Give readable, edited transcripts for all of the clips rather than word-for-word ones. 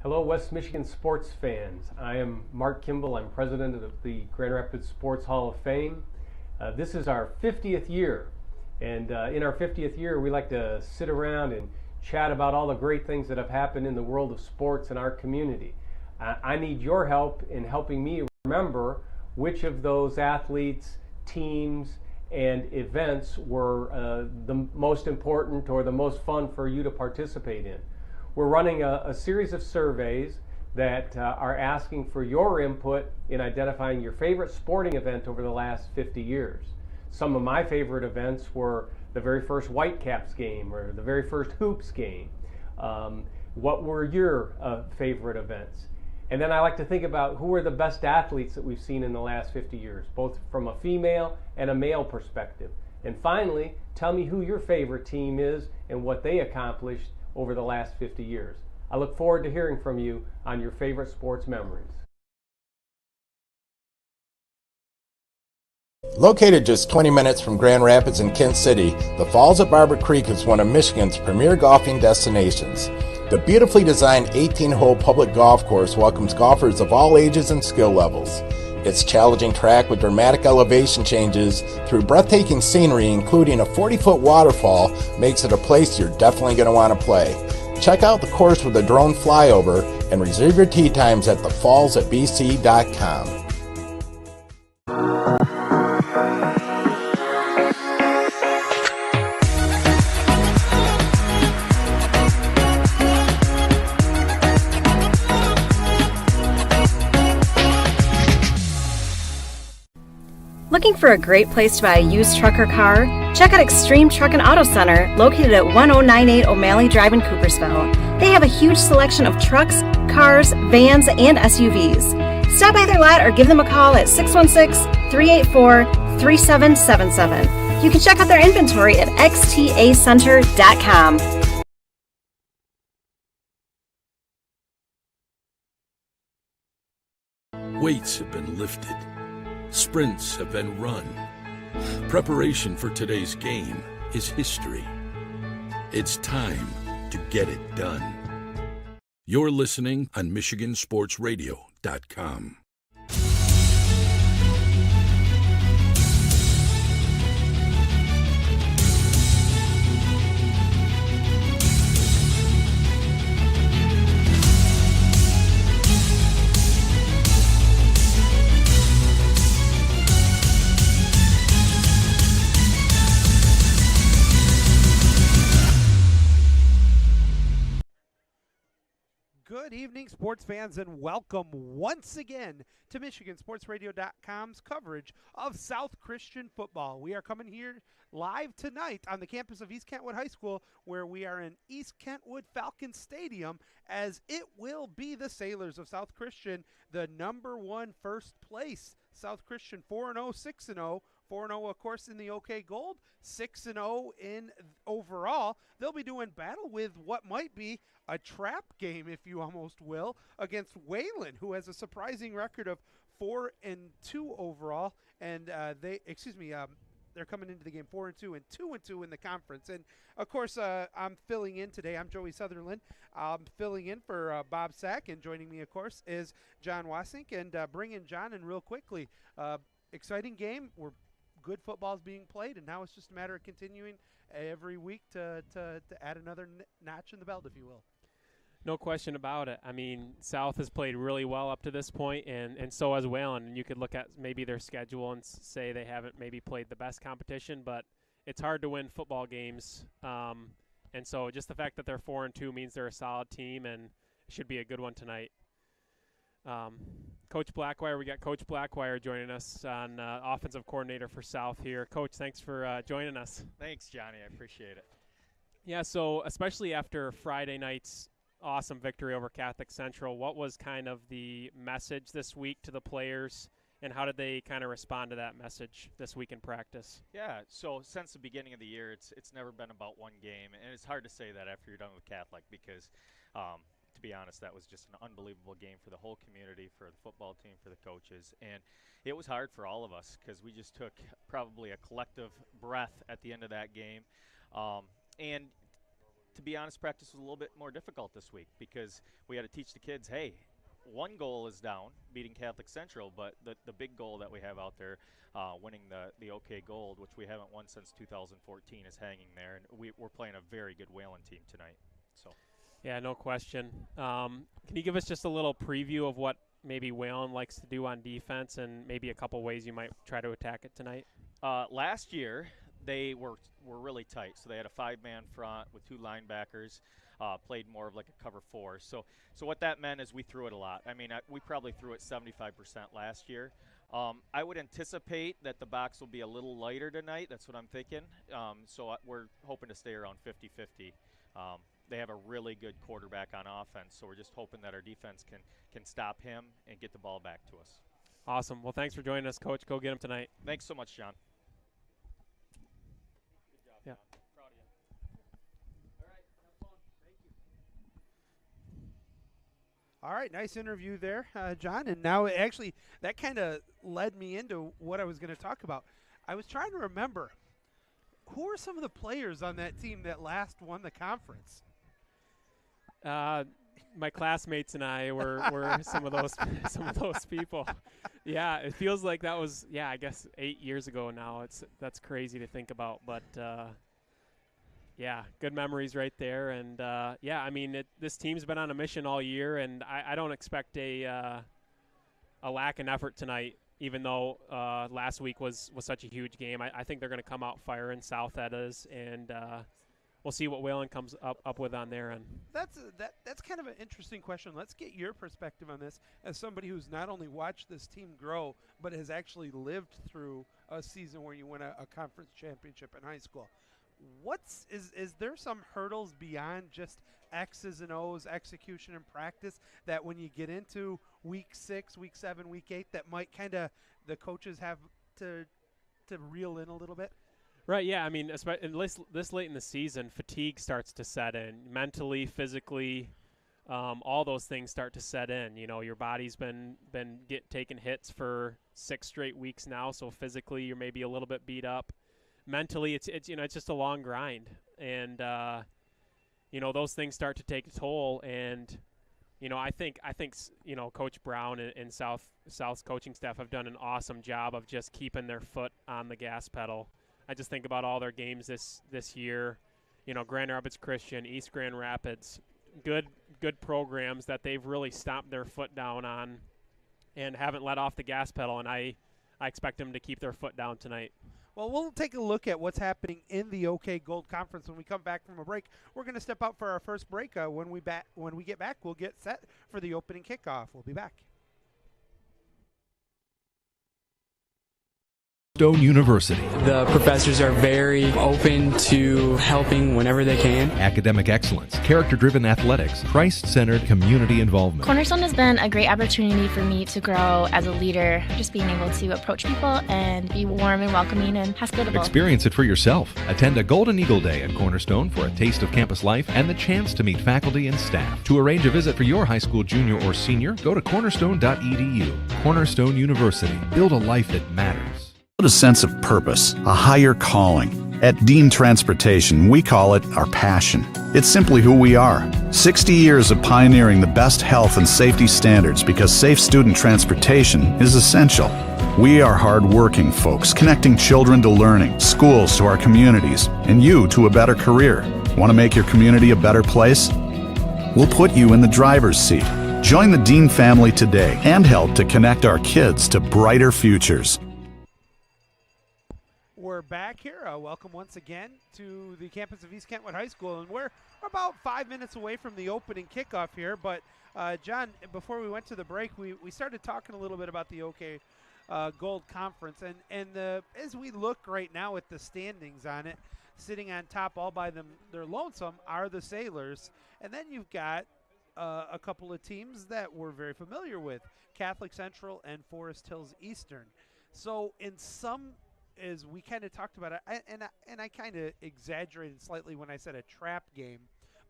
Hello, West Michigan sports fans. I am Mark Kimball. I'm president of the Grand Rapids Sports Hall of Fame. This is our 50th year, and in our 50th year, we like to sit around and chat about all the great things that have happened in the world of sports in our community. I need your help in helping me remember which of those athletes, teams, and events were the most important or the most fun for you to participate in. We're running a series of surveys that are asking for your input in identifying your favorite sporting event over the last 50 years. Some of my favorite events were the very first Whitecaps game or the very first Hoops game. What were your favorite events? And then I like to think about who are the best athletes that we've seen in the last 50 years, both from a female and a male perspective. And finally, tell me who your favorite team is and what they accomplished over the last 50 years. I look forward to hearing from you on your favorite sports memories. Located just 20 minutes from Grand Rapids and Kent City, the Falls at Barber Creek is one of Michigan's premier golfing destinations. The beautifully designed 18-hole public golf course welcomes golfers of all ages and skill levels. Its challenging track with dramatic elevation changes through breathtaking scenery, including a 40-foot waterfall, makes it a place you're definitely going to want to play. Check out the course with a drone flyover and reserve your tee times at thefallsatbc.com. Looking for a great place to buy a used truck or car? Check out Extreme Truck and Auto Center, located at 1098 O'Malley Drive in Coopersville. They have a huge selection of trucks, cars, vans, and SUVs. Stop by their lot or give them a call at 616-384-3777. You can check out their inventory at xtacenter.com. Weights have been lifted. Sprints have been run. Preparation for today's game is history. It's time to get it done. You're listening on MichiganSportsRadio.com. Good evening, sports fans, and welcome once again to MichiganSportsRadio.com's coverage of South Christian football. We are coming here live tonight on the campus of East Kentwood High School, where we are in East Kentwood Falcon Stadium, as it will be the Sailors of South Christian, the number one first place. South Christian 4-0, 6-0. 4-0, of course, in the OK Gold, 6-0 in overall. They'll be doing battle with what might be a trap game, if you almost will, against Wayland, who has a surprising record of 4-2 overall. And they're coming into the game 4-2 and 2-2 in the conference. And of course, I'm filling in today. I'm Joey Sutherland. I'm filling in for Bob Sack, and joining me, of course, is John Wasink. And bringing John in real quickly. Exciting game. Good football's being played, and now it's just a matter of continuing every week to add another notch in the belt, if you will. No question about it. I mean, South has played really well up to this point, and so has Wayland. And you could look at maybe their schedule and say they haven't maybe played the best competition, but it's hard to win football games. And so just the fact that they're 4-2 means they're a solid team, and it should be a good one tonight. Coach Blackwire, we got Coach Blackwire joining us on offensive coordinator for South here. Coach, thanks for joining us. Thanks, Johnny. I appreciate it. Yeah, so especially after Friday night's awesome victory over Catholic Central, what was kind of the message this week to the players, and how did they kind of respond to that message this week in practice? Yeah, so since the beginning of the year, it's never been about one game, and it's hard to say that after you're done with Catholic because to be honest, that was just an unbelievable game for the whole community, for the football team, for the coaches. And it was hard for all of us because we just took probably a collective breath at the end of that game. And to be honest, practice was a little bit more difficult this week because we had to teach the kids, hey, one goal is down, beating Catholic Central, but the big goal that we have out there, winning the OK Gold, which we haven't won since 2014, is hanging there, and we're playing a very good Wayland team tonight. So, Yeah, no question. Can you give us just a little preview of what maybe Wayland likes to do on defense and maybe a couple ways you might try to attack it tonight? Last year, they were really tight, so they had a 5-man front with 2 linebackers. Played more of like a cover 4. So what that meant is we threw it a lot. I mean, we probably threw it 75% last year. I would anticipate that the box will be a little lighter tonight. That's what I'm thinking. We're hoping to stay around 50-50. They have a really good quarterback on offense, so we're just hoping that our defense can stop him and get the ball back to us. Awesome. Well, thanks for joining us, Coach. Go get him tonight. Thanks so much, John. Good job, Yeah. John. Proud of you. All right, have fun. Thank you. All right, nice interview there, John. And now, actually, that kind of led me into what I was going to talk about. I was trying to remember, who are some of the players on that team that last won the conference? My classmates and I were some of those people. Yeah, it feels like that was I guess 8 years ago now. That's crazy to think about, but good memories right there. And I mean this team's been on a mission all year, and I don't expect a lack in effort tonight. Even though last week was such a huge game, I think they're going to come out firing. South that is, and we'll see what Wayland comes up with on their end. That's kind of an interesting question. Let's get your perspective on this as somebody who's not only watched this team grow, but has actually lived through a season where you win a conference championship in high school. Is there some hurdles beyond just X's and O's, execution and practice, that when you get into week 6, week 7, week 8, that might kind of the coaches have to reel in a little bit? Right, yeah. I mean, this late in the season, fatigue starts to set in. Mentally, physically, all those things start to set in. You know, your body's been taking hits for 6 straight weeks now, so physically you're maybe a little bit beat up. Mentally, it's just a long grind, and those things start to take a toll. And I think Coach Brown and South's coaching staff have done an awesome job of just keeping their foot on the gas pedal. I just think about all their games this year. Grand Rapids Christian, East Grand Rapids, good programs that they've really stomped their foot down on and haven't let off the gas pedal, and I expect them to keep their foot down tonight. Well, we'll take a look at what's happening in the OK Gold Conference when we come back from a break. We're going to step out for our first break. When we get back, we'll get set for the opening kickoff. We'll be back. Cornerstone University. The professors are very open to helping whenever they can. Academic excellence, character-driven athletics, Christ-centered community involvement. Cornerstone has been a great opportunity for me to grow as a leader, just being able to approach people and be warm and welcoming and hospitable. Experience it for yourself. Attend a Golden Eagle Day at Cornerstone for a taste of campus life and the chance to meet faculty and staff. To arrange a visit for your high school junior or senior, go to cornerstone.edu. Cornerstone University. Build a life that matters. A sense of purpose, a higher calling. At Dean Transportation, we call it our passion. It's simply who we are. 60 years of pioneering the best health and safety standards because safe student transportation is essential. We are hard-working folks, connecting children to learning, schools to our communities, and you to a better career. Want to make your community a better place? We'll put you in the driver's seat. Join the Dean family today and help to connect our kids to brighter futures. We're back here. Welcome once again to the campus of East Kentwood High School, and we're about 5 minutes away from the opening kickoff here. But, John, before we went to the break, we started talking a little bit about the OK Gold Conference, and as we look right now at the standings on it, sitting on top all by their lonesome are the Sailors, and then you've got a couple of teams that we're very familiar with, Catholic Central and Forest Hills Eastern. So in some, as we kind of talked about it, and I kind of exaggerated slightly when I said a trap game,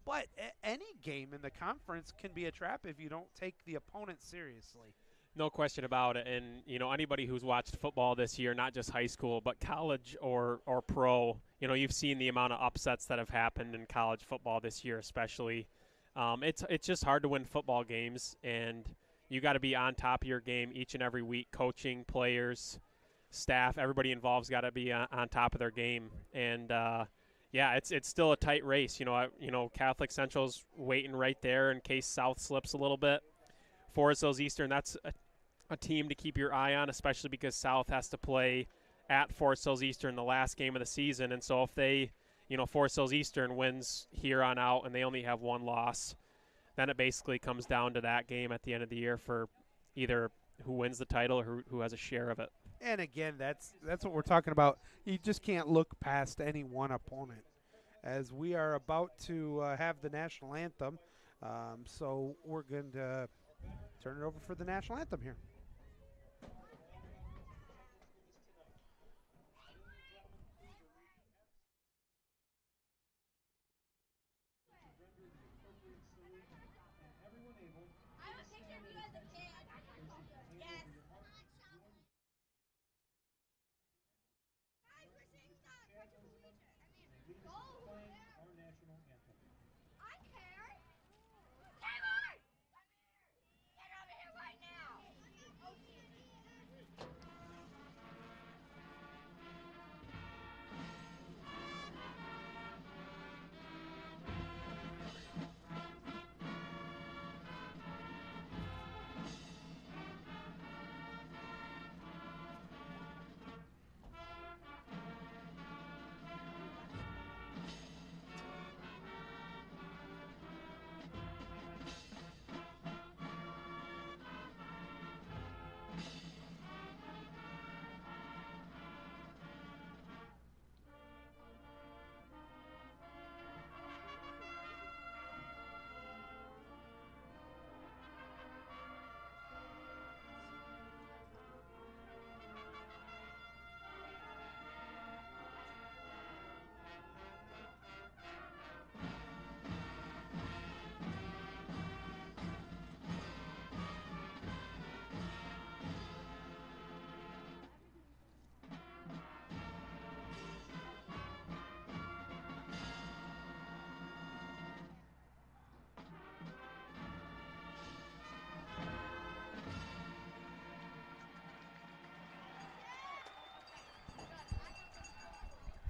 but any game in the conference can be a trap if you don't take the opponent seriously. No question about it. And, anybody who's watched football this year, not just high school, but college or pro, you've seen the amount of upsets that have happened in college football this year especially. It's just hard to win football games, and you got to be on top of your game each and every week. Coaching, players, staff, everybody involved's got to be on top of their game. And, it's still a tight race. Catholic Central's waiting right there in case South slips a little bit. Forest Hills Eastern, that's a team to keep your eye on, especially because South has to play at Forest Hills Eastern the last game of the season. And so if they, Forest Hills Eastern wins here on out and they only have one loss, then it basically comes down to that game at the end of the year for either who wins the title or who has a share of it. And again, that's what we're talking about. You just can't look past any one opponent. As we are about to have the national anthem, so we're going to turn it over for the national anthem here.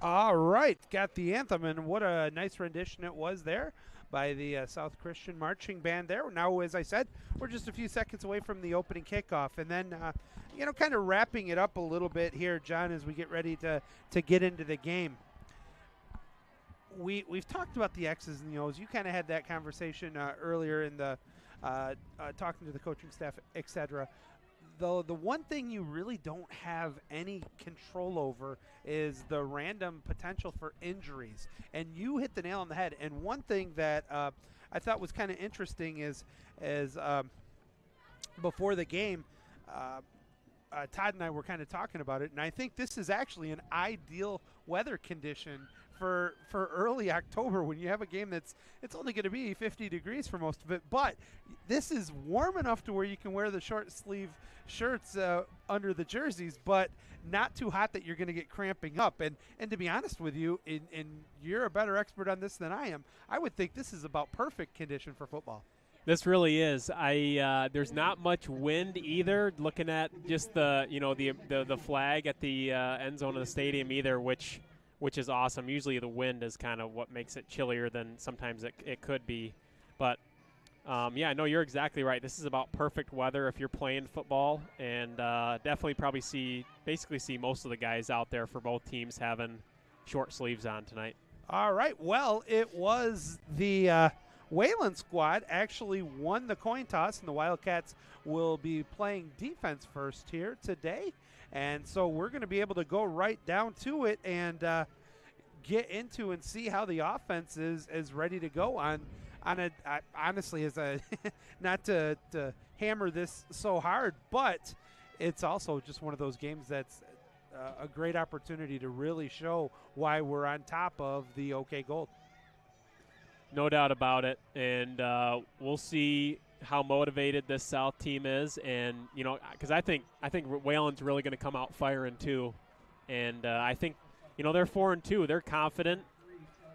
All right, got the anthem, and what a nice rendition it was there by the South Christian Marching Band there. Now, as I said, we're just a few seconds away from the opening kickoff, and then, kind of wrapping it up a little bit here, John, as we get ready to get into the game. We've talked about the X's and the O's. You kind of had that conversation earlier in the talking to the coaching staff, etc. Though the one thing you really don't have any control over is the random potential for injuries. And you hit the nail on the head. And one thing that I thought was kind of interesting is before the game, Todd and I were kind of talking about it, and I think this is actually an ideal weather condition for early October when you have a game it's only going to be 50 degrees for most of it, but this is warm enough to where you can wear the short sleeve shirts under the jerseys, but not too hot that you're going to get cramping up. And to be honest with you, and you're a better expert on this than I am, I would think this is about perfect condition for football. This really is. There's not much wind either. Looking at just the flag at the end zone of the stadium either, which is awesome. Usually the wind is kind of what makes it chillier than sometimes it could be. But, no, you're exactly right. This is about perfect weather if you're playing football, and definitely probably see most of the guys out there for both teams having short sleeves on tonight. All right. Well, it was the Wayland squad actually won the coin toss, and the Wildcats will be playing defense first here today. And so we're going to be able to go right down to it and get into and see how the offense is ready to go on honestly, as a not to hammer this so hard, but it's also just one of those games that's a great opportunity to really show why we're on top of the OK Gold. No doubt about it, and we'll see how motivated this South team is, and because I think Wayland's really going to come out firing too, and I think they're 4-2. They're confident,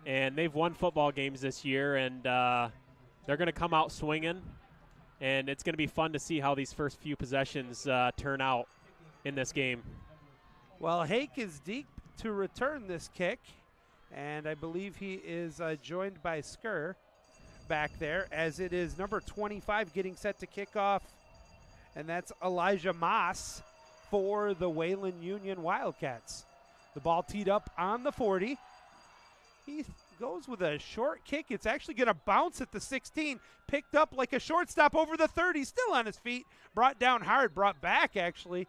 and they've won football games this year, and they're going to come out swinging, and it's going to be fun to see how these first few possessions turn out in this game. Well, Hake is deep to return this kick, and I believe he is joined by Skur back there, as it is number 25 getting set to kick off, and that's Elijah Moss for the Wayland Union Wildcats. The ball teed up on the 40. He goes with a short kick. It's actually going to bounce at the 16, picked up like a shortstop over the 30, still on his feet, brought down hard, brought back actually.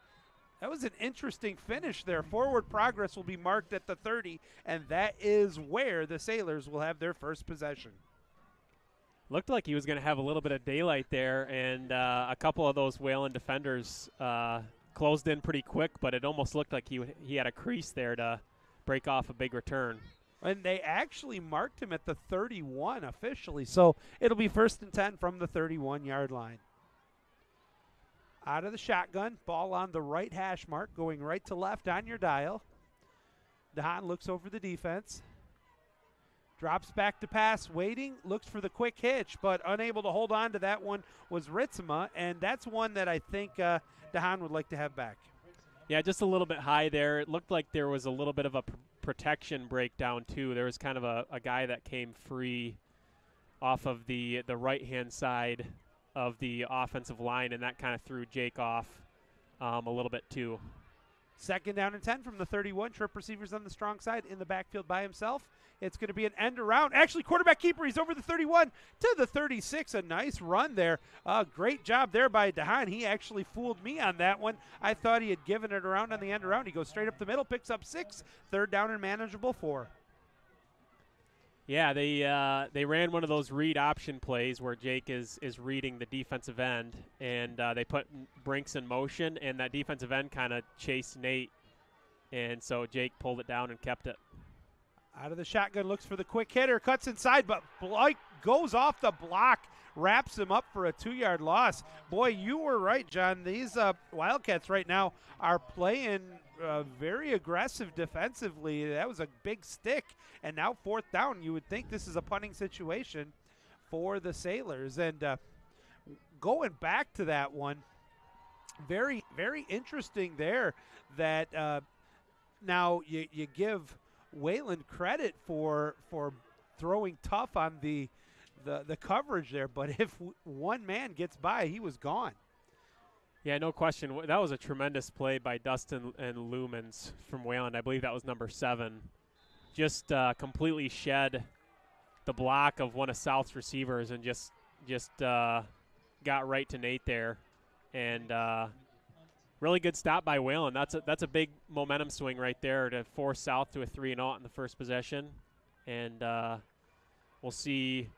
That was an interesting finish there. Forward progress will be marked at the 30, and that is where the Sailors will have their first possession. Looked like he was going to have a little bit of daylight there, and a couple of those Wayland defenders closed in pretty quick, but it almost looked like he had a crease there to break off a big return. And they actually marked him at the 31 officially, so it'll be 1st and 10 from the 31-yard line. Out of the shotgun, ball on the right hash mark, going right to left on your dial. DeHaan looks over the defense. Drops back to pass, waiting, looks for the quick hitch, but unable to hold on to that one was Ritzema, and that's one that I think DeHaan would like to have back. Yeah, just a little bit high there. It looked like there was a little bit of a protection breakdown, too. There was kind of a guy that came free off of the right-hand side of the offensive line, and that kind of threw Jake off a little bit, too. 2nd down and 10 from the 31. Trip receivers on the strong side in the backfield by himself. It's going to be an end around. Actually, quarterback keeper. He's over the 31 to the 36. A nice run there. Great job there by DeHaan. He actually fooled me on that one. I thought he had given it around on the end around. He goes straight up the middle, picks up 6. 3rd down and manageable 4. Yeah, they ran one of those read option plays where Jake is reading the defensive end, and they put Brinks in motion, and that defensive end kind of chased Nate, and so Jake pulled it down and kept it. Out of the shotgun, looks for the quick hitter, cuts inside, but Blake goes off the block, wraps him up for a 2-yard loss. Boy, you were right, John. These Wildcats right now are playing very aggressive defensively. That was a big stick, and now 4th down. You would think this is a punting situation for the Sailors. And going back to that one, very, very interesting there that now you give Wayland credit for throwing tough on the coverage there, but if one man gets by, he was gone. Yeah, no question. That was a tremendous play by Dustin and Lumens from Wayland. I believe that was number 7. Just completely shed the block of one of South's receivers and just got right to Nate there. And really good stop by Wayland. That's a big momentum swing right there to force South to a 3-0 in the first possession. And we'll see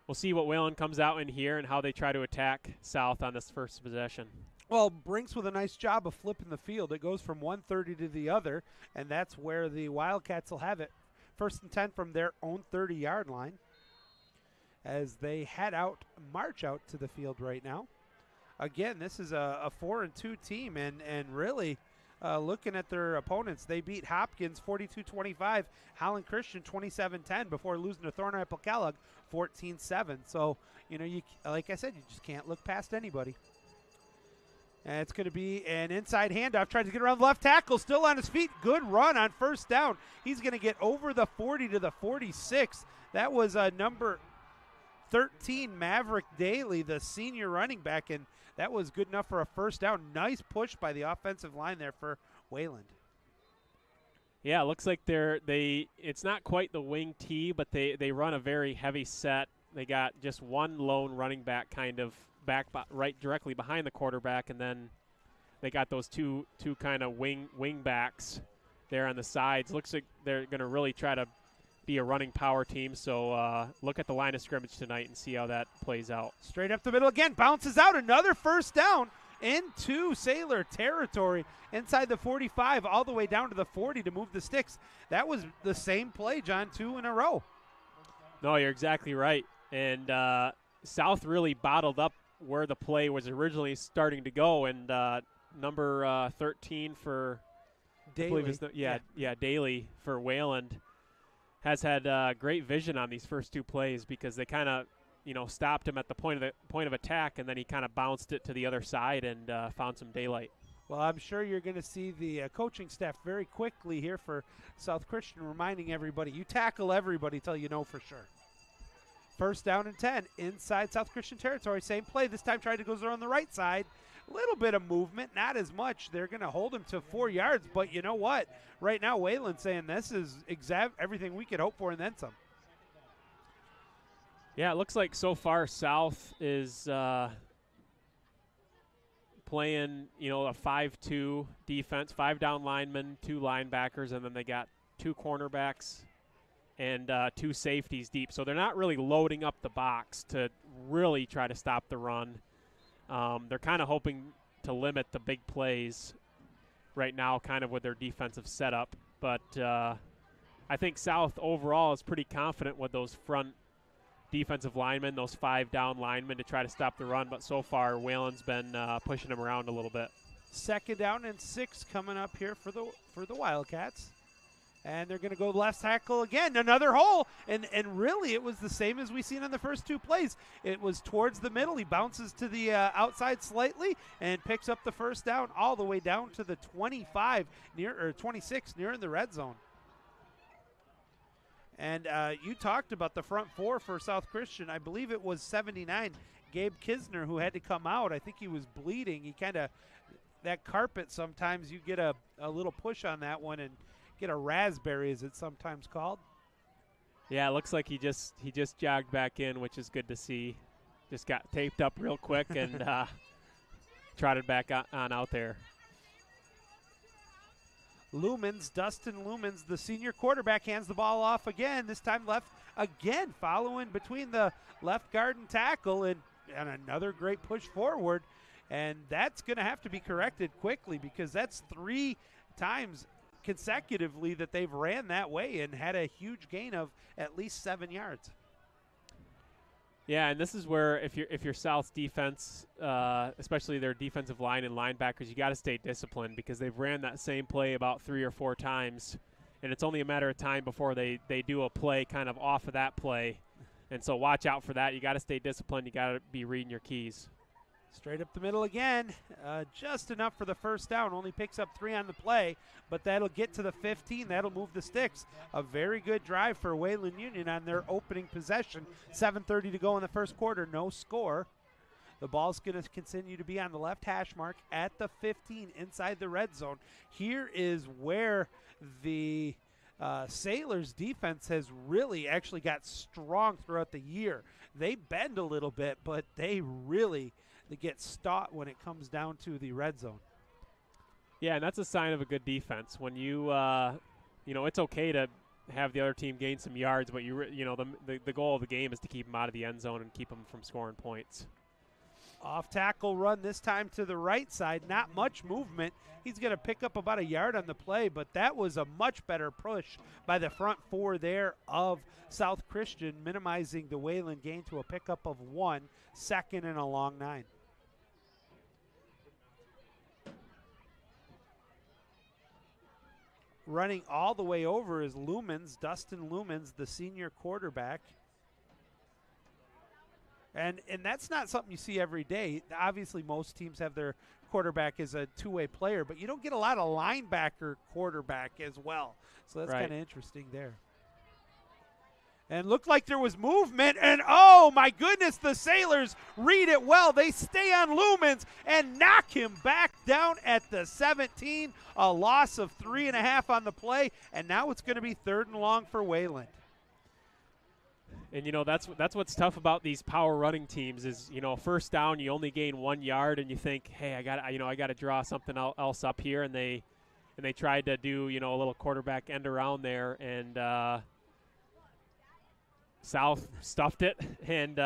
what Wayland comes out in here and how they try to attack South on this first possession. Well, Brinks with a nice job of flipping the field. It goes from 130 to the other, and that's where the Wildcats will have it. 1st and 10 from their own 30-yard line as they march out to the field right now. Again, this is a 4-2 team, and really looking at their opponents, they beat Hopkins 42-25, Holland Christian 27-10 before losing to Thornapple Kellogg 14-7. So, like I said, you just can't look past anybody. And it's going to be an inside handoff. Tries to get around the left tackle. Still on his feet. Good run on 1st down. He's going to get over the 40 to the 46. That was number 13, Maverick Daly, the senior running back, and that was good enough for a 1st down. Nice push by the offensive line there for Wayland. Yeah, it looks like it's not quite the wing tee, but they run a very heavy set. They got just one lone running back kind of back right directly behind the quarterback, and then they got those two kind of wing backs there on the sides. Looks like they're going to really try to be a running power team, so look at the line of scrimmage tonight and see how that plays out. Straight up the middle again, bounces out, another 1st down into Sailor territory inside the 45 all the way down to the 40 to move the sticks. That was the same play, John, 2 in a row. No, you're exactly right, and South really bottled up where the play was originally starting to go, and number 13 for Daly. Daly for Wayland has had great vision on these first two plays because they kind of stopped him at the point of attack, and then he kind of bounced it to the other side and found some daylight. Well, I'm sure you're going to see the coaching staff very quickly here for South Christian reminding everybody, you tackle everybody till you know for sure. First down and 10 inside South Christian territory. Same play. This time tried to go on the right side. A little bit of movement, not as much. They're going to hold him to 4 yards, but you know what? Right now, Wayland's saying this is everything we could hope for and then some. Yeah, it looks like so far South is playing, a 5-2 defense, 5 down linemen, 2 linebackers, and then they got 2 cornerbacks and 2 safeties deep. So they're not really loading up the box to really try to stop the run. They're kind of hoping to limit the big plays right now, kind of with their defensive setup. But I think South overall is pretty confident with those front defensive linemen, those 5 down linemen to try to stop the run. But so far, Wayland's been pushing them around a little bit. Second down and 6 coming up here for the Wildcats. And they're going to go left tackle again. Another hole. And really, it was the same as we seen on the first 2 plays. It was towards the middle. He bounces to the outside slightly and picks up the first down all the way down to the 26 near in the red zone. And you talked about the front 4 for South Christian. I believe it was 79, Gabe Kisner, who had to come out. I think he was bleeding. He kind of, that carpet, sometimes you get a little push on that one and get a raspberry, as it's sometimes called. Yeah, it looks like he just jogged back in, which is good to see. Just got taped up real quick and trotted back on out there. Dustin Lumens, the senior quarterback, hands the ball off again, this time left again, following between the left guard and tackle, and another great push forward. And that's going to have to be corrected quickly because that's 3 times consecutively that they've ran that way and had a huge gain of at least 7 yards. Yeah, and this is where if you're South's defense, especially their defensive line and linebackers, you got to stay disciplined because they've ran that same play about 3 or 4 times, and it's only a matter of time before they do a play kind of off of that play. And so watch out for that. You got to stay disciplined. You got to be reading your keys. Straight up the middle again, just enough for the first down. Only picks up 3 on the play, but that'll get to the 15. That'll move the sticks. A very good drive for Wayland Union on their opening possession. 7:30 to go in the first quarter, no score. The ball's going to continue to be on the left hash mark at the 15 inside the red zone. Here is where the Sailors defense has really actually got strong throughout the year. They bend a little bit, but they really get stopped when it comes down to the red zone. Yeah, and that's a sign of a good defense. When you it's okay to have the other team gain some yards, but the goal of the game is to keep them out of the end zone and keep them from scoring points. Off tackle run this time to the right side. Not much movement. He's going to pick up about a yard on the play, but that was a much better push by the front 4 there of South Christian, minimizing the Wayland gain to a pickup of 1, second and a long 9. Running all the way over is Dustin Lumens, the senior quarterback. And that's not something you see every day. Obviously, most teams have their quarterback as a 2-way player, but you don't get a lot of linebacker quarterback as well. So that's kind of interesting there. And looked like there was movement, and oh my goodness, the Sailors read it well. They stay on Lumens and knock him back down at the 17. A loss of 3.5 on the play, and now it's going to be 3rd and long for Wayland. And that's what's tough about these power running teams is first down you only gain 1 yard and you think, hey, I got to draw something else up here, and they tried to do a little quarterback end around there, and South stuffed it, and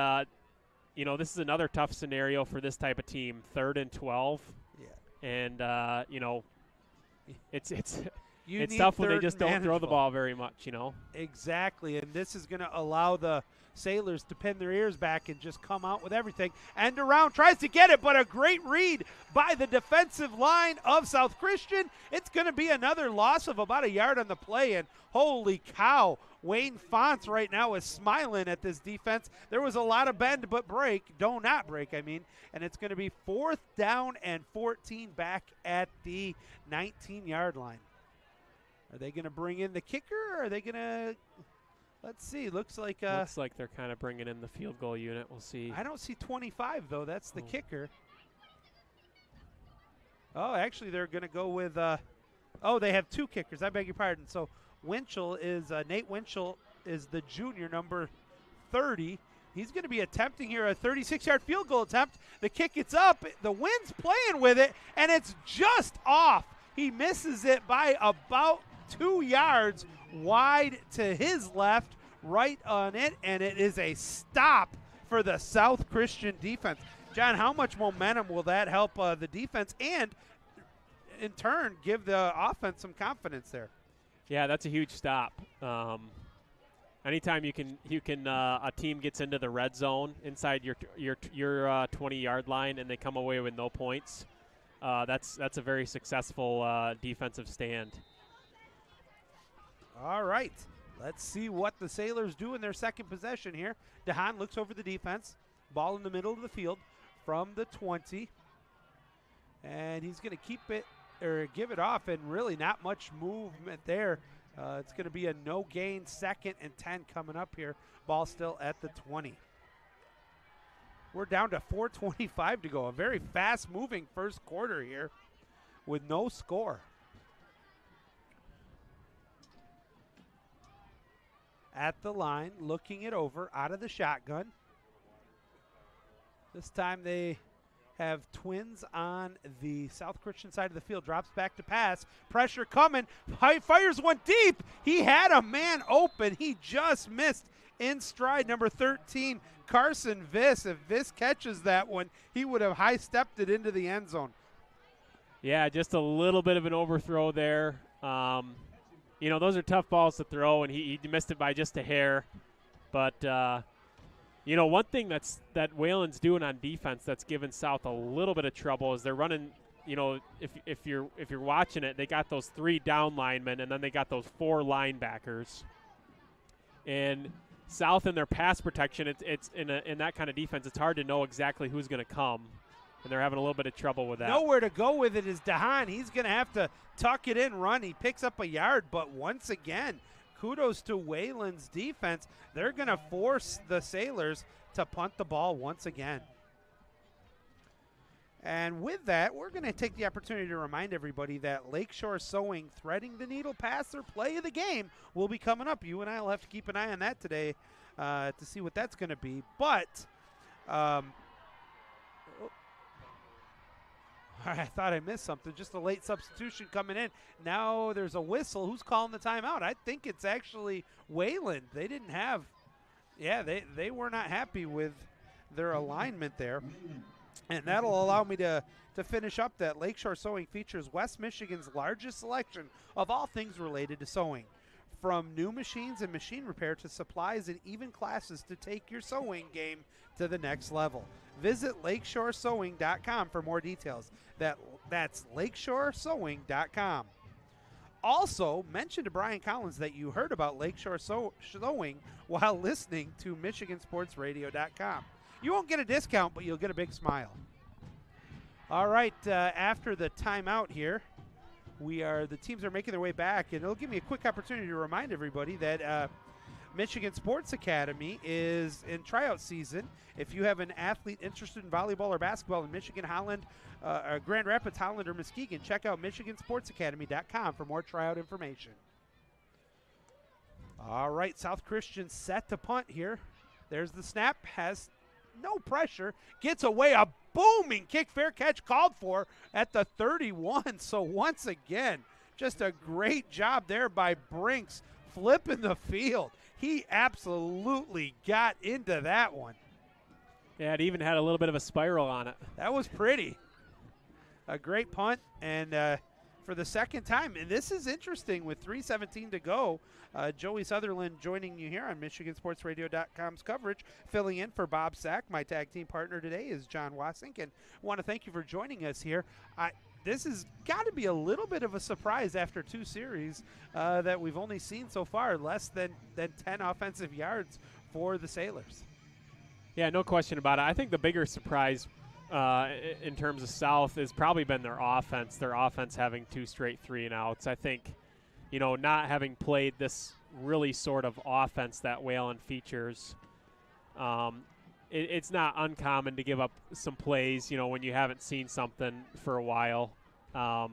this is another tough scenario for this type of team. 3rd and 12. Yeah. And It's need tough when they third just and don't throw the manageable. ball very much, Exactly, and this is going to allow the Sailors to pin their ears back and just come out with everything. End around, tries to get it, but a great read by the defensive line of South Christian. It's going to be another loss of about a yard on the play, and holy cow, Wayne Fonts right now is smiling at this defense. There was a lot of bend but break, not break, and it's going to be 4th down and 14 back at the 19-yard line. Are they going to bring in the kicker, or are they going to – let's see. Looks like they're kind of bringing in the field goal unit. We'll see. I don't see 25, though. That's the kicker. Oh, actually, they're going to go with they have 2 kickers. I beg your pardon. So Winchell is Nate Winchell is the junior, number 30. He's going to be attempting here a 36-yard field goal attempt. The kick gets up. The wind's playing with it, and it's just off. He misses it by about 2 yards wide to his left, right on it, and it is a stop for the South Christian defense. John, how much momentum will that help the defense and, in turn, give the offense some confidence there? Yeah, that's a huge stop. Anytime a team gets into the red zone inside your 20-yard line and they come away with no points, that's a very successful defensive stand. All right, let's see what the Sailors do in their second possession here. DeHaan looks over the defense, ball in the middle of the field from the 20, and he's going to keep it or give it off, and really not much movement there. It's going to be a no-gain 2nd and 10 coming up here. Ball still at the 20. We're down to 4:25 to go. A very fast-moving first quarter here with no score. At the line, looking it over out of the shotgun. This time they have twins on the South Christian side of the field. Drops back to pass. Pressure coming. Fires one deep. He had a man open. He just missed in stride. Number 13, Carson Viss. If Viss catches that one, he would have high-stepped it into the end zone. Yeah, just a little bit of an overthrow there. Those are tough balls to throw, and he missed it by just a hair. But, one thing that Wayland's doing on defense that's given South a little bit of trouble is they're running, if you're watching it, they got those 3 down linemen, and then they got those 4 linebackers. And South in their pass protection, it's in that kind of defense, it's hard to know exactly who's going to come. And they're having a little bit of trouble with that. Nowhere to go with it is DeHaan. He's going to have to tuck it in, run. He picks up a yard, but once again, kudos to Wayland's defense. They're going to force the Sailors to punt the ball once again. And with that, we're going to take the opportunity to remind everybody that Lakeshore Sewing Threading the Needle Pass or Play of the Game will be coming up. You and I will have to keep an eye on that today to see what that's going to be. But I thought I missed something. Just a late substitution coming in. Now there's a whistle. Who's calling the timeout? I think it's actually Wayland. They didn't have – they were not happy with their alignment there. And that'll allow me to finish up that Lakeshore Sewing features West Michigan's largest selection of all things related to sewing. From new machines and machine repair to supplies and even classes to take your sewing game to the next level. Visit lakeshoresewing.com for more details. That's lakeshoresewing.com. Also, mention to Brian Collins that you heard about Lakeshore Sewing while listening to MichiganSportsRadio.com. You won't get a discount, but you'll get a big smile. All right, after the timeout here, the teams are making their way back, and it'll give me a quick opportunity to remind everybody that Michigan Sports Academy is in tryout season. If you have an athlete interested in volleyball or basketball in Michigan, Holland, Grand Rapids, Holland, or Muskegon, check out MichiganSportsAcademy.com for more tryout information. All right, South Christian set to punt here. There's the snap, has no pressure, gets away, a booming kick, fair catch called for at the 31. So once again, just a great job there by Brinks flipping the field. He absolutely got into that one. Yeah, it even had a little bit of a spiral on it. That was pretty. A great punt, and for the second time. And this is interesting with 3:17 to go. Joey Sutherland joining you here on MichiganSportsRadio.com's coverage, filling in for Bob Sack. My tag team partner today is John Wasink, and I want to thank you for joining us here. This has got to be a little bit of a surprise after 2 series that we've only seen so far, less than 10 offensive yards for the Sailors. Yeah, no question about it. I think the bigger surprise in terms of South has probably been their offense. Their offense having 2 straight 3-and-outs. I think, not having played this really sort of offense that Wayland features, it's not uncommon to give up some plays, when you haven't seen something for a while. But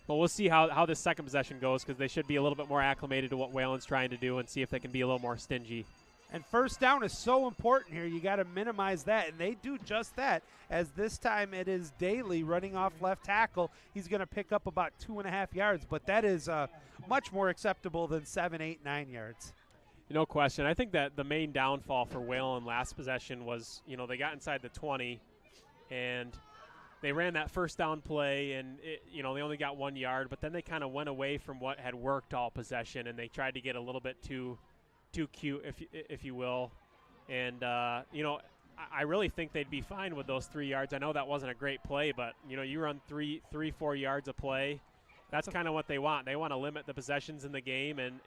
we'll see how this second possession goes, because they should be a little bit more acclimated to what Wayland's trying to do and see if they can be a little more stingy. And first down is so important here. You got to minimize that, and they do just that, as this time it is Daly running off left tackle. He's going to pick up about 2.5 yards, but that is much more acceptable than 7, 8, 9 yards. No question. I think that the main downfall for Wayland last possession was, they got inside the 20, and they ran that first down play, and they only got 1 yard, but then they kind of went away from what had worked all possession, and they tried to get a little bit too cute, if you will. And, I really think they'd be fine with those 3 yards. I know that wasn't a great play, but, you run 4 yards a play. That's kind of what they want. They want to limit the possessions in the game and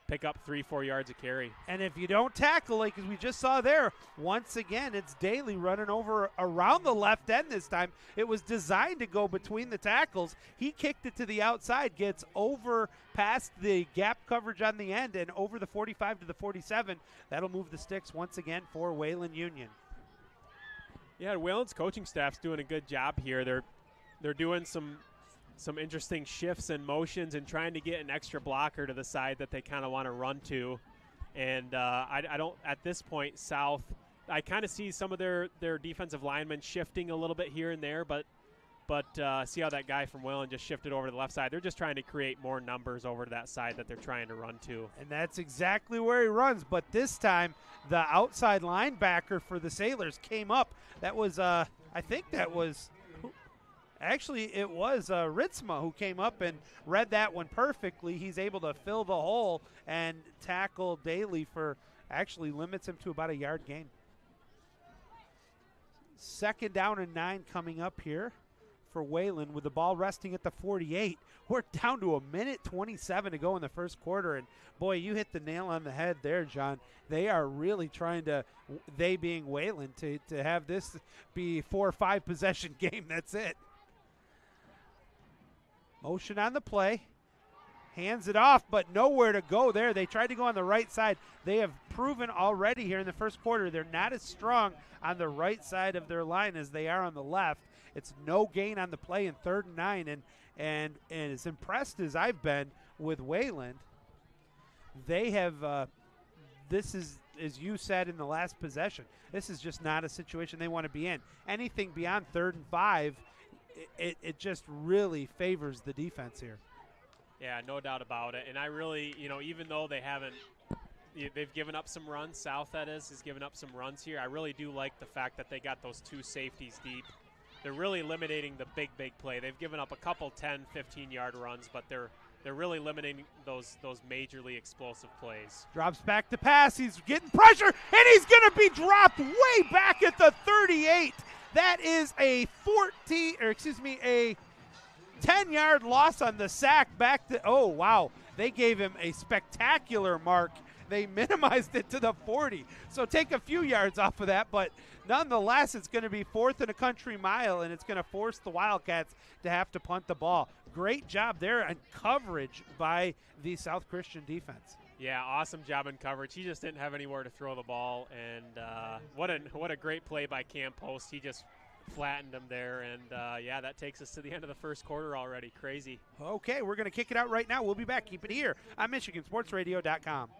pick up 3-4 yards a carry. And if you don't tackle, like as we just saw there, once again, it's Daly running over around the left end this time. It was designed to go between the tackles. He kicked it to the outside, gets over past the gap coverage on the end and over the 45 to the 47. That'll move the sticks once again for Wayland Union. Yeah, Wayland's coaching staff's doing a good job here. They're doing some interesting shifts and motions and trying to get an extra blocker to the side that they kind of want to run to. And I don't, at this point, South, I kind of see some of their defensive linemen shifting a little bit here and there, but see how that guy from Wayland just shifted over to the left side. They're just trying to create more numbers over to that side that they're trying to run to. And that's exactly where he runs, but this time the outside linebacker for the Sailors came up. That was, I think that was... Actually, it was Ritzma who came up and read that one perfectly. He's able to fill the hole and tackle Daly for actually limits him to about a yard gain. 2nd down and 9 coming up here for Wayland with the ball resting at the 48. We're down to 1:27 to go in the first quarter, and boy, you hit the nail on the head there, John. They are really trying to, they being Wayland, to have this be 4 or 5 possession game. That's it. Motion on the play. Hands it off, but nowhere to go there. They tried to go on the right side. They have proven already here in the first quarter they're not as strong on the right side of their line as they are on the left. It's no gain on the play in 3rd and 9, and as impressed as I've been with Wayland, they have this is, as you said in the last possession, this is just not a situation they want to be in. Anything beyond 3rd and 5, it just really favors the defense here. Yeah, no doubt about it. And I really, even though they've given up some runs, South that is, has given up some runs here, I really do like the fact that they got those 2 safeties deep. They're really eliminating the big play. They've given up a couple 10, 15-yard runs, but they're really limiting those majorly explosive plays. Drops back to pass. He's getting pressure, and he's going to be dropped way back at the 38. That is a 10-yard loss on the sack back to, oh, wow. They gave him a spectacular mark. They minimized it to the 40. So take a few yards off of that, but nonetheless, it's going to be 4th and a country mile, and it's going to force the Wildcats to have to punt the ball. Great job there and coverage by the South Christian defense. Yeah, awesome job in coverage. He just didn't have anywhere to throw the ball, and what a great play by Cam Post. He just flattened him there, and yeah, that takes us to the end of the first quarter already. Crazy. Okay, we're going to kick it out right now. We'll be back. Keep it here on MichiganSportsRadio.com.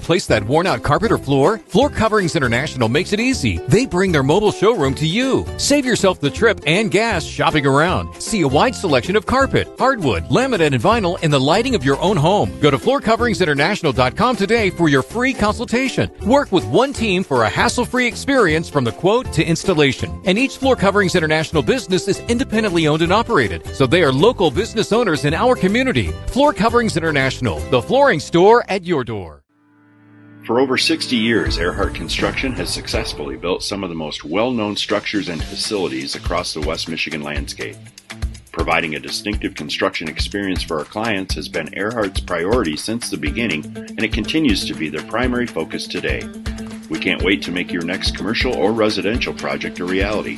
replace that worn-out carpet or floor? Floor Coverings International makes it easy. They bring their mobile showroom to you. Save yourself the trip and gas shopping around. See a wide selection of carpet, hardwood, laminate, and vinyl in the lighting of your own home. Go to floorcoveringsinternational.com today for your free consultation. Work with one team for a hassle-free experience from the quote to installation. And each Floor Coverings International business is independently owned and operated, so they are local business owners in our community. Floor Coverings International, the flooring store at your door. For over 60 years, Earhart Construction has successfully built some of the most well-known structures and facilities across the West Michigan landscape. Providing a distinctive construction experience for our clients has been Earhart's priority since the beginning, and it continues to be their primary focus today. We can't wait to make your next commercial or residential project a reality.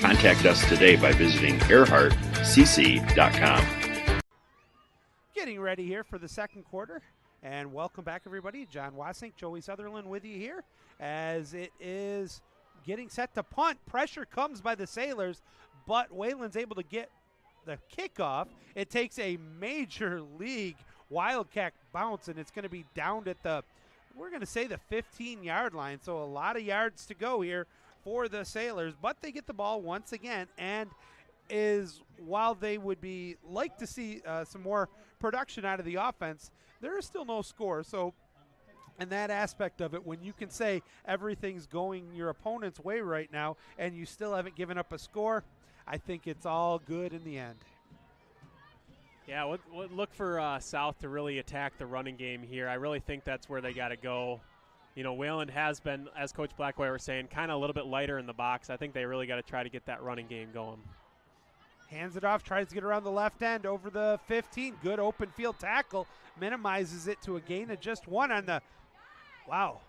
Contact us today by visiting earhartcc.com. Getting ready here for the second quarter. And welcome back, everybody. John Wasink, Joey Sutherland with you here as it is getting set to punt. Pressure comes by the Sailors, but Wayland's able to get the kickoff. It takes a major league Wildcat bounce, and it's going to be down at the, we're going to say the 15-yard line. So a lot of yards to go here for the Sailors, but they get the ball once again, and while they would be like to see some more production out of the offense, there is still no score. So in that aspect of it, when you can say everything's going your opponent's way right now and you still haven't given up a score, I think it's all good in the end. Yeah, look for South to really attack the running game here. I really think that's where they got to go. You know, Wayland has been, as Coach Blackway was saying, kind of a little bit lighter in the box. I think they really got to try to get that running game going. Hands it off, tries to get around the left end over the 15. Good open field tackle. Minimizes it to a gain of just one on the – wow.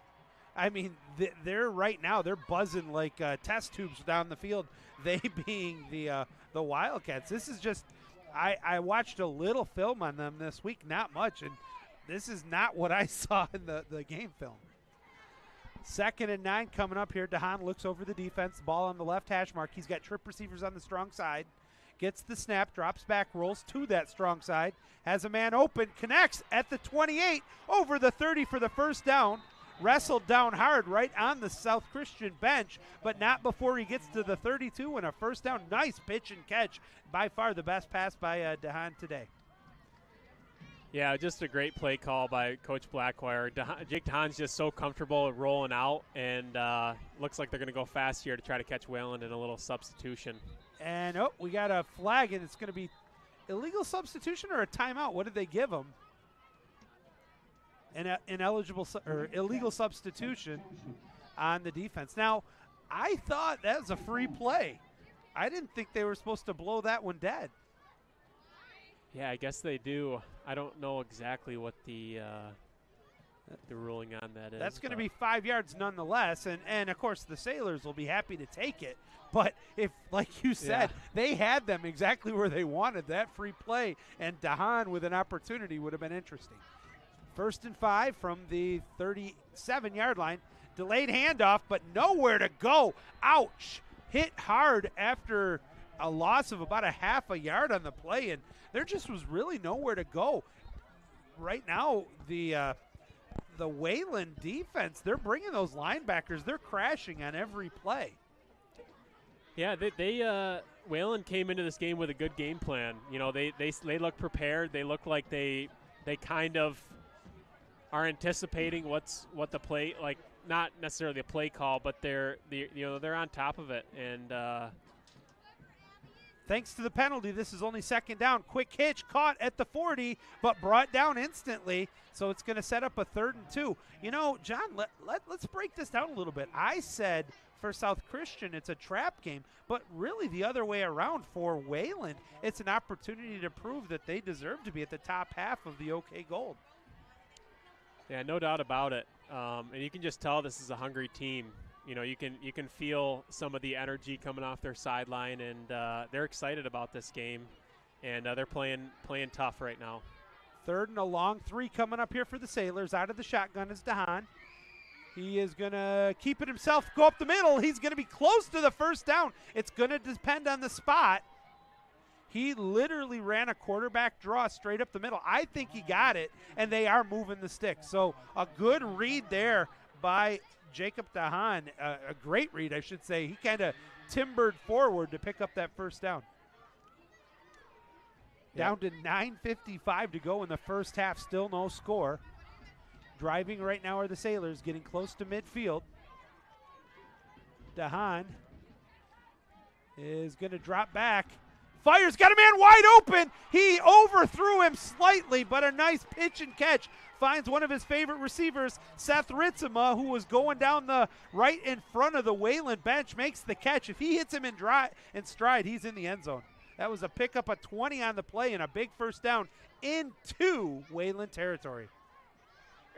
I mean, they're right now, they're buzzing like test tubes down the field, they being the Wildcats. This is just – I watched a little film on them this week, not much, and this is not what I saw in the game film. 2nd and 9 coming up here. DeHaan looks over the defense. Ball on the left hash mark. He's got trip receivers on the strong side. Gets the snap, drops back, rolls to that strong side. Has a man open, connects at the 28, over the 30 for the first down. Wrestled down hard right on the South Christian bench, but not before he gets to the 32 and a first down. Nice pitch and catch. By far the best pass by DeHaan today. Yeah, just a great play call by Coach Blackwire. Jake DeHaan's just so comfortable rolling out, and looks like they're going to go fast here to try to catch Wayland in a little substitution. And, we got a flag, and it's going to be illegal substitution or a timeout. What did they give him? An illegal substitution on the defense. Now, I thought that was a free play. I didn't think they were supposed to blow that one dead. Yeah, I guess they do. I don't know exactly what the ruling on that is. That's going to be 5 yards nonetheless, and of course the Sailors will be happy to take it. But if, like you said, they had them exactly where they wanted, that free play, and DeHaan with an opportunity would have been interesting. 1st and 5 from the 37-yard line. Delayed handoff, but nowhere to go. Ouch. Hit hard after a loss of about a half a yard on the play, and there just was really nowhere to go. Right now, the Wayland defense, they're bringing those linebackers. They're crashing on every play. Yeah, they Wayland came into this game with a good game plan. You know, they look prepared. They look like they kind of are anticipating what the play, like, not necessarily a play call, but they're on top of it. And thanks to the penalty, this is only 2nd down. Quick hitch, caught at the 40, but brought down instantly. So it's going to set up a 3rd and 2. You know, John, let's break this down a little bit. I said for South Christian it's a trap game, but really the other way around for Wayland, it's an opportunity to prove that they deserve to be at the top half of the OK Gold. Yeah, no doubt about it. And you can just tell this is a hungry team. You know, you can feel some of the energy coming off their sideline, and they're excited about this game, and they're playing tough right now. 3rd and a long 3 coming up here for the Sailors. Out of the shotgun is DeHaan. He is going to keep it himself, go up the middle. He's going to be close to the first down. It's going to depend on the spot. He literally ran a quarterback draw straight up the middle. I think he got it, and they are moving the stick. So a good read there by Jacob DeHaan, a great read, I should say. He kind of timbered forward to pick up that first down. Down to 9:55 to go in the first half, still no score. Driving right now are the Sailors, getting close to midfield. DeHaan is going to drop back. Fires, got a man wide open. He overthrew him slightly, but a nice pitch and catch. Finds one of his favorite receivers, Seth Ritzema, who was going down the right in front of the Wayland bench, makes the catch. If he hits him in stride, he's in the end zone. That was a pickup of 20 on the play and a big first down into Wayland territory.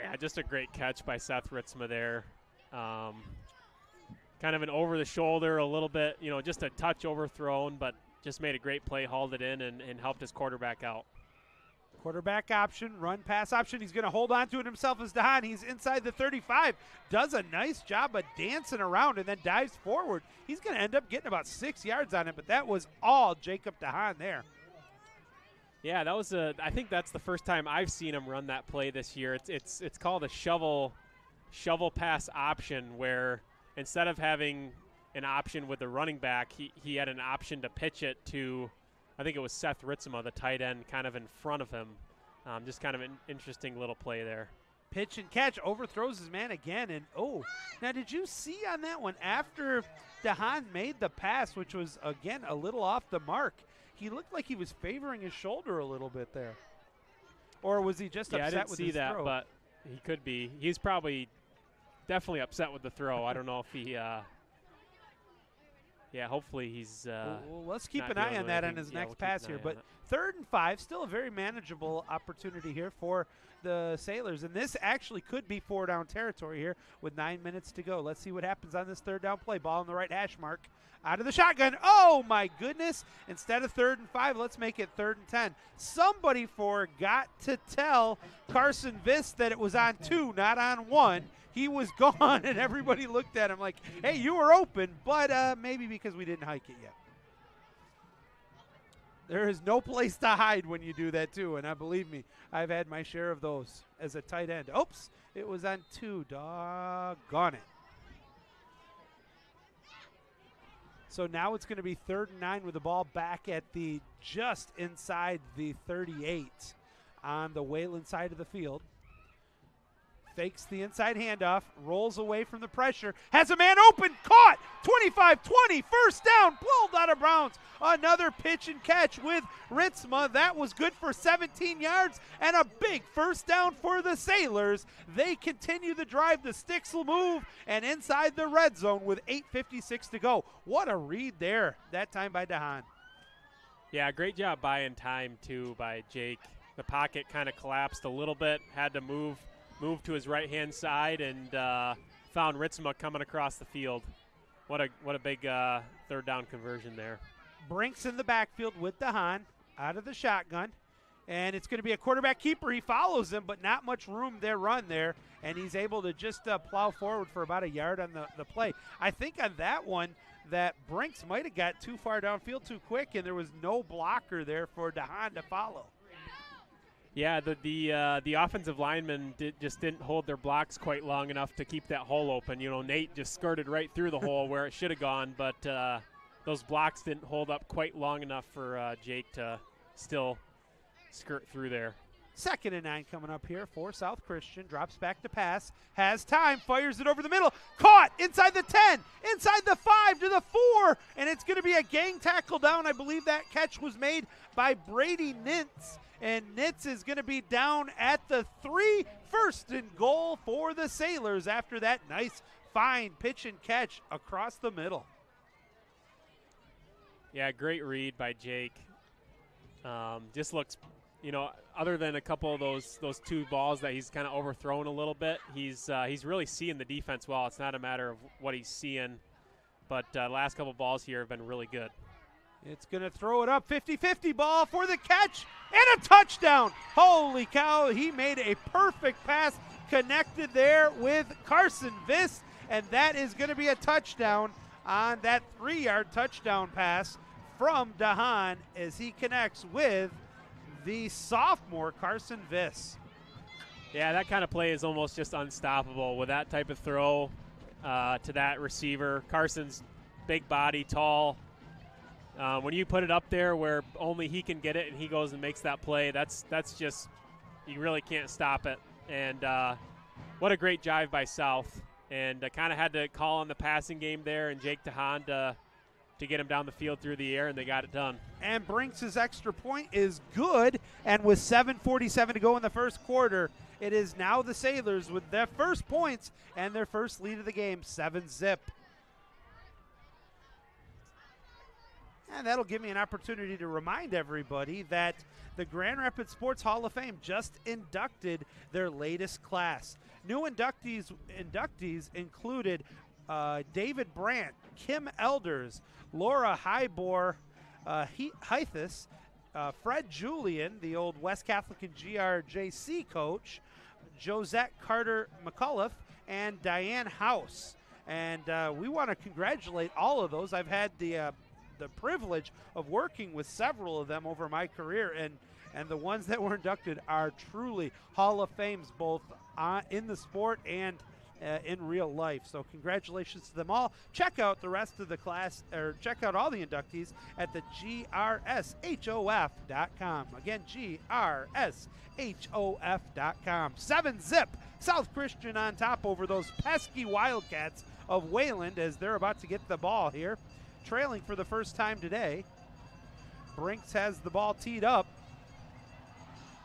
Yeah, just a great catch by Seth Ritzema there. Kind of an over the shoulder, a little bit, just a touch overthrown, but just made a great play, hauled it in, and helped his quarterback out. Quarterback option, run pass option. He's going to hold on to it himself as DeHaan. He's inside the 35. Does a nice job of dancing around and then dives forward. He's going to end up getting about 6 yards on it, but that was all Jacob DeHaan there. Yeah, that was I think that's the first time I've seen him run that play this year. It's called a shovel pass option, where instead of having an option with the running back, he had an option to pitch it to, I think it was Seth Ritzema, the tight end, kind of in front of him. Just kind of an interesting little play there. Pitch and catch, overthrows his man again. And, now did you see on that one, after DeHaan made the pass, which was, again, a little off the mark, he looked like he was favoring his shoulder a little bit there. Or was he just upset with his throw? I didn't see that, but he could be. He's probably definitely upset with the throw. I don't know if he hopefully he's well, let's keep an eye on that on his next pass here. But 3rd and 5, still a very manageable opportunity here for the Sailors. And this actually could be 4-down territory here with 9 minutes to go. Let's see what happens on this 3rd down play. Ball on the right hash mark. Out of the shotgun. Oh, my goodness. Instead of 3rd and 5, let's make it 3rd and 10. Somebody forgot to tell Carson Viss that it was on 2, not on 1. He was gone, and everybody looked at him like, hey, you were open, but maybe because we didn't hike it yet. There is no place to hide when you do that, too, and believe me, I've had my share of those as a tight end. Oops, it was on 2. Doggone it. So now it's going to be 3rd and 9 with the ball back at the just inside the 38 on the Wayland side of the field. Fakes the inside handoff, rolls away from the pressure, has a man open, caught, 25-20, first down, pulled out of bounds. Another pitch and catch with Ritzema. That was good for 17 yards and a big first down for the Sailors. They continue the drive. The sticks will move and inside the red zone with 8:56 to go. What a read there, that time by DeHaan. Yeah, great job buying time, too, by Jake. The pocket kind of collapsed a little bit, had to move to his right-hand side, and found Ritzema coming across the field. What a big 3rd down conversion there. Brinks in the backfield with DeHaan out of the shotgun, and it's going to be a quarterback keeper. He follows him, but not much room there, run there, and he's able to just plow forward for about a yard on the play. I think on that one that Brinks might have got too far downfield too quick, and there was no blocker there for DeHaan to follow. Yeah, the offensive linemen just didn't hold their blocks quite long enough to keep that hole open. Nate just skirted right through the hole where it should have gone, but those blocks didn't hold up quite long enough for Jake to still skirt through there. 2nd and 9 coming up here for South Christian. Drops back to pass. Has time. Fires it over the middle. Caught inside the 10. Inside the 5 to the 4. And it's going to be a gang tackle down. I believe that catch was made by Brady Nitz. And Nitz is going to be down at the 3. 1st and goal for the Sailors after that nice, fine pitch and catch across the middle. Yeah, great read by Jake. Just looks, other than a couple of those 2 balls that he's kind of overthrown a little bit, he's really seeing the defense well. It's not a matter of what he's seeing, but last couple balls here have been really good. It's going to throw it up, 50-50 ball for the catch, and a touchdown. Holy cow, he made a perfect pass, connected there with Carson Viss, and that is going to be a touchdown on that 3-yard touchdown pass. from DeHaan as he connects with the sophomore Carson Viss. Yeah, that kind of play is almost just unstoppable with that type of throw to that receiver. Carson's big body, tall. When you put it up there where only he can get it and he goes and makes that play, that's just, you really can't stop it. And what a great jive by South. And kind of had to call on the passing game there and Jake DeHaan to get him down the field through the air, and they got it done. And Brinks' extra point is good, and with 7:47 to go in the first quarter, it is now the Sailors with their first points and their first lead of the game, 7-zip. And that'll give me an opportunity to remind everybody that the Grand Rapids Sports Hall of Fame just inducted their latest class. New inductees included David Brandt, Kim Elders, Laura Hybor, Hythus, Fred Julian, the old West Catholic and GRJC coach, Josette Carter McCullough, and Diane House. And we want to congratulate all of those. I've had the privilege of working with several of them over my career, and the ones that were inducted are truly Hall of Fames, both in the sport and in real life. So congratulations to them all. Check out the rest of the class, or check out all the inductees at the GRSHOF.com. Again, GRSHOF.com. 7-zip, South Christian on top over those pesky Wildcats of Wayland as they're about to get the ball here. Trailing for the first time today. Brinks has the ball teed up,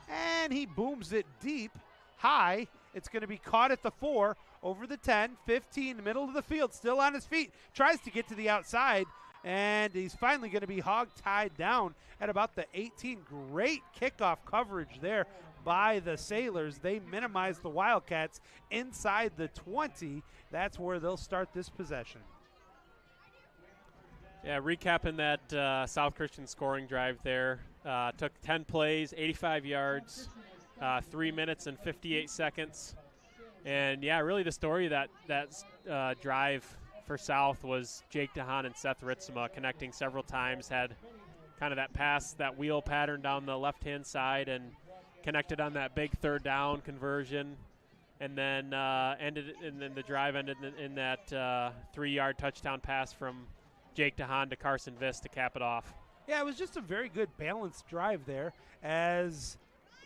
and he booms it deep, high. It's going to be caught at the 4, over the 10, 15, middle of the field, still on his feet. Tries to get to the outside, and he's finally going to be hog-tied down at about the 18. Great kickoff coverage there by the Sailors. They minimize the Wildcats inside the 20. That's where they'll start this possession. Yeah, recapping that South Christian scoring drive there. Took 10 plays, 85 yards, 3 minutes and 58 seconds. And, yeah, really the story of that drive for South was Jake DeHaan and Seth Ritzema connecting several times, had kind of that pass, that wheel pattern down the left-hand side, and connected on that big third down conversion. And then the drive ended in that 3-yard touchdown pass from Jake DeHaan to Carson Viss to cap it off. Yeah, it was just a very good balanced drive there, as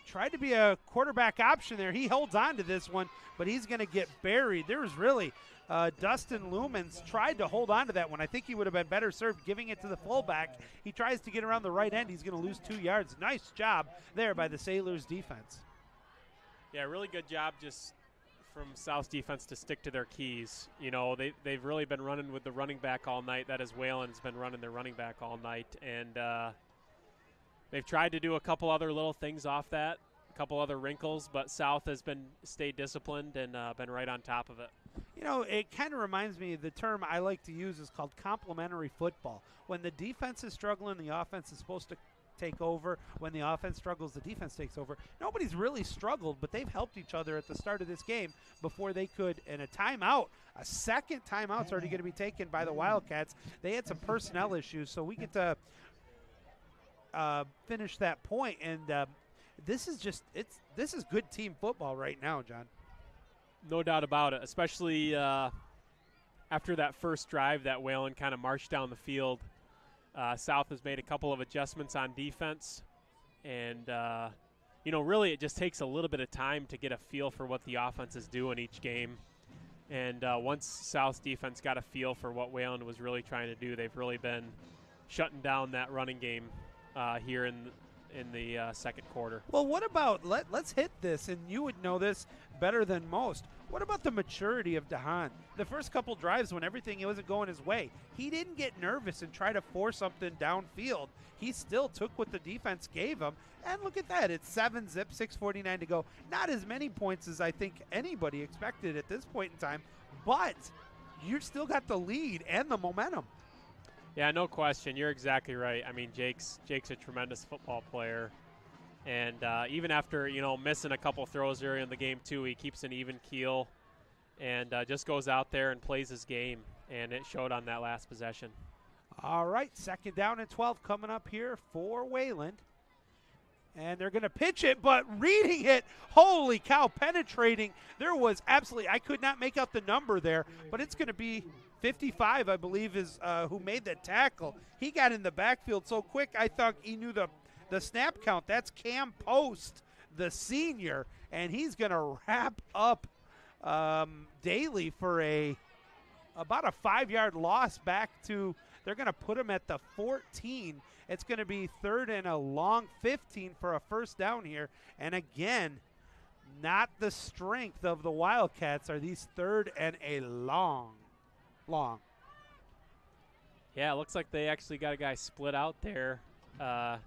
tried to be a quarterback option there. He holds on to this one, but he's going to get buried. There was really Dustin Lumens tried to hold on to that one. I think he would have been better served giving it to the fullback. He tries to get around the right end. He's going to lose 2 yards. Nice job there by the Sailors defense. Yeah, really good job just from South's defense to stick to their keys. You know, they've really been running with the running back all night. That is, Wayland's been running their running back all night. And they've tried to do a couple other little things off that, a couple other wrinkles, but South has stayed disciplined and been right on top of it. You know, it kind of reminds me, the term I like to use is called complementary football. When the defense is struggling, the offense is supposed to take over. When the offense struggles, the defense takes over. Nobody's really struggled, but they've helped each other at the start of this game before they could. And a second timeout's already going to be taken by the Wildcats. They had some personnel issues, so we get to finish that point. And this is good team football right now, John. No doubt about it, especially after that first drive that Wayland kind of marched down the field. South has made a couple of adjustments on defense, and really it just takes a little bit of time to get a feel for what the offense is doing each game. And once South's defense got a feel for what Wayland was really trying to do, they've really been shutting down that running game here in the second quarter. Well, what about, let's hit this, and you would know this better than most. What about the maturity of DeHaan? The first couple drives when everything wasn't going his way, he didn't get nervous and try to force something downfield. He still took what the defense gave him, and look at that. It's 7-zip, 6:49 to go. Not as many points as I think anybody expected at this point in time, but you still got the lead and the momentum. Yeah, no question. You're exactly right. I mean, Jake's a tremendous football player. And even after, missing a couple throws early in the game, too, he keeps an even keel and just goes out there and plays his game. And it showed on that last possession. All right, 2nd down and 12 coming up here for Wayland. And they're going to pitch it, but reading it, holy cow, penetrating. There was absolutely, I could not make out the number there, but it's going to be 55, I believe, is who made the tackle. He got in the backfield so quick, I thought he knew the snap count. That's Cam Post, the senior, and he's going to wrap up Daly for about a 5-yard loss back to, they're going to put him at the 14. It's going to be 3rd and a long 15 for a first down here. And again, not the strength of the Wildcats are these 3rd and a long. Yeah, it looks like they actually got a guy split out there on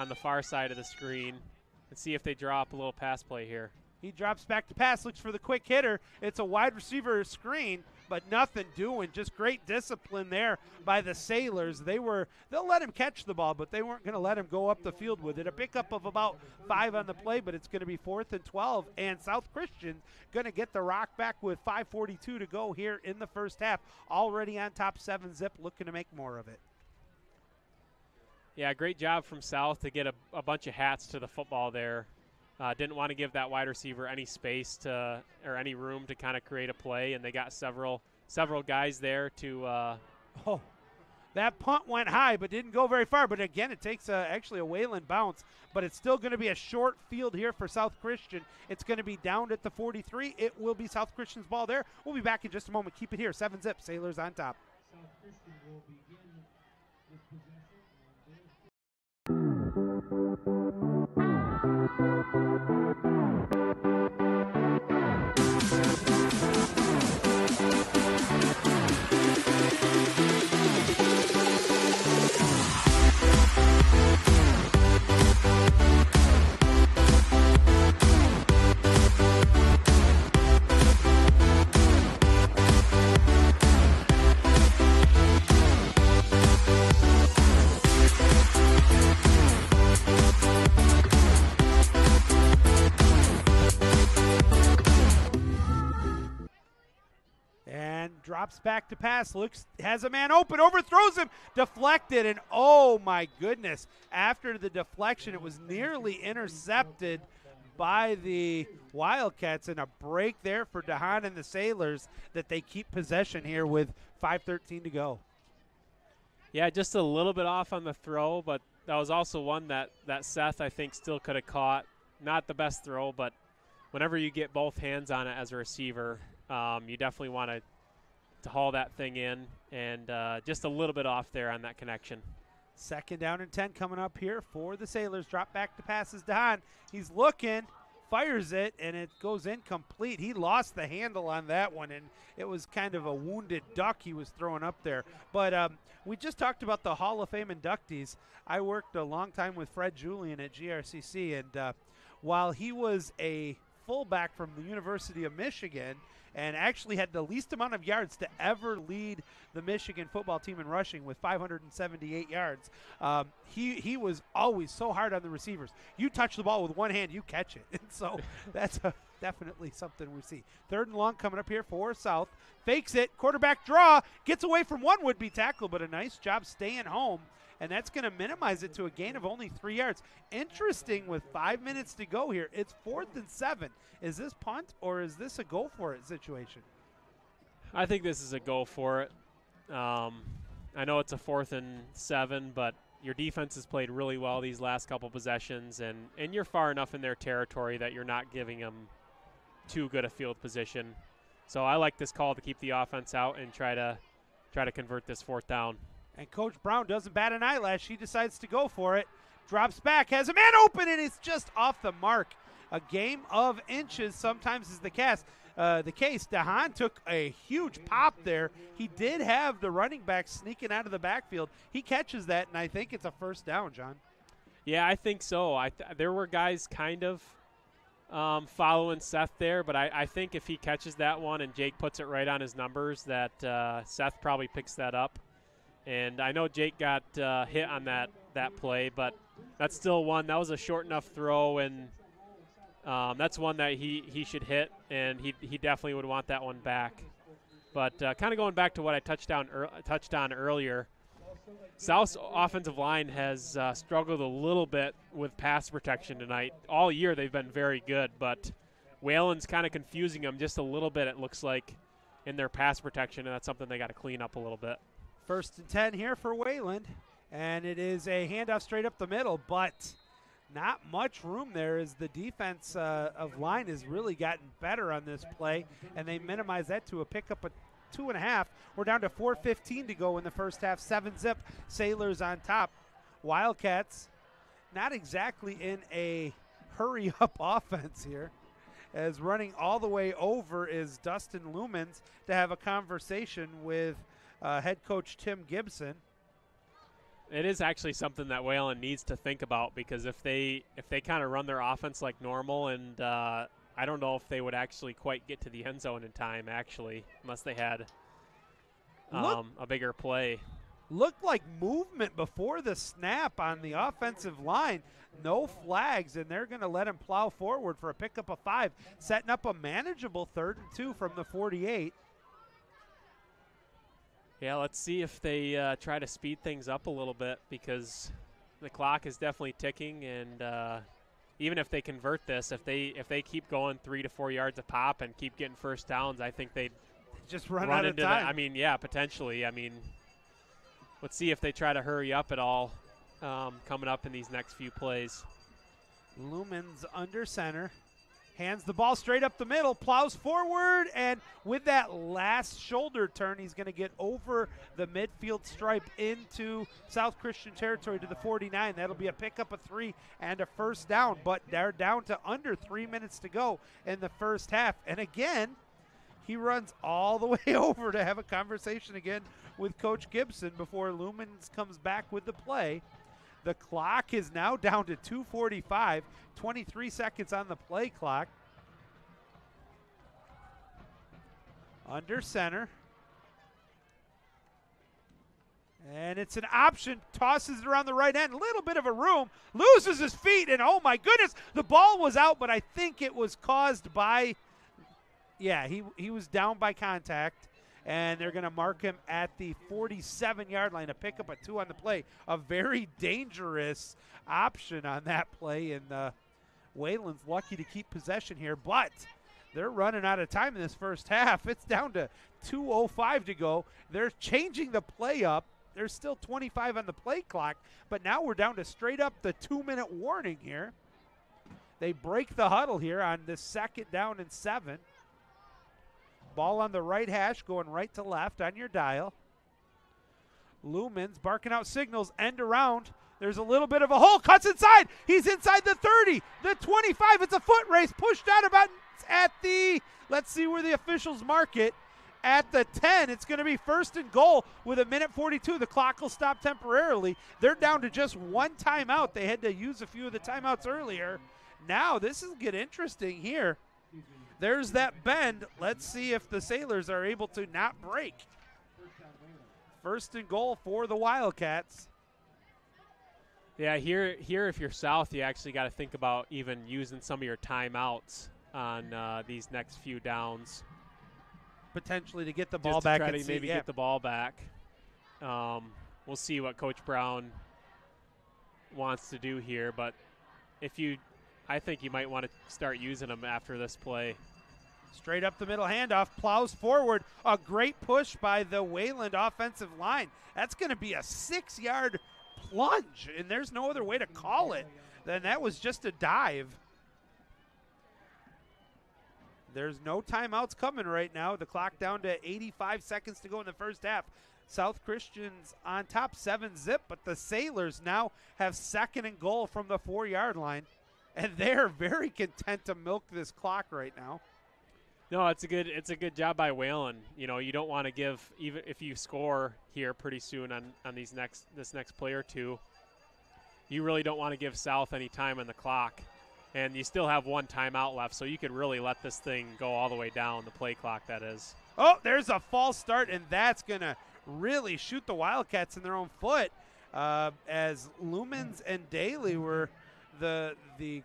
the far side of the screen. Let's see if they draw up a little pass play here. He drops back to pass, looks for the quick hitter. It's a wide receiver screen, but nothing doing. Just great discipline there by the Sailors. They'll let him catch the ball, but they weren't going to let him go up the field with it. A pickup of about 5 on the play, but it's going to be 4th and 12. And South Christian going to get the rock back with 5:42 to go here in the first half. Already on top 7-zip, looking to make more of it. Yeah, great job from South to get a bunch of hats to the football there. Didn't want to give that wide receiver any space or any room to kind of create a play, and they got several guys there to. That punt went high, but didn't go very far. But again, it takes actually a Wayland bounce, but it's still going to be a short field here for South Christian. It's going to be down at the 43. It will be South Christian's ball there. We'll be back in just a moment. Keep it here. 7-zip. Sailors on top. South Christian will begin this possession. Drops back to pass, has a man open, overthrows him, deflected, and oh my goodness, after the deflection, it was nearly intercepted by the Wildcats, and a break there for DeHaan and the Sailors that they keep possession here with 5:13 to go. Yeah, just a little bit off on the throw, but that was also one that Seth, I think, still could have caught. Not the best throw, but whenever you get both hands on it as a receiver, you definitely want to haul that thing in, and just a little bit off there on that connection. 2nd down and 10 coming up here for the Sailors. Drop back to passes DeHaan. He's looking, fires it, and it goes incomplete. He lost the handle on that one, and it was kind of a wounded duck he was throwing up there. But we just talked about the Hall of Fame inductees. I worked a long time with Fred Julian at GRCC, and while he was a fullback from the University of Michigan and actually had the least amount of yards to ever lead the Michigan football team in rushing with 578 yards. He was always so hard on the receivers. You touch the ball with one hand, you catch it. And so that's definitely something we see. 3rd and long coming up here for South. Fakes it, quarterback draw, gets away from one would-be tackle, but a nice job staying home. And that's going to minimize it to a gain of only 3 yards. Interesting with 5 minutes to go here. It's 4th and 7. Is this punt or is this a go for it situation? I think this is a go for it. I know it's a 4th and 7, but your defense has played really well these last couple possessions, and you're far enough in their territory that you're not giving them too good a field position. So I like this call to keep the offense out and try to convert this 4th down. And Coach Brown doesn't bat an eyelash. He decides to go for it. Drops back, has a man open, and it's just off the mark. A game of inches sometimes is the case. DeHaan took a huge pop there. He did have the running back sneaking out of the backfield. He catches that, and I think it's a first down, John. Yeah, I think so. There were guys kind of following Seth there, but I think if he catches that one and Jake puts it right on his numbers, that Seth probably picks that up. And I know Jake got hit on that play, but that's still one. That was a short enough throw, and that's one that he should hit, and he definitely would want that one back. But kind of going back to what I touched on earlier, South's offensive line has struggled a little bit with pass protection tonight. All year they've been very good, but Wayland's kind of confusing them just a little bit, it looks like, in their pass protection, and that's something they got to clean up a little bit. 1st and 10 here for Wayland, and it is a handoff straight up the middle, but not much room there as the defense of line has really gotten better on this play, and they minimize that to a pickup of 2.5. We're down to 4:15 to go in the first half. 7-zip, Sailors on top. Wildcats not exactly in a hurry-up offense here, as running all the way over is Dustin Lumens to have a conversation with head coach Tim Gibson. It is actually something that Wayland needs to think about, because if they kind of run their offense like normal, and I don't know if they would actually quite get to the end zone in time, actually, unless they had a bigger play. Looked like movement before the snap on the offensive line. No flags, and they're going to let him plow forward for a pickup of 5, setting up a manageable 3rd and 2 from the 48. Yeah, let's see if they try to speed things up a little bit, because the clock is definitely ticking, and even if they convert this, if they keep going 3 to 4 yards a pop and keep getting first downs, I think they'd just run out of time. I mean, yeah, potentially. I mean, let's see if they try to hurry up at all coming up in these next few plays. Lumens under center, hands the ball straight up the middle, plows forward, and with that last shoulder turn, he's going to get over the midfield stripe into South Christian territory to the 49. That'll be a pickup of 3 and a first down, but they're down to under 3 minutes to go in the first half. And again, he runs all the way over to have a conversation again with Coach Gibson before Lumens comes back with the play. The clock is now down to 2:45, 23 seconds on the play clock. Under center. And it's an option, tosses it around the right end, a little bit of a room, loses his feet, and oh my goodness, the ball was out, but I think it was caused by, he was down by contact. And they're going to mark him at the 47-yard line, a pickup of 2 on the play. A very dangerous option on that play, and Wayland's lucky to keep possession here, but they're running out of time in this first half. It's down to 2:05 to go. They're changing the play up. There's still 25 on the play clock, but now we're down to straight up the 2-minute warning here. They break the huddle here on this 2nd down and 7. Ball on the right hash, going right to left on your dial. Lumens barking out signals, end around. There's a little bit of a hole, cuts inside. He's inside the 30, the 25. It's a foot race, pushed out about at the, let's see where the officials mark it, at the 10. It's going to be 1st and goal with 1:42. The clock will stop temporarily. They're down to just 1 timeout. They had to use a few of the timeouts earlier. Now this will get interesting here. There's that bend. Let's see if the Sailors are able to not break. 1st and goal for the Wildcats. Yeah, here if you're South, you actually got to think about even using some of your timeouts on these next few downs. Potentially to get the ball back. Try to maybe get the ball back. We'll see what Coach Brown wants to do here, but I think you might want to start using them after this play. Straight up the middle handoff, plows forward. A great push by the Wayland offensive line. That's going to be a 6-yard plunge, and there's no other way to call it than that was just a dive. There's no timeouts coming right now. The clock down to 85 seconds to go in the first half. South Christian's on top, 7-zip, but the Sailors now have 2nd and goal from the 4-yard line, and they're very content to milk this clock right now. No, it's a good job by Wayland. You know, you don't want to give, even if you score here pretty soon on this next play or two, you really don't want to give South any time on the clock. And you still have 1 timeout left, so you could really let this thing go all the way down, the play clock, that is. Oh, there's a false start, and that's going to really shoot the Wildcats in their own foot, as Lumens and Daly were the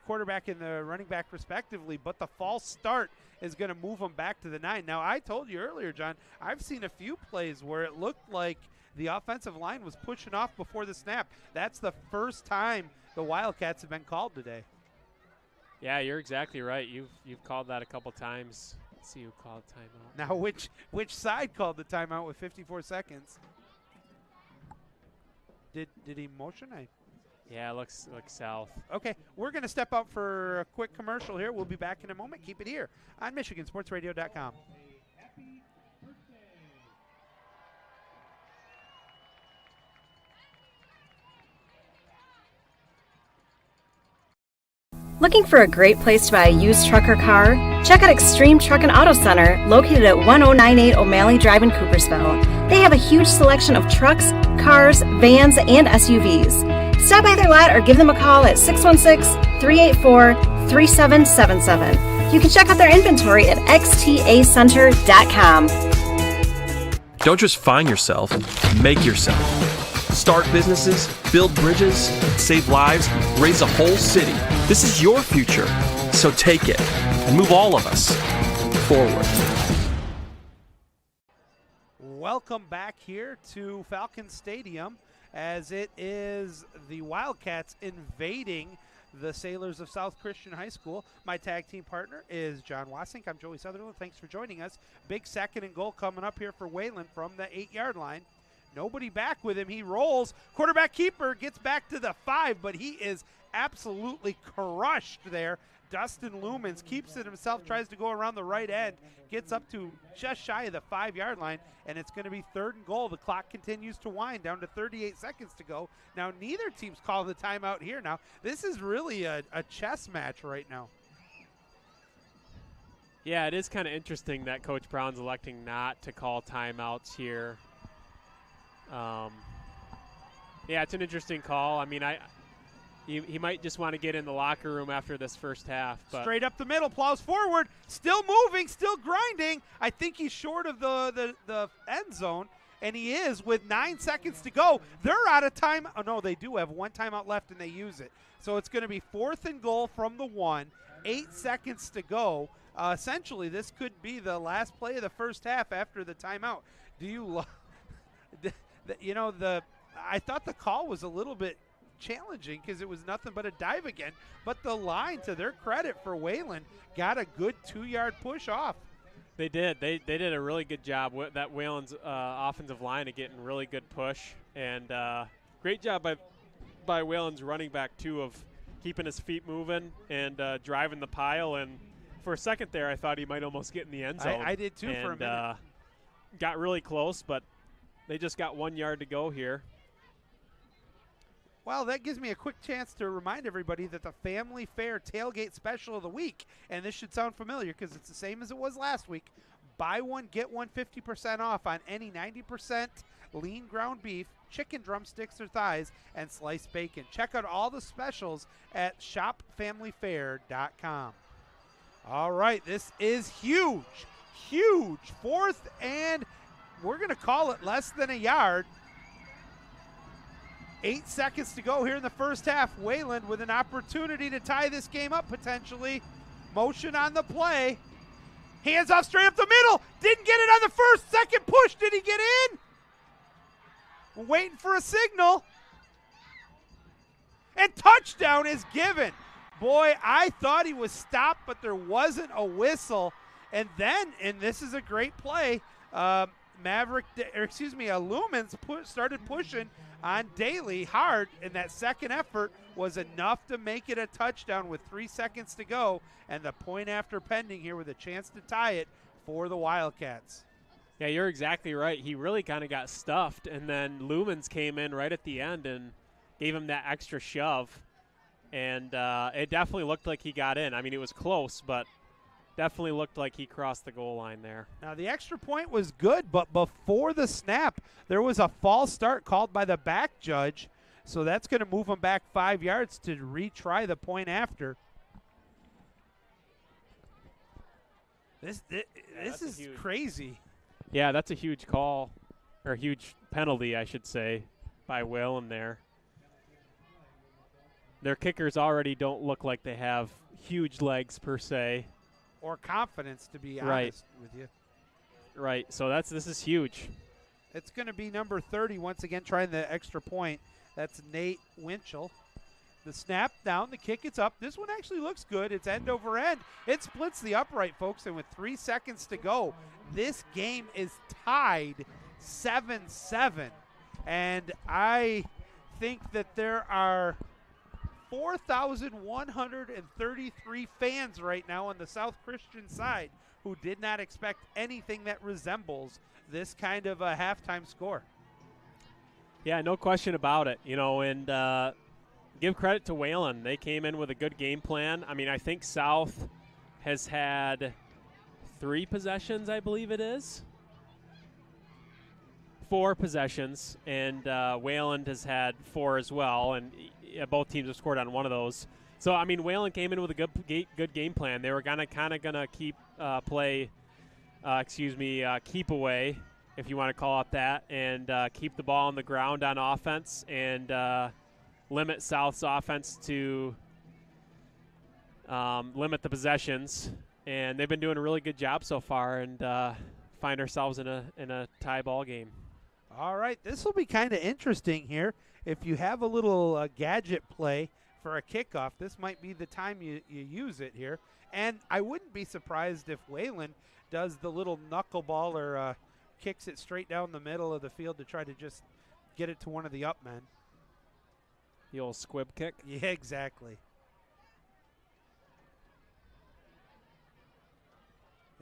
quarterback and the running back respectively, but the false start is going to move them back to the 9. Now, I told you earlier, John, I've seen a few plays where it looked like the offensive line was pushing off before the snap. That's the first time the Wildcats have been called today. Yeah, you're exactly right. You've called that a couple times. Let's see who called timeout. Now, which side called the timeout with 54 seconds? Did he motion? Yeah, it looks south. Okay, we're going to step out for a quick commercial here. We'll be back in a moment. Keep it here on MichiganSportsRadio.com. Looking for a great place to buy a used truck or car? Check out Extreme Truck and Auto Center, located at 1098 O'Malley Drive in Coopersville. They have a huge selection of trucks, cars, vans, and SUVs. Stop by their lot or give them a call at 616-384-3777. You can check out their inventory at xtacenter.com. Don't just find yourself, make yourself. Start businesses, build bridges, save lives, raise a whole city. This is your future, so take it and move all of us forward. Welcome back here to Falcon Stadium, as it is the Wildcats invading the Sailors of South Christian High School. My tag team partner is John Wasink. I'm Joey Sutherland. Thanks for joining us. Big 2nd and goal coming up here for Wayland from the 8-yard line. Nobody back with him. He rolls. Quarterback keeper gets back to the 5, but he is absolutely crushed there. Dustin Lumens keeps it himself, tries to go around the right end, gets up to just shy of the 5-yard line, and it's going to be 3rd and goal. The clock continues to wind down to 38 seconds to go. Now, neither team's calling the timeout here now. This is really a chess match right now. Yeah, it is kind of interesting that Coach Brown's electing not to call timeouts here. Yeah, it's an interesting call. I mean, he might just want to get in the locker room after this first half. But straight up the middle, plows forward, still moving, still grinding. I think he's short of the end zone, and he is with 9 seconds to go. They're out of time. Oh, no, they do have 1 timeout left, and they use it. So it's going to be 4th and goal from the 1, 8 seconds to go. Essentially, this could be the last play of the first half after the timeout. Do you I thought the call was a little bit challenging because it was nothing but a dive again, but the line, to their credit for Wayland, got a good 2-yard push off. They did. They did a really good job with that Wayland's offensive line of getting really good push, and great job by Wayland's running back too of keeping his feet moving and driving the pile. And for a second there, I thought he might almost get in the end zone. I did too, for a minute. Got really close, but they just got 1 yard to go here. Well, that gives me a quick chance to remind everybody that the Family Fair Tailgate Special of the Week, and this should sound familiar because it's the same as it was last week, buy one, get one 50% off on any 90% lean ground beef, chicken drumsticks or thighs, and sliced bacon. Check out all the specials at shopfamilyfair.com. All right, this is huge, huge. 4th, and we're going to call it less than a yard. 8 seconds to go here in the first half. Wayland with an opportunity to tie this game up potentially. Motion on the play. Hands off straight up the middle. Didn't get it on the first. Second push. Did he get in? We're waiting for a signal. And touchdown is given. Boy, I thought he was stopped, but there wasn't a whistle. And then, and this is a great play, Lumens started pushing on Daly hard, and that second effort was enough to make it a touchdown with 3 seconds to go, and the point after pending here with a chance to tie it for the Wildcats. Yeah, you're exactly right. He really kind of got stuffed, and then Lumens came in right at the end and gave him that extra shove, and it definitely looked like he got in. I mean, it was close, but definitely looked like he crossed the goal line there. Now, the extra point was good, but before the snap, there was a false start called by the back judge, so that's going to move him back 5 yards to retry the point after. This is crazy. Yeah, that's a huge call, or huge penalty, I should say, by Wayland there. Their kickers already don't look like they have huge legs per se. Or confidence, to be honest with you. Right. So this is huge. It's going to be number 30 once again trying the extra point. That's Nate Winchell. The snap down, the kick, it's up. This one actually looks good. It's end over end. It splits the upright, folks, and with 3 seconds to go, this game is tied 7-7. And I think that there are 4,133 fans right now on the South Christian side who did not expect anything that resembles this kind of a halftime score. Yeah, no question about it. And give credit to Wayland. They came in with a good game plan. I mean, I think South has had 3 possessions, I believe it is. 4 possessions, and Wayland has had 4 as well, and both teams have scored on one of those. So, I mean, Wayland came in with a good game plan. They were kind of gonna keep keep away, if you want to call it that, and keep the ball on the ground on offense and limit South's offense to limit the possessions. And they've been doing a really good job so far, and find ourselves in a tie ball game. All right, this will be kind of interesting here. If you have a little gadget play for a kickoff, this might be the time you use it here. And I wouldn't be surprised if Wayland does the little knuckleball or kicks it straight down the middle of the field to try to just get it to one of the up men. The old squib kick? Yeah, exactly.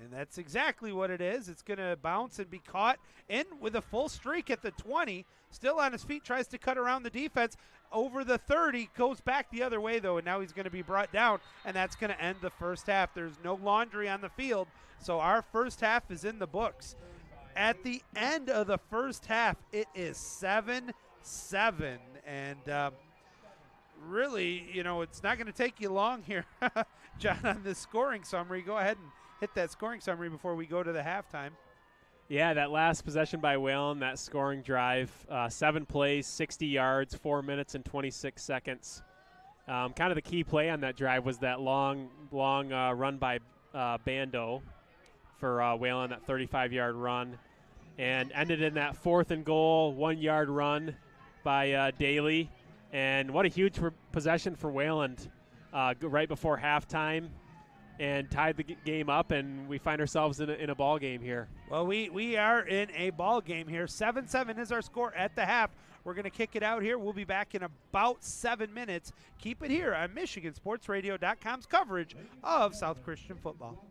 And that's exactly what it is. It's going to bounce and be caught in with a full streak at the 20. Still on his feet, tries to cut around the defense. Over the 30, goes back the other way, though, and now he's going to be brought down, and that's going to end the first half. There's no laundry on the field, so our first half is in the books. At the end of the first half, it is 7-7, and really, it's not going to take you long here, John, on this scoring summary. Go ahead and hit that scoring summary before we go to the halftime. Yeah, that last possession by Wayland, that scoring drive, 7 plays, 60 yards, 4 minutes and 26 seconds. Kind of the key play on that drive was that long run by Bando for Wayland, that 35-yard run, and ended in that 4th and goal, 1-yard run by Daly. And what a huge possession for Wayland right before halftime, and tied the game up, and we find ourselves in a ball game here. Well, we are in a ball game here. 7-7 is our score at the half. We're going to kick it out here. We'll be back in about 7 minutes. Keep it here on MichiganSportsRadio.com's coverage of South Christian football.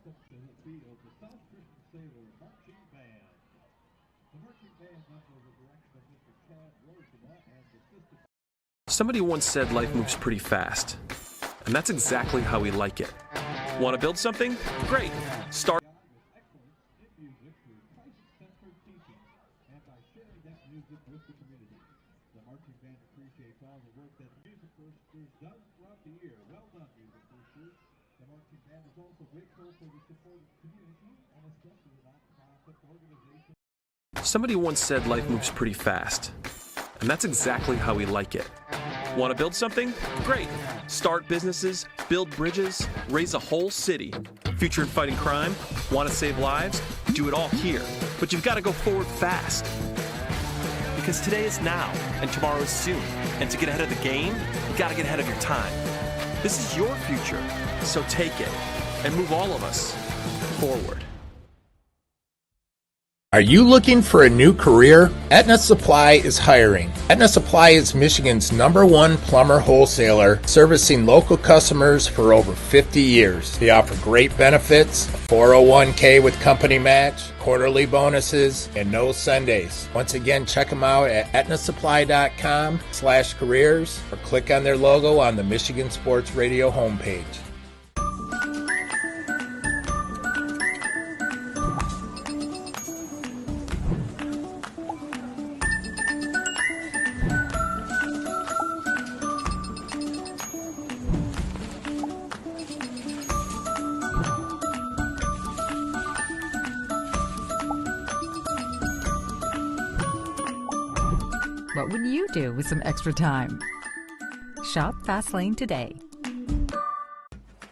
Somebody once said life moves pretty fast, and that's exactly how we like it. Want to build something? Great. Start. Somebody once said life moves pretty fast, and that's exactly how we like it. Want to build something? Great. Start businesses, build bridges, raise a whole city. Future in fighting crime? Want to save lives? Do it all here. But you've got to go forward fast. Because today is now, and tomorrow is soon. And to get ahead of the game, you got to get ahead of your time. This is your future, so take it and move all of us forward. Are you looking for a new career? Aetna Supply is hiring. Aetna Supply is Michigan's #1 plumber wholesaler, servicing local customers for over 50 years. They offer great benefits, a 401k with company match, quarterly bonuses, and no Sundays. Once again, check them out at aetnasupply.com/careers or click on their logo on the Michigan Sports Radio homepage. What would you do with some extra time? Shop Fastlane today.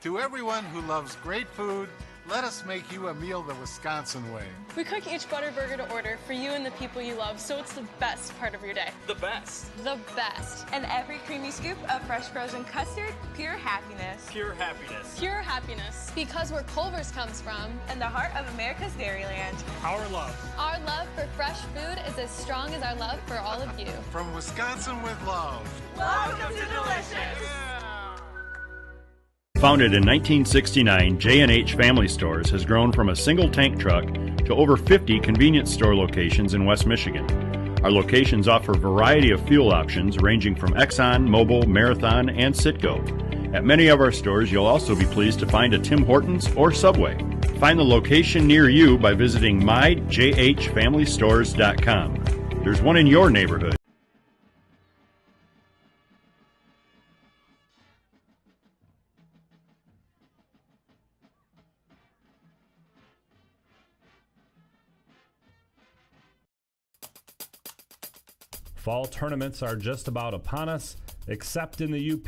To everyone who loves great food, Let us make you a meal the Wisconsin way. We cook each butter burger to order for you and the people you love, so it's the best part of your day. The best. The best. And every creamy scoop of fresh frozen custard, pure happiness. Pure happiness. Pure happiness. Because where Culver's comes from. And the heart of America's Dairyland. Our love. Our love for fresh food is as strong as our love for all of you. From Wisconsin with love. Welcome to Delicious. Founded in 1969, J&H Family Stores has grown from a single tank truck to over 50 convenience store locations in West Michigan. Our locations offer a variety of fuel options ranging from Exxon, Mobil, Marathon, and Citgo. At many of our stores, you'll also be pleased to find a Tim Hortons or Subway. Find the location near you by visiting myjhfamilystores.com. There's one in your neighborhood. Fall tournaments are just about upon us, except in the UP,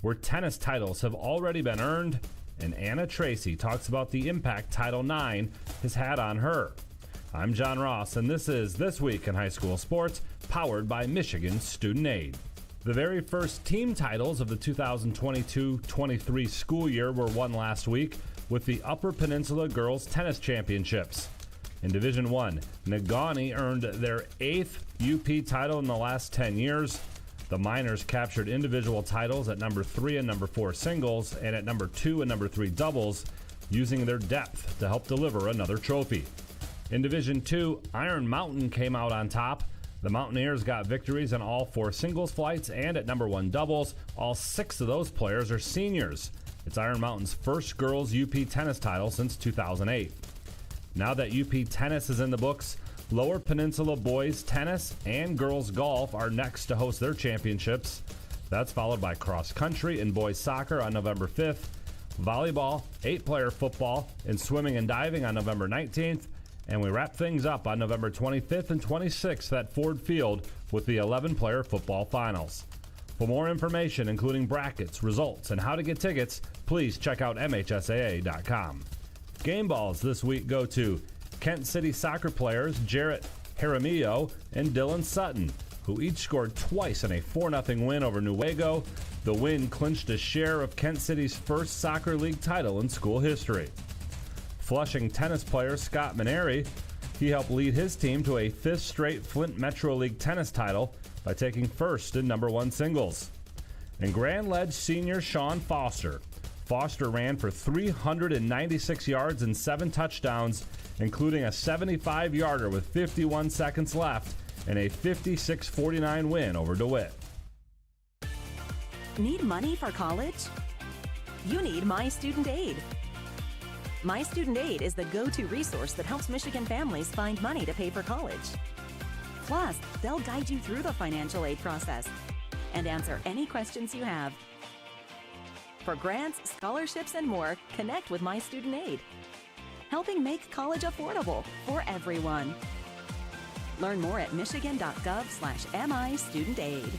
where tennis titles have already been earned, and Anna Tracy talks about the impact Title IX has had on her. I'm John Ross, and this is This Week in High School Sports, powered by Michigan Student Aid. The very first team titles of the 2022-23 school year were won last week with the Upper Peninsula Girls Tennis Championships. In Division I, Negaunee earned their 8th UP title in the last 10 years. The Miners captured individual titles at number 3 and number 4 singles and at number 2 and number 3 doubles, using their depth to help deliver another trophy. In Division II, Iron Mountain came out on top. The Mountaineers got victories in all 4 singles flights and at number 1 doubles. All 6 of those players are seniors. It's Iron Mountain's first girls UP tennis title since 2008. Now that UP tennis is in the books, Lower Peninsula boys tennis and girls golf are next to host their championships. That's followed by cross country and boys soccer on November 5th, volleyball, 8-player football, and swimming and diving on November 19th, and we wrap things up on November 25th and 26th at Ford Field with the 11-player football finals. For more information, including brackets, results, and how to get tickets, please check out MHSAA.com. Game balls this week go to Kent City soccer players Jarrett Jaramillo and Dylan Sutton, who each scored twice in a 4-0 win over Newaygo. The win clinched a share of Kent City's first soccer league title in school history. Flushing tennis player Scott Maneri, he helped lead his team to a 5th straight Flint Metro League tennis title by taking first in number 1 singles. And Grand Ledge senior Sean Foster ran for 396 yards and 7 touchdowns, including a 75-yarder with 51 seconds left and a 56-49 win over DeWitt. Need money for college? You need My Student Aid. My Student Aid is the go-to resource that helps Michigan families find money to pay for college. Plus, they'll guide you through the financial aid process and answer any questions you have. For grants, scholarships, and more, connect with My Student Aid, helping make college affordable for everyone. Learn more at michigan.gov/MIStudentAid.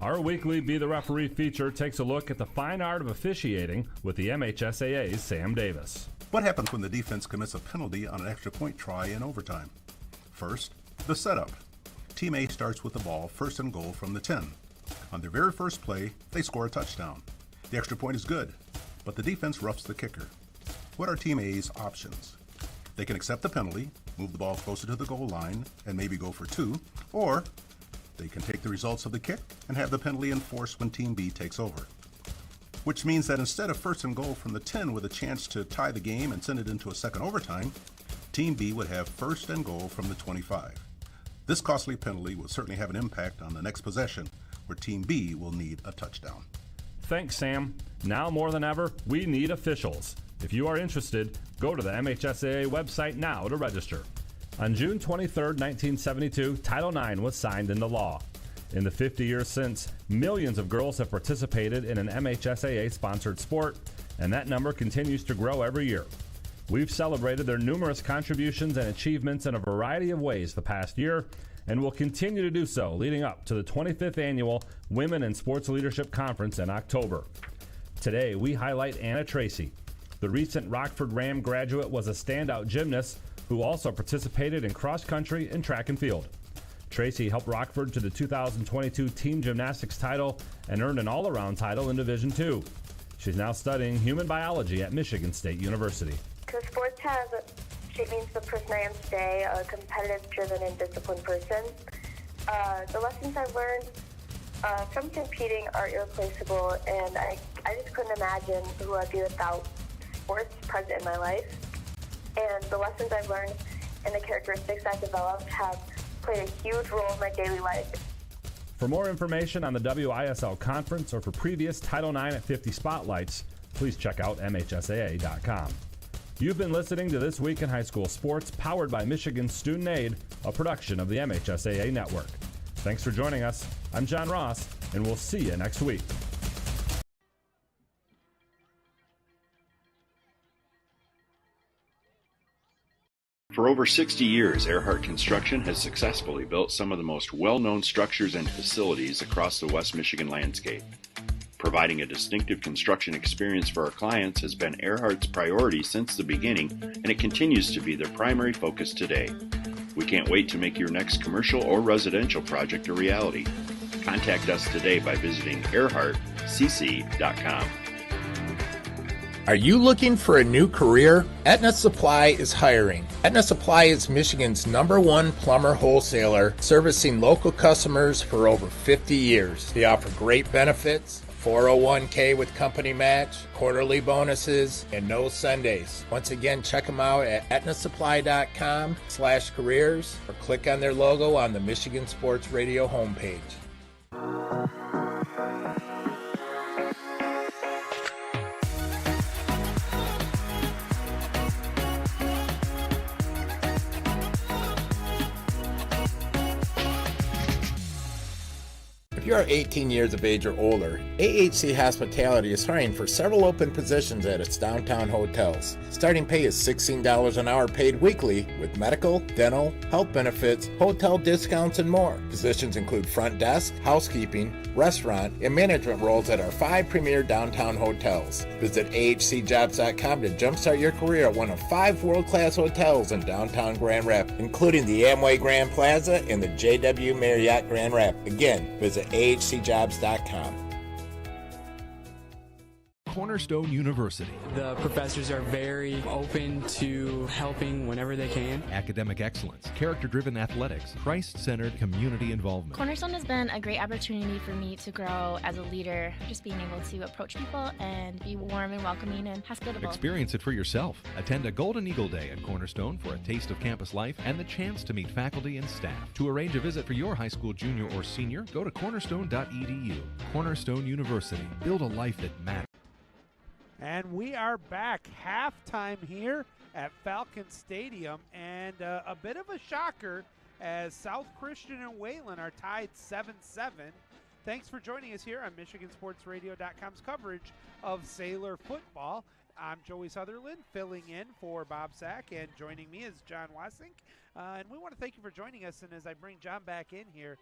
Our weekly Be the Referee feature takes a look at the fine art of officiating with the MHSAA's Sam Davis. What happens when the defense commits a penalty on an extra point try in overtime? First, the setup. Team A starts with the ball first and goal from the 10. On their very first play, they score a touchdown. The extra point is good, but the defense roughs the kicker. What are Team A's options? They can accept the penalty, move the ball closer to the goal line, and maybe go for 2, or they can take the results of the kick and have the penalty enforced when Team B takes over. Which means that instead of first and goal from the 10 with a chance to tie the game and send it into a second overtime, Team B would have first and goal from the 25. This costly penalty will certainly have an impact on the next possession, where Team B will need a touchdown. Thanks, Sam. Now more than ever, we need officials. If you are interested, go to the MHSAA website now to register. On June 23, 1972, Title IX was signed into law. In the 50 years since, millions of girls have participated in an MHSAA-sponsored sport, and that number continues to grow every year. We've celebrated their numerous contributions and achievements in a variety of ways the past year, and will continue to do so leading up to the 25th Annual Women in Sports Leadership Conference in October. Today, we highlight Anna Tracy. The recent Rockford Ram graduate was a standout gymnast who also participated in cross country and track and field. Tracy helped Rockford to the 2022 team gymnastics title and earned an all-around title in Division II. She's now studying human biology at Michigan State University. So sports has shaped me into the person I am today, a competitive, driven, and disciplined person. The lessons I've learned from competing are irreplaceable, and I just couldn't imagine who I'd be without sports present in my life. And the lessons I've learned and the characteristics I've developed have played a huge role in my daily life. For more information on the WISL Conference or for previous Title IX at 50 spotlights, please check out MHSAA.com. You've been listening to This Week in High School Sports, powered by Michigan Student Aid, a production of the MHSAA Network. Thanks for joining us. I'm John Ross, and we'll see you next week. For over 60 years, Earhart Construction has successfully built some of the most well-known structures and facilities across the West Michigan landscape. Providing a distinctive construction experience for our clients has been Earhart's priority since the beginning, and it continues to be their primary focus today. We can't wait to make your next commercial or residential project a reality. Contact us today by visiting earhartcc.com. Are you looking for a new career? Aetna Supply is hiring. Aetna Supply is Michigan's #1 plumber wholesaler, servicing local customers for over 50 years. They offer great benefits, 401k with company match, quarterly bonuses, and no Sundays. Once again, check them out at aetnasupply.com/careers or click on their logo on the Michigan Sports Radio homepage. If you are 18 years of age or older, AHC Hospitality is hiring for several open positions at its downtown hotels. Starting pay is $16 an hour paid weekly with medical, dental, health benefits, hotel discounts, and more. Positions include front desk, housekeeping, restaurant, and management roles at our 5 premier downtown hotels. Visit ahcjobs.com to jumpstart your career at one of 5 world-class hotels in downtown Grand Rapids, including the Amway Grand Plaza and the JW Marriott Grand Rapids. Again, visit ahcjobs.com. Cornerstone University. The professors are very open to helping whenever they can. Academic excellence, character-driven athletics, Christ-centered community involvement. Cornerstone has been a great opportunity for me to grow as a leader, just being able to approach people and be warm and welcoming and hospitable. Experience it for yourself. Attend a Golden Eagle Day at Cornerstone for a taste of campus life and the chance to meet faculty and staff. To arrange a visit for your high school junior or senior, go to cornerstone.edu. Cornerstone University. Build a life that matters. And we are back halftime here at Falcon Stadium, and a bit of a shocker as South Christian and Wayland are tied 7-7. Thanks for joining us here on MichiganSportsRadio.com's coverage of Sailor football. I'm Joey Sutherland, filling in for Bob Sack, and joining me is John Wassink. And we want to thank you for joining us, and as I bring John back in here,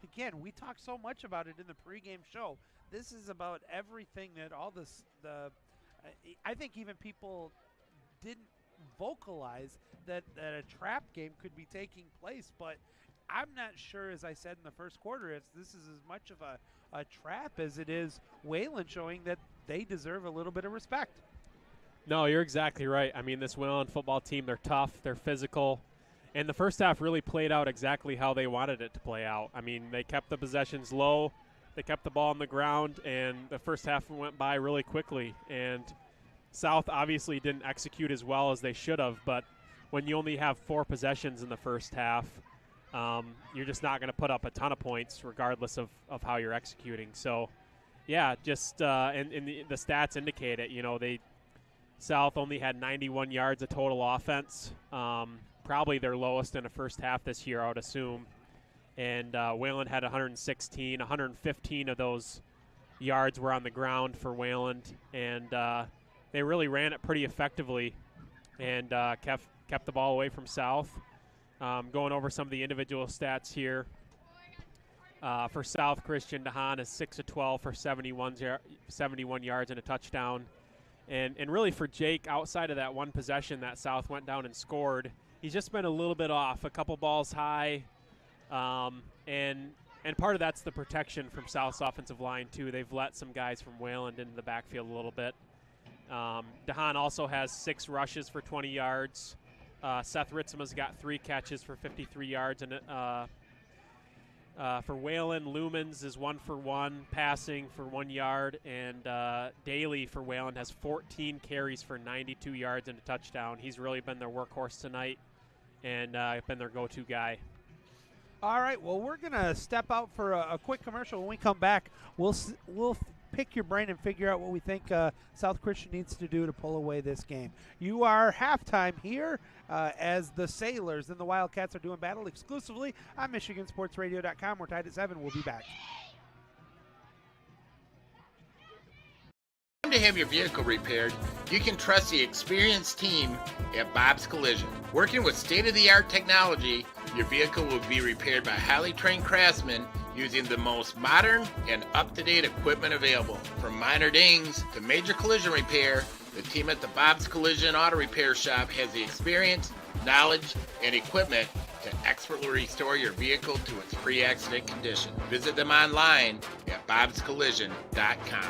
again, we talked so much about it in the pregame show. This is about everything that all this, I think even people didn't vocalize that a trap game could be taking place, but I'm not sure, as I said in the first quarter, if this is as much of a trap as it is Wayland showing that they deserve a little bit of respect. No, you're exactly right. I mean, this Wayland football team, they're tough, they're physical, and the first half really played out exactly how they wanted it to play out. I mean, they kept the possessions low. They kept the ball on the ground, and the first half went by really quickly. And South obviously didn't execute as well as they should have, but when you only have 4 possessions in the first half, you're just not going to put up a ton of points regardless of how you're executing. So, yeah, just and the stats indicate it. You know, South only had 91 yards of total offense, probably their lowest in a first half this year, I would assume. And Wayland had 116. 115 of those yards were on the ground for Wayland, and they really ran it pretty effectively and kept the ball away from South. Going over some of the individual stats here. For South Christian, DeHaan is 6 of 12 for 71 yards and a touchdown. And really for Jake, outside of that one possession that South went down and scored, he's just been a little bit off, a couple balls high. And part of that's the protection from South's offensive line, too. They've let some guys from Wayland into the backfield a little bit. DeHaan also has 6 rushes for 20 yards. Seth Ritzema's got 3 catches for 53 yards. And for Wayland, Lumens is 1 for 1, passing for 1 yard. And Daly for Wayland has 14 carries for 92 yards and a touchdown. He's really been their workhorse tonight and been their go-to guy. All right, well, we're going to step out for a quick commercial. When we come back, we'll pick your brain and figure out what we think South Christian needs to do to pull away this game. You are halftime here as the Sailors and the Wildcats are doing battle exclusively on MichiganSportsRadio.com. We're tied at 7. We'll be back. To have your vehicle repaired, you can trust the experienced team at Bob's Collision. Working with state-of-the-art technology, your vehicle will be repaired by highly trained craftsmen using the most modern and up-to-date equipment available. From minor dings to major collision repair, the team at the Bob's Collision Auto Repair Shop has the experience, knowledge, and equipment to expertly restore your vehicle to its pre-accident condition. Visit them online at bobscollision.com.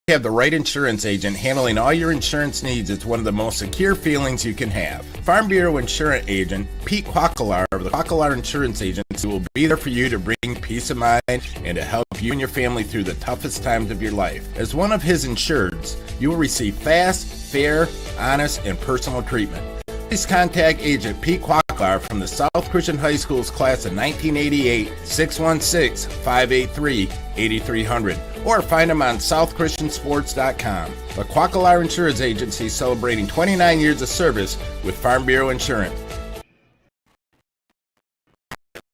Have the right insurance agent handling all your insurance needs is one of the most secure feelings you can have. Farm Bureau Insurance Agent Pete Quacklar of the Quacklar Insurance Agency will be there for you to bring peace of mind and to help you and your family through the toughest times of your life. As one of his insureds, you will receive fast, fair, honest, and personal treatment. Please contact Agent Pete Quacklar from the South Christian High School's class of 1988, 616-583-8300, or find him on southchristiansports.com. The Quacklar Insurance Agency celebrating 29 years of service with Farm Bureau Insurance.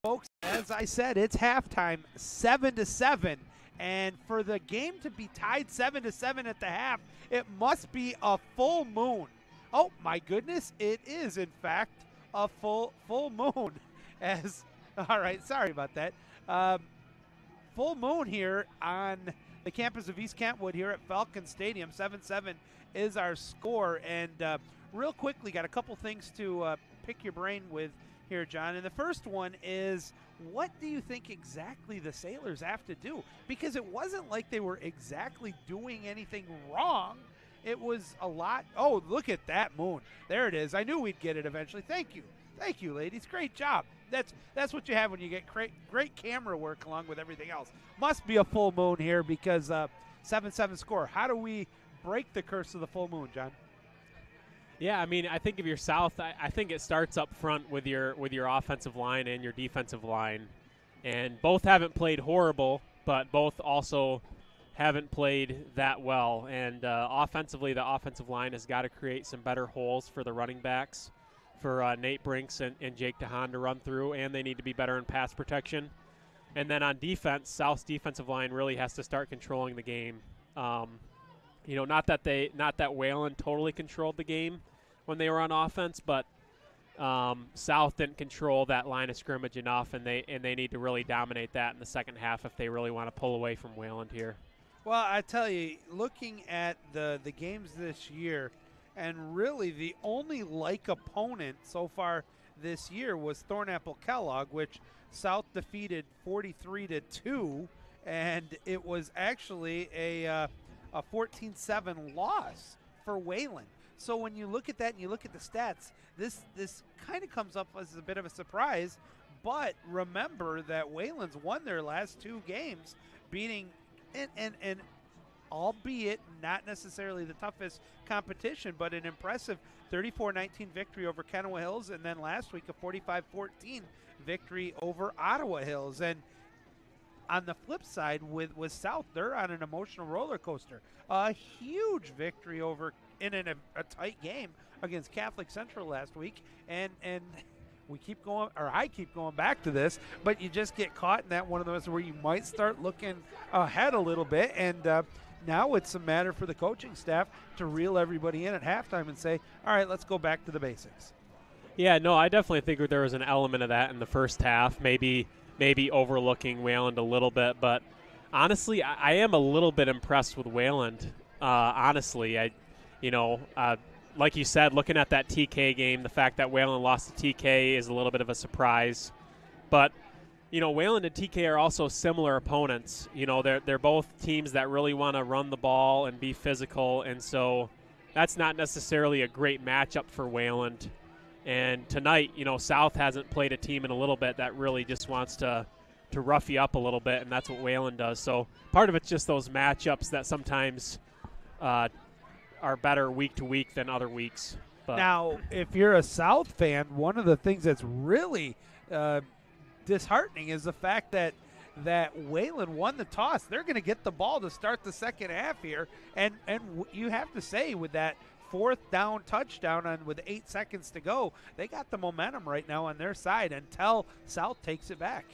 Folks, as I said, it's halftime, 7-7, and for the game to be tied 7-7 at the half, it must be a full moon. Oh, my goodness, it is, in fact, a full moon. All right, sorry about that. Full moon here on the campus of East Kentwood here at Falcon Stadium. 7-7 is our score. And real quickly, got a couple things to pick your brain with here, John. And the first one is, what do you think exactly the Sailors have to do? Because it wasn't like they were exactly doing anything wrong. It was a lot. Oh, look at that moon. There it is. I knew we'd get it eventually. Thank you. Thank you, ladies. Great job. That's what you have when you get great camera work along with everything else. Must be a full moon here because 7-7 score. How do we break the curse of the full moon, John? Yeah, I mean, I think if you're South, I think it starts up front with your offensive line and your defensive line. And both haven't played horrible, but both also haven't played that well. And offensively, the offensive line has got to create some better holes for the running backs, for Nate Brinks and Jake DeHaan to run through, and they need to be better in pass protection. And then on defense, South's defensive line really has to start controlling the game. Not that Wayland totally controlled the game when they were on offense, but South didn't control that line of scrimmage enough, and they need to really dominate that in the second half if they really want to pull away from Wayland here. Well, I tell you, looking at the games this year, and really the only like opponent so far this year was Thornapple Kellogg, which South defeated 43-2, and it was actually a 14-7 loss for Wayland. So when you look at that and you look at the stats, this kind of comes up as a bit of a surprise. But remember that Wayland's won their last 2 games, beating and albeit not necessarily the toughest competition, but an impressive 34-19 victory over Kennewa Hills, and then last week a 45-14 victory over Ottawa Hills. And on the flip side, with South, they're on an emotional roller coaster. A huge victory in a tight game against Catholic Central last week, and we keep going, or I keep going back to this, but you just get caught in that one of those where you might start looking ahead a little bit, and now it's a matter for the coaching staff to reel everybody in at halftime and say, all right, let's go back to the basics. Yeah, no, I definitely think there was an element of that in the first half, maybe overlooking Wayland a little bit. But honestly, I am a little bit impressed with Wayland. Honestly, like you said, looking at that TK game, the fact that Wayland lost to TK is a little bit of a surprise. But Wayland and TK are also similar opponents. They're both teams that really want to run the ball and be physical, and so that's not necessarily a great matchup for Wayland. And tonight, South hasn't played a team in a little bit that really just wants to rough you up a little bit, and that's what Wayland does. So part of it's just those matchups that sometimes are better week to week than other weeks. But now, if you're a South fan, one of the things that's really disheartening is the fact that Wayland won the toss. They're going to get the ball to start the second half here, and you have to say with that fourth down touchdown with 8 seconds to go, they got the momentum right now on their side until South takes it back.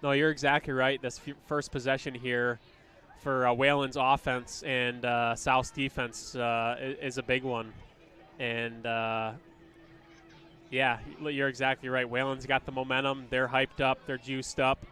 No, you're exactly right. This first possession here for Wayland's offense and South's defense is a big one. And yeah, you're exactly right. Wayland's got the momentum. They're hyped up. They're juiced up.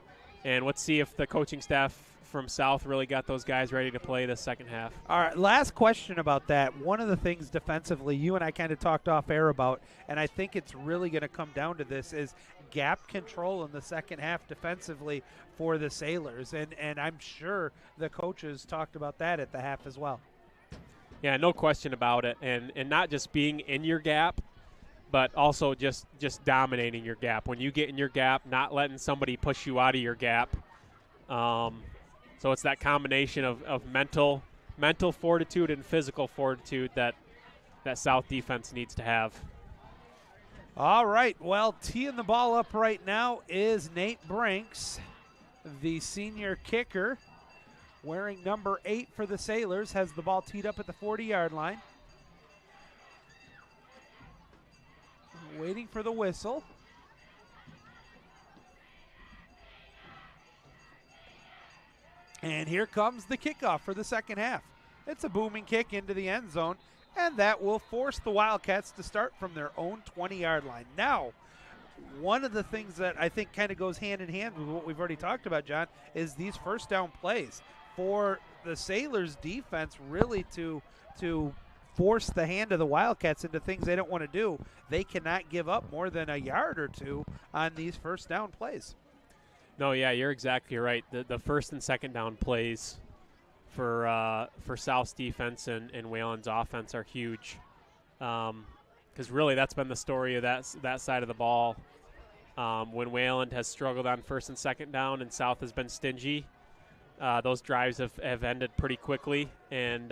And let's see if the coaching staff from South really got those guys ready to play the second half. All right, last question about that. One of the things defensively you and I kind of talked off air about, and I think it's really going to come down to this, is gap control in the second half defensively for the Sailors. And I'm sure the coaches talked about that at the half as well. Yeah, no question about it. And not just being in your gap, but also just dominating your gap. When you get in your gap, not letting somebody push you out of your gap. So it's that combination of mental fortitude and physical fortitude that South defense needs to have. All right, well, teeing the ball up right now is Nate Brinks, the senior kicker, wearing number 8 for the Sailors, has the ball teed up at the 40-yard line. Waiting for the whistle. And here comes the kickoff for the second half. It's a booming kick into the end zone, and that will force the Wildcats to start from their own 20-yard line. Now, one of the things that I think kind of goes hand in hand with what we've already talked about, John, is these first down plays. For the Sailors defense really to force the hand of the Wildcats into things they don't want to do, they cannot give up more than a yard or two on these first down plays. No, yeah, you're exactly right. The first and second down plays for South's defense and Wayland's offense are huge, because really that's been the story of that side of the ball. When Wayland has struggled on first and second down and South has been stingy, those drives have ended pretty quickly. And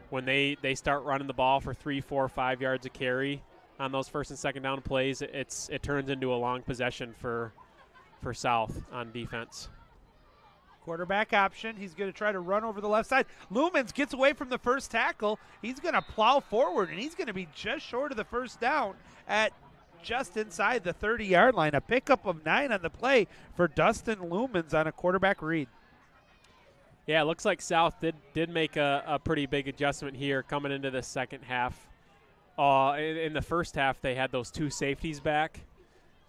when they start running the ball for 3, 4, 5 yards a carry on those first and second down plays, it turns into a long possession for South on defense. Quarterback option. He's going to try to run over the left side. Lumens gets away from the first tackle. He's going to plow forward, and he's going to be just short of the first down at just inside the 30-yard line. A pickup of 9 on the play for Dustin Lumens on a quarterback read. Yeah, it looks like South did make a pretty big adjustment here coming into the second half. In the first half, they had those 2 safeties back.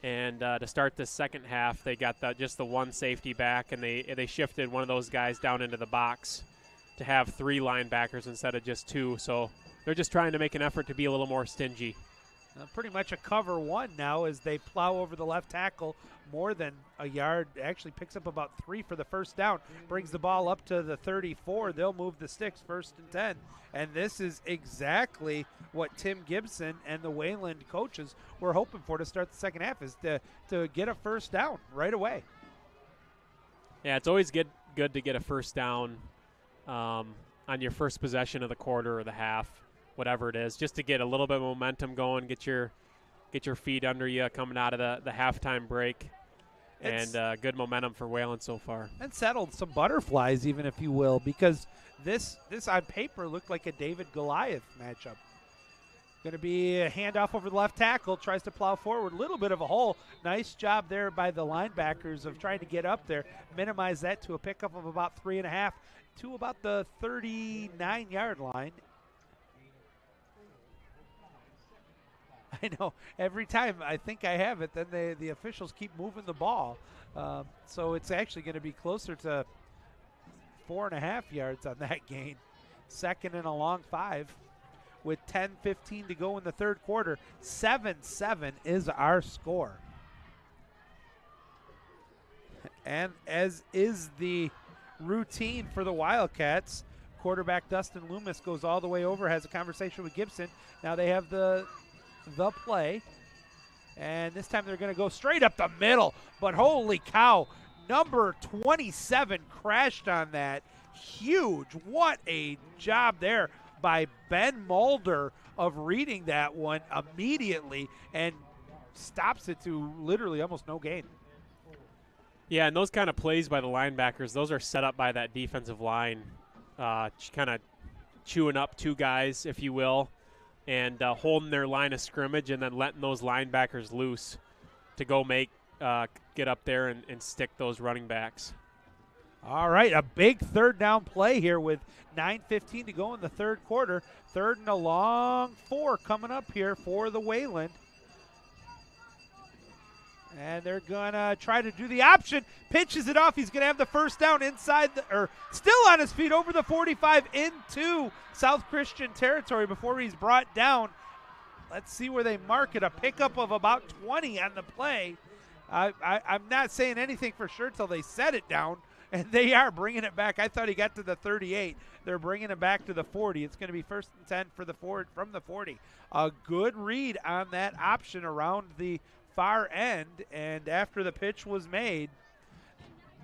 And to start the second half, they got just the 1 safety back, and they shifted one of those guys down into the box to have 3 linebackers instead of just 2. So they're just trying to make an effort to be a little more stingy. Pretty much a cover 1 now as they plow over the left tackle more than a yard. Actually picks up about 3 for the first down. Brings the ball up to the 34. They'll move the sticks, 1st and 10. And this is exactly what Tim Gibson and the Wayland coaches were hoping for to start the second half, is to get a first down right away. Yeah, it's always good to get a first down on your first possession of the quarter or the half, whatever it is, just to get a little bit of momentum going, get your feet under you coming out of the halftime break. And good momentum for Wayland so far. And settled some butterflies, even, if you will, because this on paper looked like a David-Goliath matchup. Going to be a handoff over the left tackle, tries to plow forward, a little bit of a hole. Nice job there by the linebackers of trying to get up there, minimize that to a pickup of about 3.5 to about the 39-yard line. I know. Every time I think I have it, then the officials keep moving the ball. So it's actually going to be closer to 4.5 yards on that gain. Second and a long 5 with 10:15 to go in the third quarter. 7-7 is our score. And as is the routine for the Wildcats, quarterback Dustin Loomis goes all the way over, has a conversation with Gibson. Now they have the play. And this time they're going to go straight up the middle. But holy cow, number 27 crashed on that. Huge. What a job there by Ben Mulder of reading that one immediately and stops it to literally almost no gain. Yeah, and those kind of plays by the linebackers, those are set up by that defensive line, kind of chewing up two guys, if you will, and holding their line of scrimmage and then letting those linebackers loose to go get up there and stick those running backs. All right, a big third down play here with 9:15 to go in the third quarter. Third and a long 4 coming up here for the Wayland. And they're going to try to do the option. Pitches it off. He's going to have the first down inside still on his feet over the 45 into South Christian territory before he's brought down. Let's see where they mark it. A pickup of about 20 on the play. I'm not saying anything for sure till they set it down, and they are bringing it back. I thought he got to the 38. They're bringing it back to the 40. It's going to be 1st and 10 from the 40. A good read on that option around the far end, and after the pitch was made,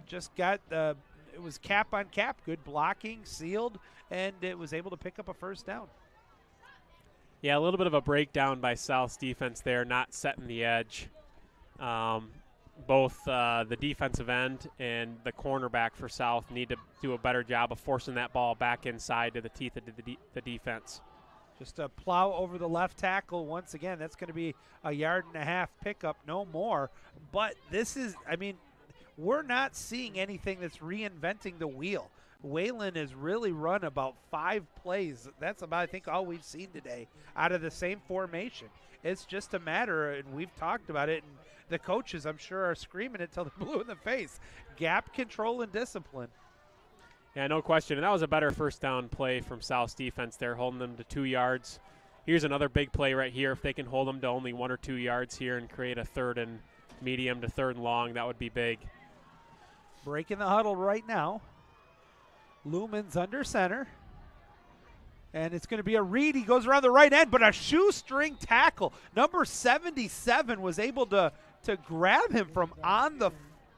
just got it was cap on cap. Good blocking, sealed, and it was able to pick up a first down. Yeah, a little bit of a breakdown by South's defense there, not setting the edge. Both the defensive end and the cornerback for South need to do a better job of forcing that ball back inside to the teeth of the defense. Just a plow over the left tackle once again. That's going to be a 1.5 yard pickup, no more. But this is, we're not seeing anything that's reinventing the wheel. Wayland has really run about 5 plays. That's about, I think, all we've seen today out of the same formation. It's just a matter, and we've talked about it, and the coaches, I'm sure, are screaming it till they're blue in the face. Gap control and discipline. Yeah, no question. And that was a better first down play from South's defense there, holding them to 2 yards. Here's another big play right here. If they can hold them to only 1 or 2 yards here and create a 3rd and medium to 3rd and long, that would be big. Breaking the huddle right now. Lumen's under center. And it's going to be a read. He goes around the right end, but a shoestring tackle. Number 77 was able to grab him from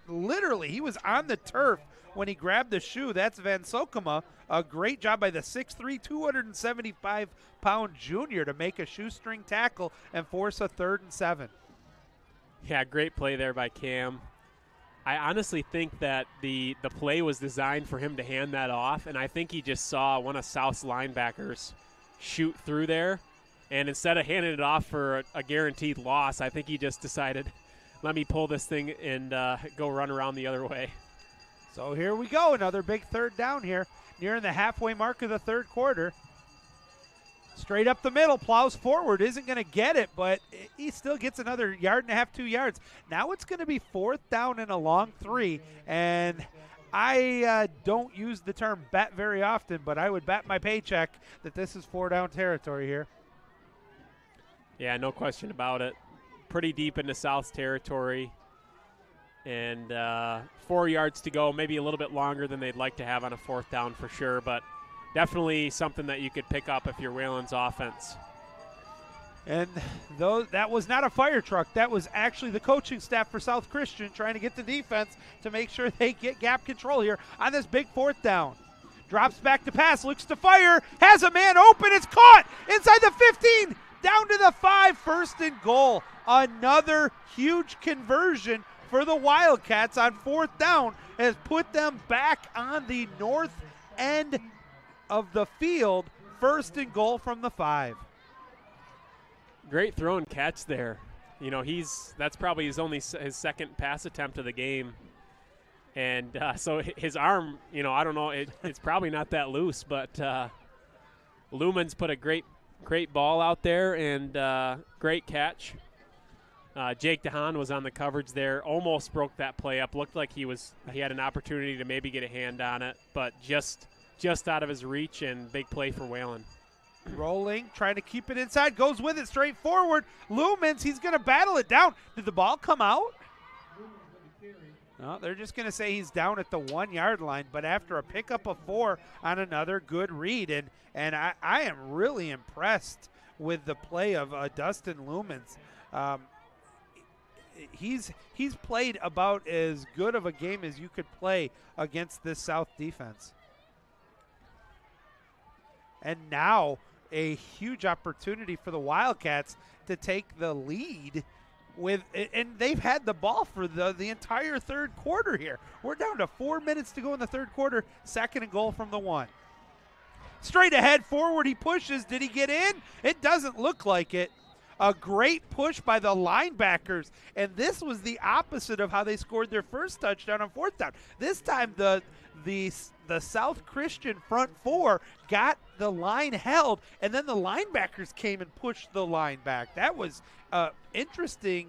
literally, he was on the turf when he grabbed the shoe. That's Van Sokema. A great job by the 6'3", 275-pound junior to make a shoestring tackle and force a 3rd and 7. Yeah, great play there by Cam. I honestly think that the play was designed for him to hand that off, and I think he just saw one of South's linebackers shoot through there, and instead of handing it off for a guaranteed loss, I think he just decided, let me pull this thing and go run around the other way. So here we go, another big third down here, nearing the halfway mark of the third quarter. Straight up the middle, plows forward, isn't going to get it, but he still gets another 1.5 yards, 2 yards. Now it's going to be 4th down and a long 3, and I don't use the term bet very often, but I would bet my paycheck that this is 4-down territory here. Yeah, no question about it. Pretty deep into South's territory, and 4 yards to go, maybe a little bit longer than they'd like to have on a 4th down for sure, but definitely something that you could pick up if you're Wayland's offense. And though that was not a fire truck, that was actually the coaching staff for South Christian trying to get the defense to make sure they get gap control here on this big 4th down. Drops back to pass, looks to fire, has a man open, it's caught inside the 15, down to the 5, 1st and goal. Another huge conversion for the Wildcats on 4th down has put them back on the north end of the field, 1st and goal from the 5. Great throw and catch there. You know, that's probably his 2nd pass attempt of the game. And so his arm, I don't know, it's probably not that loose, but Lumens put a great ball out there and great catch. Jake DeHaan was on the coverage there, almost broke that play up. Looked like he had an opportunity to maybe get a hand on it, but just out of his reach, and big play for Wayland. Rolling, trying to keep it inside, goes with it straight forward. Lumens, he's going to battle it down. Did the ball come out? No, they're just going to say he's down at the 1 yard line, but after a pickup of 4 on another good read, and I am really impressed with the play of Dustin Lumens. He's played about as good of a game as you could play against this South defense. And now a huge opportunity for the Wildcats to take the lead and they've had the ball for the entire third quarter here. We're down to 4 minutes to go in the third quarter, 2nd and goal from the 1. Straight ahead, forward he pushes. Did he get in? It doesn't look like it. A great push by the linebackers, and this was the opposite of how they scored their first touchdown on 4th down. This time the South Christian front 4 got the line held, and then the linebackers came and pushed the line back. That was interesting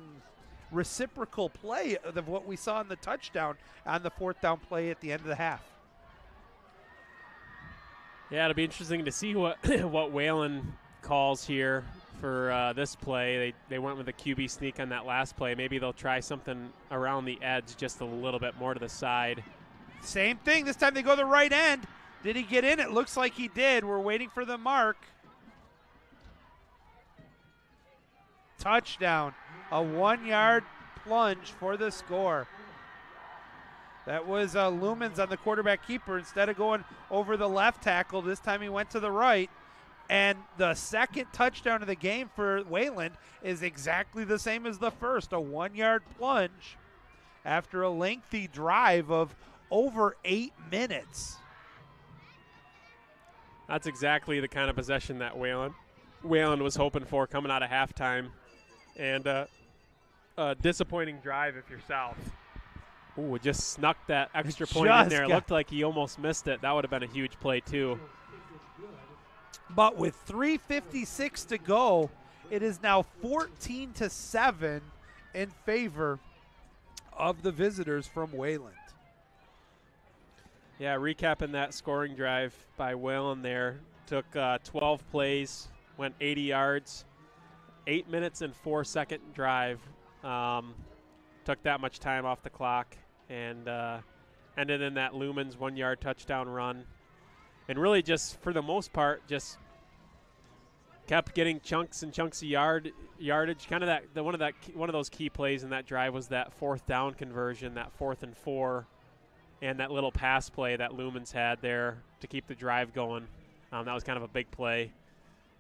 reciprocal play of what we saw in the touchdown on the 4th down play at the end of the half. Yeah, it'll be interesting to see what Wayland calls here for this play. They went with a QB sneak on that last play. Maybe they'll try something around the edge just a little bit more to the side. Same thing. This time they go the right end. Did he get in? It looks like he did. We're waiting for the mark. Touchdown. A 1 yard plunge for the score. That was Lumens on the quarterback keeper. Instead of going over the left tackle, this time he went to the right. And the second touchdown of the game for Wayland is exactly the same as the first, a 1 yard plunge after a lengthy drive of over 8 minutes. That's exactly the kind of possession that Wayland was hoping for coming out of halftime. And a disappointing drive if you're South. Ooh, just snuck that extra point in there. It looked like he almost missed it. That would have been a huge play too. But with 3:56 to go, it is now 14-7 in favor of the visitors from Wayland. Yeah, recapping that scoring drive by Wayland there. Took 12 plays, went 80 yards, 8 minutes and 4-second drive. Took that much time off the clock and ended in that Lumens 1 yard touchdown run. And really just, for the most part, just kept getting chunks and chunks of yardage. Kind of one of those key plays in that drive was that 4th down conversion, that 4th and 4, and that little pass play that Lumens had there to keep the drive going. That was kind of a big play.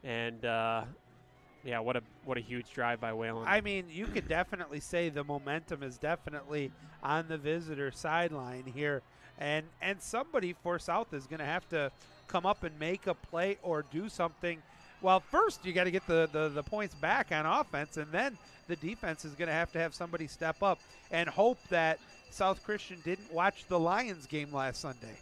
And yeah, what a huge drive by Wayland. I mean, you could definitely say the momentum is definitely on the visitor sideline here. And somebody for South is going to have to come up and make a play or do something. Well, first you got to get the points back on offense, and then the defense is going to have somebody step up and hope that South Christian didn't watch the Lions game last Sunday.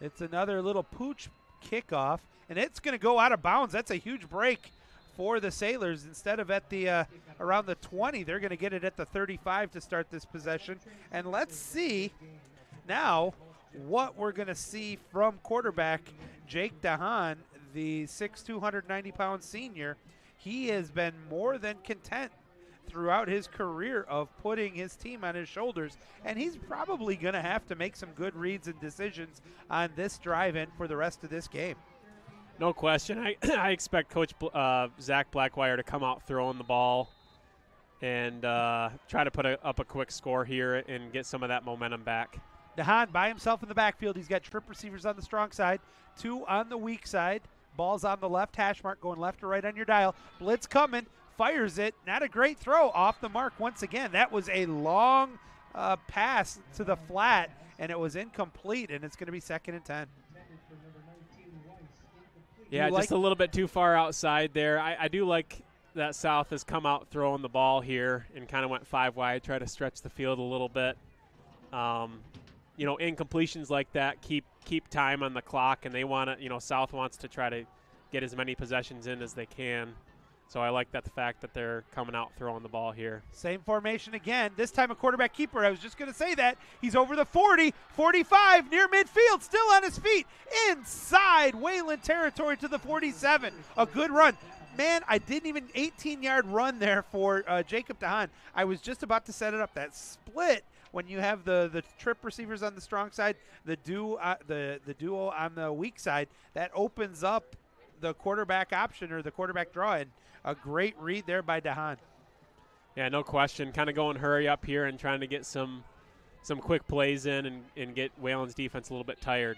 It's another little pooch kickoff, and it's going to go out of bounds. That's a huge break for the Sailors. Instead of at the around the 20, they're going to get it at the 35 to start this possession. And let's see now what we're going to see from quarterback Jake DeHaan, the 6'2", 290-pound senior. He has been more than content throughout his career of putting his team on his shoulders, and he's probably going to have to make some good reads and decisions on this drive-in for the rest of this game. No question. I expect Coach Zach Blackwire to come out throwing the ball and try to put up a quick score here and get some of that momentum back. DeHaan by himself in the backfield. He's got trip receivers on the strong side, 2 on the weak side. Ball's on the left hash mark, going left or right on your dial. Blitz coming, fires it. Not a great throw, off the mark once again. That was a long pass to the flat, and it was incomplete, and it's going to be 2nd and 10. Yeah, just a little bit too far outside there. I do like that South has come out throwing the ball here and kind of went 5 wide, try to stretch the field a little bit. Incompletions like that keep time on the clock, and they want to, South wants to try to get as many possessions in as they can. So I like the fact that they're coming out throwing the ball here. Same formation again. This time a quarterback keeper. I was just going to say that. He's over the 40, 45, near midfield, still on his feet. Inside Wayland territory to the 47. A good run. Man, I didn't even 18-yard run there for Jacob DeHaan. I was just about to set it up. That split when you have the trip receivers on the strong side, the duo on the weak side, that opens up the quarterback option or the quarterback draw, and a great read there by DeHaan. Yeah, no question. Kind of going hurry up here and trying to get some quick plays in and get Wayland's defense a little bit tired.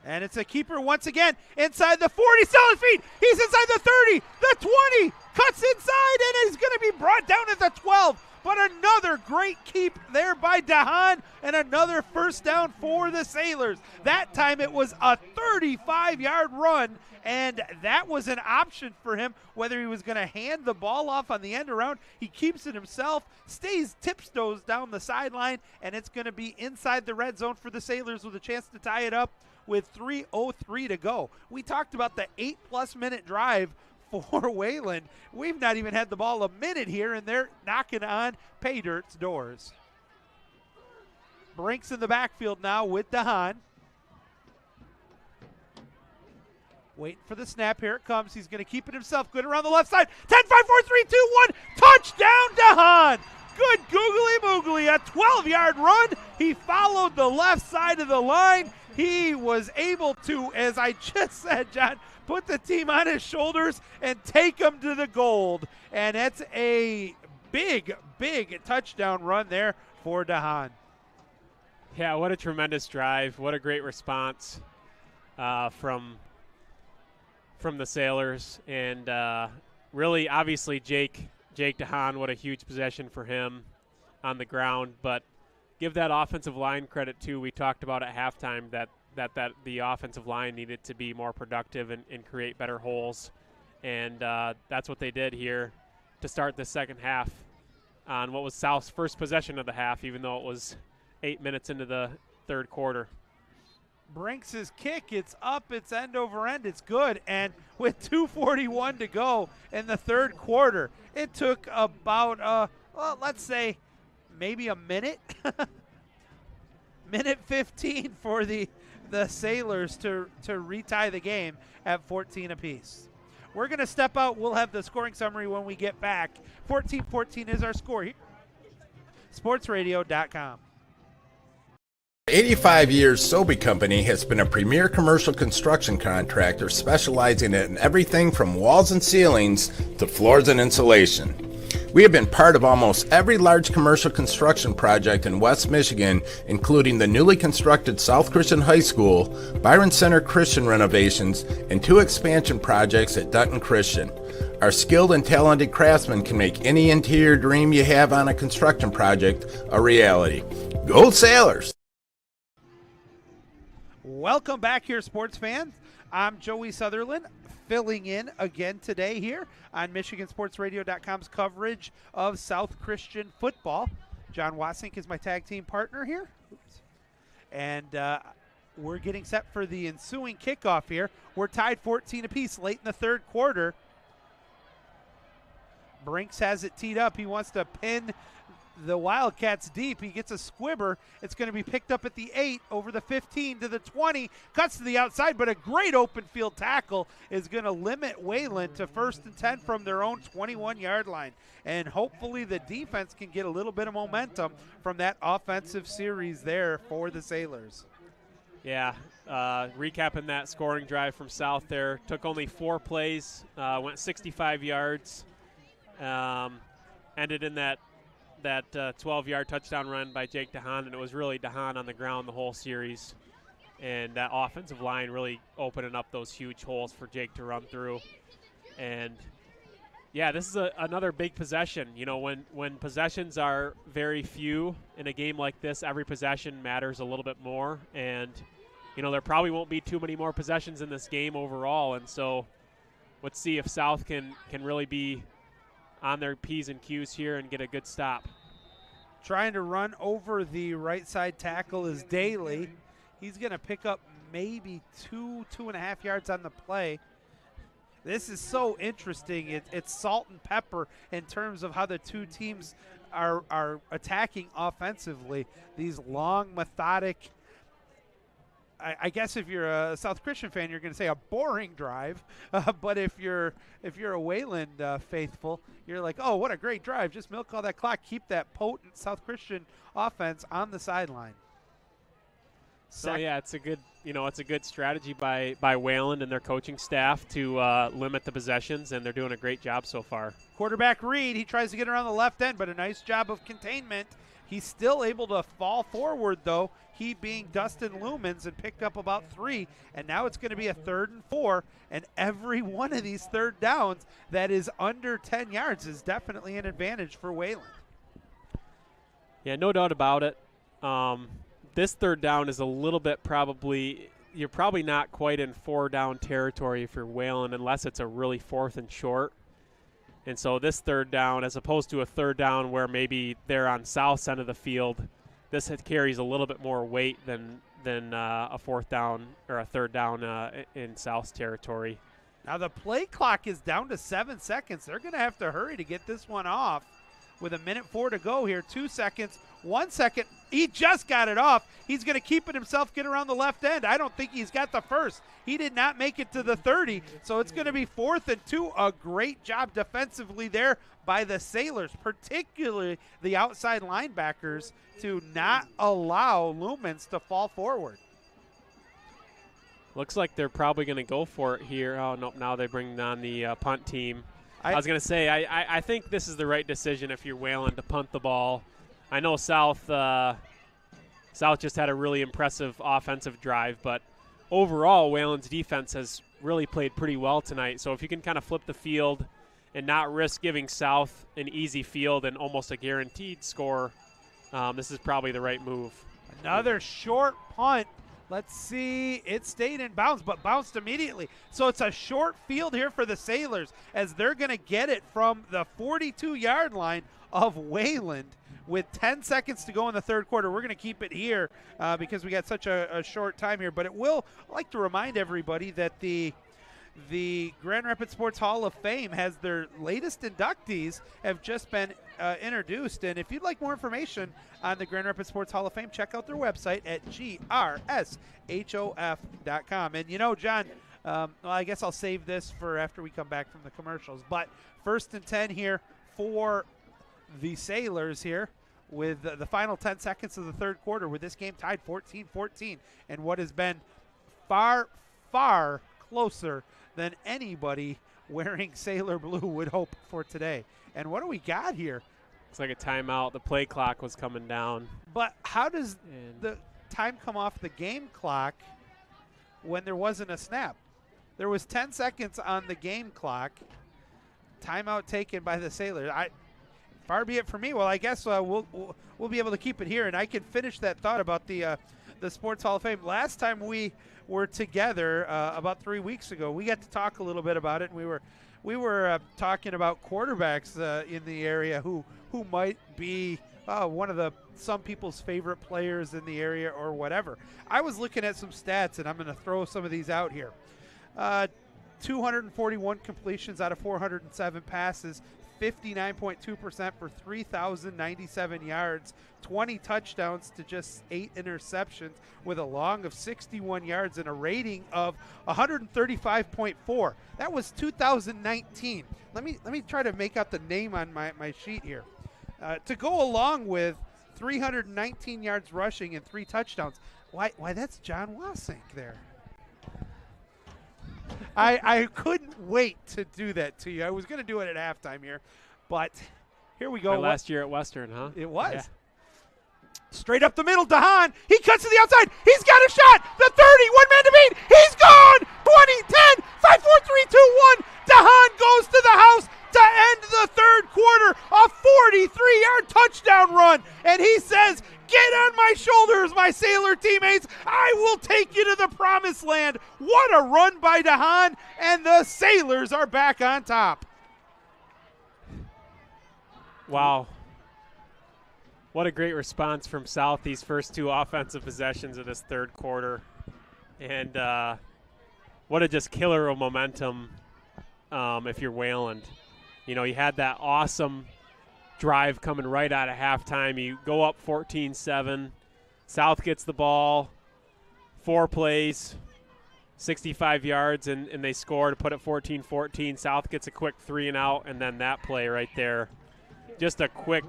And it's a keeper once again inside the 40, still on his feet. He's inside the 30, the 20, cuts inside, and he's going to be brought down at the 12. But another great keep there by DeHaan, and another first down for the Sailors. That time it was a 35-yard run, and that was an option for him, whether he was going to hand the ball off on the end around. He keeps it himself, tiptoes down the sideline, and it's going to be inside the red zone for the Sailors with a chance to tie it up with 3:03 to go. We talked about the 8+ minute drive for Wayland. We've not even had the ball a minute here, and they're knocking on pay dirt's doors. Brinks in the backfield now with DeHaan. Waiting for the snap. Here it comes. He's going to keep it himself. Good around the left side. 10, 5, 4, 3, 2, 1. Touchdown, DeHaan. Good googly moogly. A 12-yard run. He followed the left side of the line. He was able to, as I just said, John, put the team on his shoulders and take them to the gold. And it's a big, big touchdown run there for DeHaan. Yeah, what a tremendous drive. What a great response from the Sailors. And really, obviously, Jake DeHaan, what a huge possession for him on the ground. But give that offensive line credit, too. We talked about at halftime that the offensive line needed to be more productive and create better holes. And that's what they did here to start the second half on what was South's first possession of the half, even though it was 8 minutes into the third quarter. Brinks' kick, it's up, it's end over end, it's good. And with 2:41 to go in the third quarter, it took about, let's say, maybe a minute, minute 15 for the Sailors to retie the game at 14 apiece. We're going to step out. We'll have the scoring summary when we get back. 14-14 is our score here. SportsRadio.com. For 85 years, Sobey Company has been a premier commercial construction contractor specializing in everything from walls and ceilings to floors and insulation. We have been part of almost every large commercial construction project in West Michigan, including the newly constructed South Christian High School, Byron Center Christian renovations, and 2 expansion projects at Dutton Christian. Our skilled and talented craftsmen can make any interior dream you have on a construction project a reality. Go Sailors! Welcome back here, sports fans. I'm Joey Sutherland, filling in again today here on MichiganSportsRadio.com's coverage of South Christian football. John Wasink is my tag team partner here. And we're getting set for the ensuing kickoff here. We're tied 14 apiece late in the third quarter. Brinks has it teed up. He wants to pin the Wildcats deep. He gets a squibber. It's going to be picked up at the 8, over the 15 to the 20. Cuts to the outside, but a great open field tackle is going to limit Wayland to 1st and 10 from their own 21-yard line. And hopefully the defense can get a little bit of momentum from that offensive series there for the Sailors. Yeah, recapping that scoring drive from South there. Took only 4 plays, went 65 yards, ended in that 12-yard touchdown run by Jake DeHaan, and it was really DeHaan on the ground the whole series. And that offensive line really opening up those huge holes for Jake to run through. And, yeah, this is another big possession. You know, when possessions are very few in a game like this, every possession matters a little bit more. And, you know, there probably won't be too many more possessions in this game overall. And so let's see if South can really be on their P's and Q's here and get a good stop. Trying to run over the right side tackle is Daly. He's going to pick up maybe 2.5 yards on the play. This is so interesting. It's salt and pepper in terms of how the two teams are attacking offensively. These long, methodic, I guess if you're a South Christian fan, you're going to say a boring drive. But if you're a Wayland faithful, you're like, oh, what a great drive. Just milk all that clock. Keep that potent South Christian offense on the sideline. So yeah, it's a good strategy by Wayland and their coaching staff to limit the possessions, and they're doing a great job so far. Quarterback Reed, he tries to get around the left end, but a nice job of containment. He's still able to fall forward, though, he being Dustin Lumens, and pick up about 3. And now it's going to be a 3rd and 4, and every one of these third downs that is under 10 yards is definitely an advantage for Wayland. Yeah, no doubt about it. This third down is a little bit you're probably not quite in 4-down territory for Wayland unless it's a really 4th and short. And so this third down, as opposed to a third down where maybe they're on south end of the field, this carries a little bit more weight than a 4th down or a third down in South territory. Now the play clock is down to 7 seconds. They're going to have to hurry to get this one off. With 1:04 to go here, 2 seconds, 1 second. He just got it off. He's going to keep it himself, get around the left end. I don't think he's got the first. He did not make it to the 30, so it's going to be 4th and 2. A great job defensively there by the Sailors, particularly the outside linebackers, to not allow Lumens to fall forward. Looks like they're probably going to go for it here. Oh, nope, now they bring on the punt team. I was going to say, I think this is the right decision if you're Wayland to punt the ball. I know South just had a really impressive offensive drive, but overall Wayland's defense has really played pretty well tonight. So if you can kind of flip the field and not risk giving South an easy field and almost a guaranteed score, this is probably the right move. Another short punt. Let's see. It stayed in bounds, but bounced immediately. So it's a short field here for the Sailors as they're going to get it from the 42-yard line of Wayland with 10 seconds to go in the third quarter. We're going to keep it here because we got such a short time here. But I'd like to remind everybody that the Grand Rapids Sports Hall of Fame has their latest inductees have just been introduced. And if you'd like more information on the Grand Rapids Sports Hall of Fame, check out their website at grshof.com. And, John, I guess I'll save this for after we come back from the commercials. But 1st and 10 here for the Sailors here with the final 10 seconds of the third quarter with this game tied 14-14 and what has been far, far closer than anybody wearing Sailor Blue would hope for today. And what do we got here? Looks like a timeout. The play clock was coming down. But how does the time come off the game clock when there wasn't a snap? There was 10 seconds on the game clock. Timeout taken by the Sailors. Far be it from me. Well, I guess we'll be able to keep it here, and I can finish that thought about the Sports Hall of Fame. Last time we were together about 3 weeks ago, we got to talk a little bit about it, and we were talking about quarterbacks in the area who might be one of some people's favorite players in the area or whatever. I was looking at some stats, and I'm going to throw some of these out here. 241 completions out of 407 passes, 59.2% for 3,097 yards, 20 touchdowns to just 8 interceptions with a long of 61 yards and a rating of 135.4. That was 2019. Let me try to make out the name on my sheet here. To go along with 319 yards rushing and 3 touchdowns. Why that's John Wasink there. I couldn't wait to do that to you. I was going to do it at halftime here, but here we go. Last year at Western, huh? It was. Yeah. Straight up the middle, Dahan. He cuts to the outside. He's got a shot. The 30, one man to beat. He's gone. 20, 10, 5, 4, 3, 2, 1. Dahan goes to the house to end the third quarter. A 43-yard touchdown run. And he says, get on my shoulders, my Sailor teammates. I will take you to the prize. promised land. What a run by DeHaan, and the Sailors are back on top. Wow. What a great response from South these first two offensive possessions of this third quarter. And what a just killer of momentum if you're Wayland. You know, you had that awesome drive coming right out of halftime. You go up 14-7. South gets the ball, 4 plays, 65 yards, and they score to put it 14-14. South gets a quick 3 and out, and then that play right there. Just a quick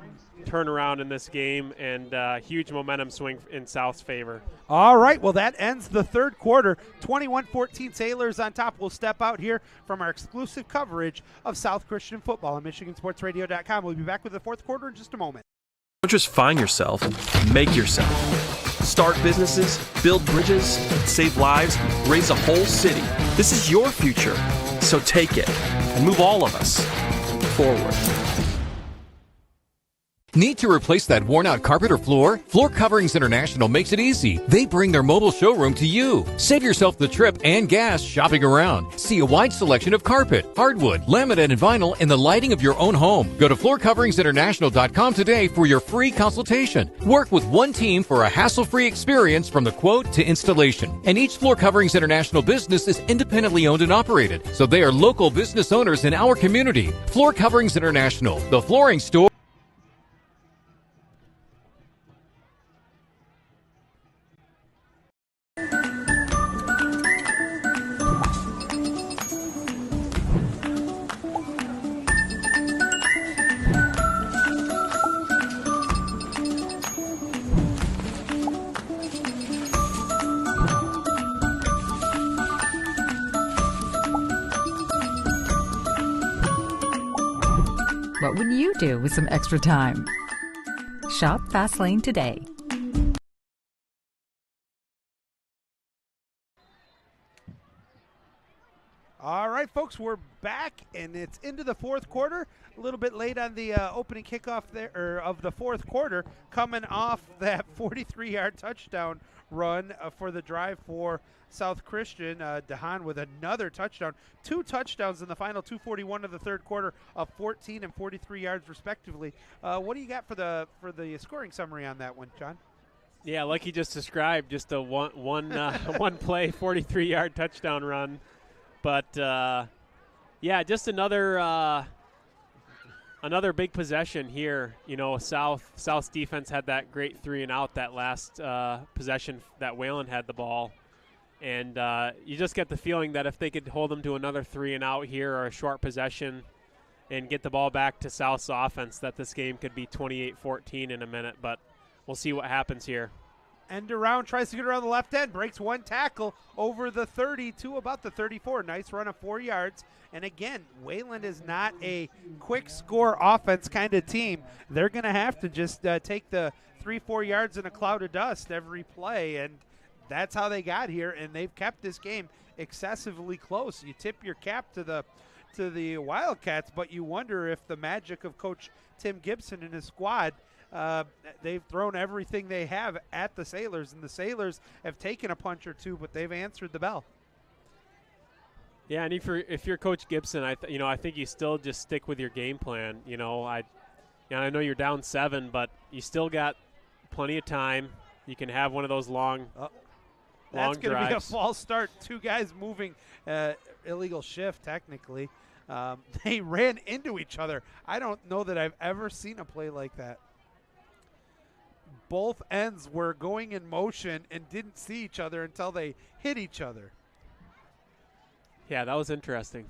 turnaround in this game, and huge momentum swing in South's favor. All right, well, that ends the third quarter. 21-14 Sailors on top. We'll step out here from our exclusive coverage of South Christian football on MichiganSportsRadio.com. We'll be back with the fourth quarter in just a moment. Don't just find yourself, make yourself. Start businesses, build bridges, save lives, raise a whole city. This is your future, so take it and move all of us forward. Need to replace that worn-out carpet or floor? Floor Coverings International makes it easy. They bring their mobile showroom to you. Save yourself the trip and gas shopping around. See a wide selection of carpet, hardwood, laminate, and vinyl in the lighting of your own home. Go to floorcoveringsinternational.com today for your free consultation. Work with one team for a hassle-free experience from the quote to installation. And each Floor Coverings International business is independently owned and operated, so they are local business owners in our community. Floor Coverings International, the flooring store. What would you do with some extra time? Shop Fastlane today. All right, folks, we're back, and it's into the fourth quarter. A little bit late on the opening kickoff there of the fourth quarter, coming off that 43-yard touchdown run for the drive for South Christian. DeHaan with another touchdown. 2 touchdowns in the final 2:41 of the third quarter of 14 and 43 yards respectively. What do you got for the scoring summary on that one, John? Yeah, like you just described, just a one play 43-yard touchdown run. But yeah, just another big possession here. You know, South's defense had that great 3 and out that last possession that Wayland had the ball. And you just get the feeling that if they could hold them to another 3 and out here or a short possession and get the ball back to South's offense, that this game could be 28-14 in a minute. But we'll see what happens here. End around, tries to get around the left end, breaks one tackle over the 30 to about the 34. Nice run of 4 yards. And again, Wayland is not a quick score offense kind of team. They're going to have to just take the 3-4 yards in a cloud of dust every play, and that's how they got here. And they've kept this game excessively close. You tip your cap to the Wildcats, but you wonder if the magic of Coach Tim Gibson and his squad. They've thrown everything they have at the Sailors, and the Sailors have taken a punch or two, but they've answered the bell. Yeah, and if you're Coach Gibson, I think you still just stick with your game plan. I know you're down 7, but you still got plenty of time. You can have one of those long That's going to be a drives. false start. 2 guys moving illegal shift, technically. They ran into each other. I don't know that I've ever seen a play like that. Both ends were going in motion and didn't see each other until they hit each other. Yeah, that was interesting.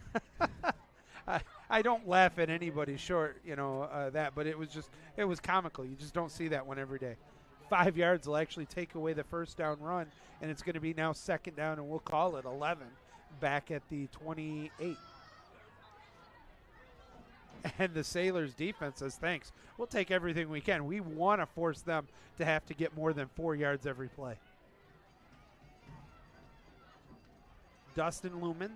I don't laugh at anybody short, that, but it was comical. You just don't see that one every day. 5 yards will actually take away the first down run, and it's going to be now second down, and we'll call it 11 back at the 28. And the Sailors defense says, thanks. We'll take everything we can. We want to force them to have to get more than 4 yards every play. Dustin Lumen,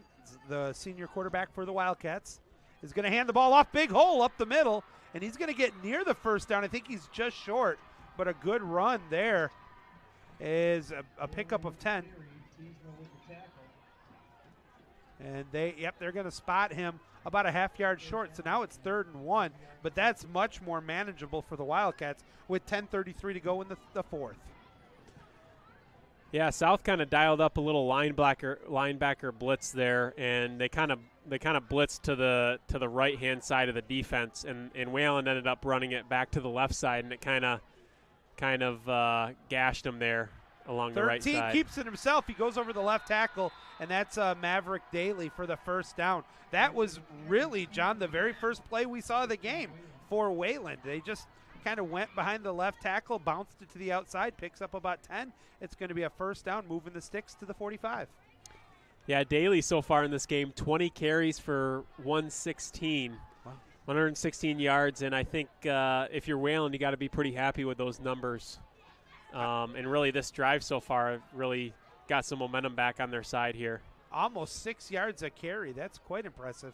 the senior quarterback for the Wildcats, is going to hand the ball off. Big hole up the middle, and he's going to get near the first down. I think he's just short, but a good run there is a pickup of 10. And they're going to spot him about a half-yard short. So now it's 3rd and 1, but that's much more manageable for the Wildcats with 10:33 to go in the fourth. Yeah, South kind of dialed up a little linebacker blitz there, and they kind of blitzed to the right-hand side of the defense, and Wayland ended up running it back to the left side, and it kind of gashed him there along the right side. 13 keeps it himself. He goes over the left tackle, and that's Maverick Daly for the first down. That was really, John, the very first play we saw of the game for Wayland. They just kind of went behind the left tackle, bounced it to the outside, picks up about 10. It's going to be a first down, moving the sticks to the 45. Yeah, Daly so far in this game, 20 carries for 116. Wow. 116 yards, and I think if you're Wayland, you got to be pretty happy with those numbers. And really this drive so far really got some momentum back on their side here. Almost 6 yards a carry. That's quite impressive.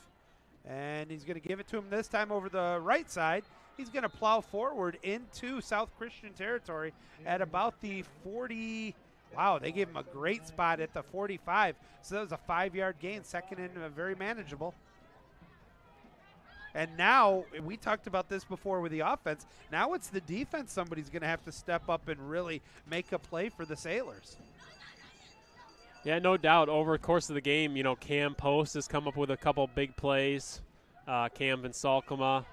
And he's going to give it to him this time over the right side. He's going to plow forward into South Christian territory at about the 40. Wow, they gave him a great spot at the 45. So that was a 5-yard gain, second and very manageable. And now, we talked about this before with the offense, now it's the defense somebody's going to have to step up and really make a play for the Sailors. Yeah, no doubt. Over the course of the game, Cam Post has come up with a couple big plays. Cam Vinsalkema.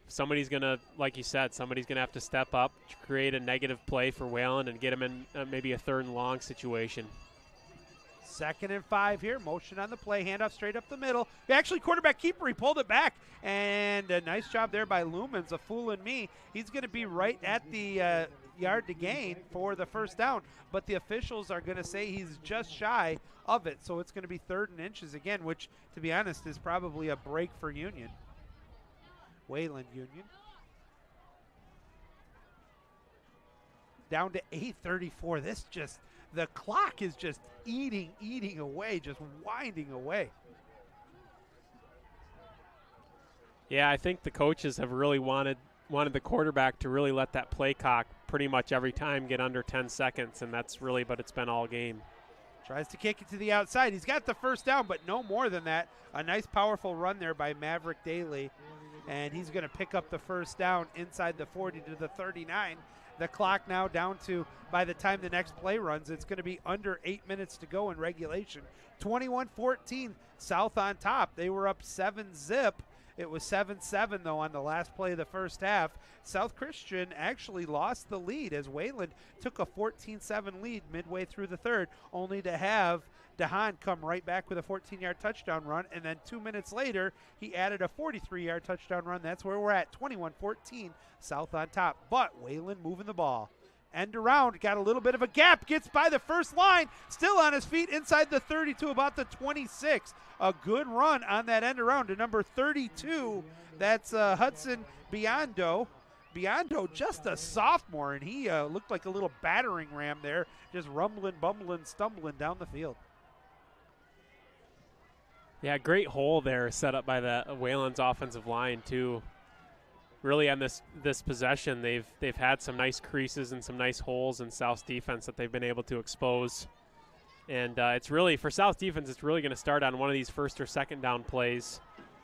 Somebody's going to, like you said, somebody's going to have to step up, create a negative play for Wayland and get him in maybe a 3rd and long situation. 2nd and 5 here. Motion on the play. Handoff straight up the middle. Actually, quarterback keeper. He pulled it back. And a nice job there by Lumens. A fooling me. He's going to be right at the yard to gain for the first down. But the officials are going to say he's just shy of it. So it's going to be 3rd and inches again, which, to be honest, is probably a break for Union. Wayland Union. Down to 8:34. The clock is just eating away, just winding away. Yeah, I think the coaches have really wanted the quarterback to really let that play clock pretty much every time get under 10 seconds, and that's really what it's been all game. Tries to kick it to the outside. He's got the first down, but no more than that. A nice, powerful run there by Maverick Daly, and he's going to pick up the first down inside the 40 to the 39. The clock now down to, by the time the next play runs, it's going to be under 8 minutes to go in regulation. 21-14, South on top. They were up 7-0. It was 7-7, though, on the last play of the first half. South Christian actually lost the lead as Wayland took a 14-7 lead midway through the third, only to have DeHaan come right back with a 14-yard touchdown run, and then 2 minutes later, he added a 43-yard touchdown run. That's where we're at, 21-14, South on top. But Wayland moving the ball. End around, got a little bit of a gap, gets by the first line, still on his feet inside the 32, about the 26. A good run on that end around to number 32. That's Hudson Biondo. Biondo, just a sophomore, and he looked like a little battering ram there, just rumbling, bumbling, stumbling down the field. Yeah, great hole there set up by the Wayland's offensive line too. Really on this possession, they've had some nice creases and some nice holes in South's defense that they've been able to expose. And it's really, for South defense, it's really going to start on one of these 1st or 2nd down plays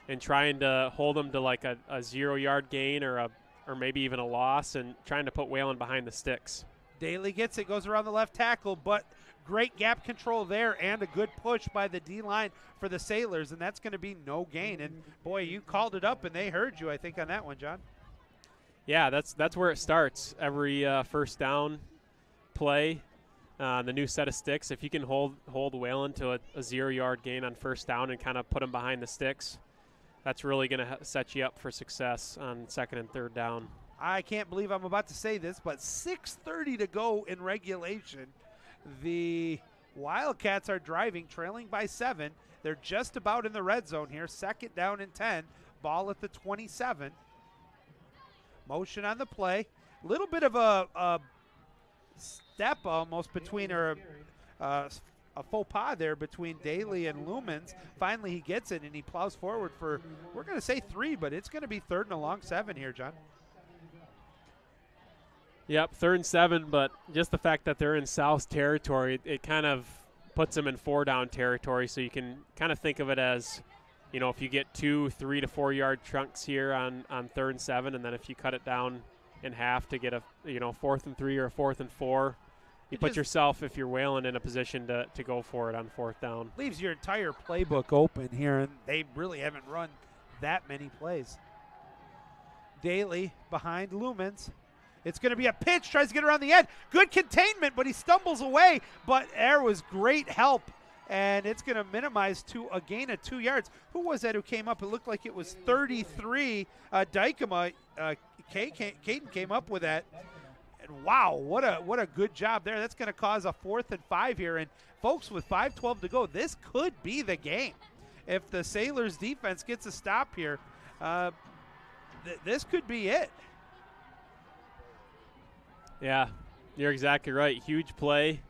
and trying to hold them to like a 0-yard gain or maybe even a loss, and trying to put Wayland behind the sticks. Daly gets it, goes around the left tackle, but great gap control there and a good push by the D-line for the Sailors, and that's going to be no gain. And, boy, you called it up, and they heard you, I think, on that one, John. Yeah, that's where it starts. Every first down play, the new set of sticks, if you can hold Wayland to a 0-yard gain on first down and kind of put them behind the sticks, that's really going to set you up for success on 2nd and 3rd down. I can't believe I'm about to say this, but 6:30 to go in regulation. The Wildcats are driving, trailing by 7. They're just about in the red zone here. 2nd down and 10. Ball at the 27. Motion on the play. A little bit of a step almost between, or a faux pas there between Daly and Lumens. Finally he gets it, and he plows forward for, we're going to say 3, but it's going to be 3rd and a long 7 here, John. Yep, 3rd and 7, but just the fact that they're in South territory, it kind of puts them in 4-down territory. So you can kind of think of it as, if you get 2 3 to 4 yard chunks here on 3rd and 7, and then if you cut it down in half to get a 4th and 3 or a 4th and 4, you put yourself, if you're Wayland, in a position to go for it on 4th down. Leaves your entire playbook open here, and they really haven't run that many plays. Daly behind Lumens. It's going to be a pitch, tries to get around the edge. Good containment, but he stumbles away. But there was great help, and it's going to minimize to a gain of 2 yards. Who was that who came up? It looked like it was 33. Dykema, Caden came up with that. And wow, what a good job there. That's going to cause a 4th and 5 here. And folks, with 5:12 to go, this could be the game. If the Sailors defense gets a stop here, this could be it. Yeah, you're exactly right. Huge play.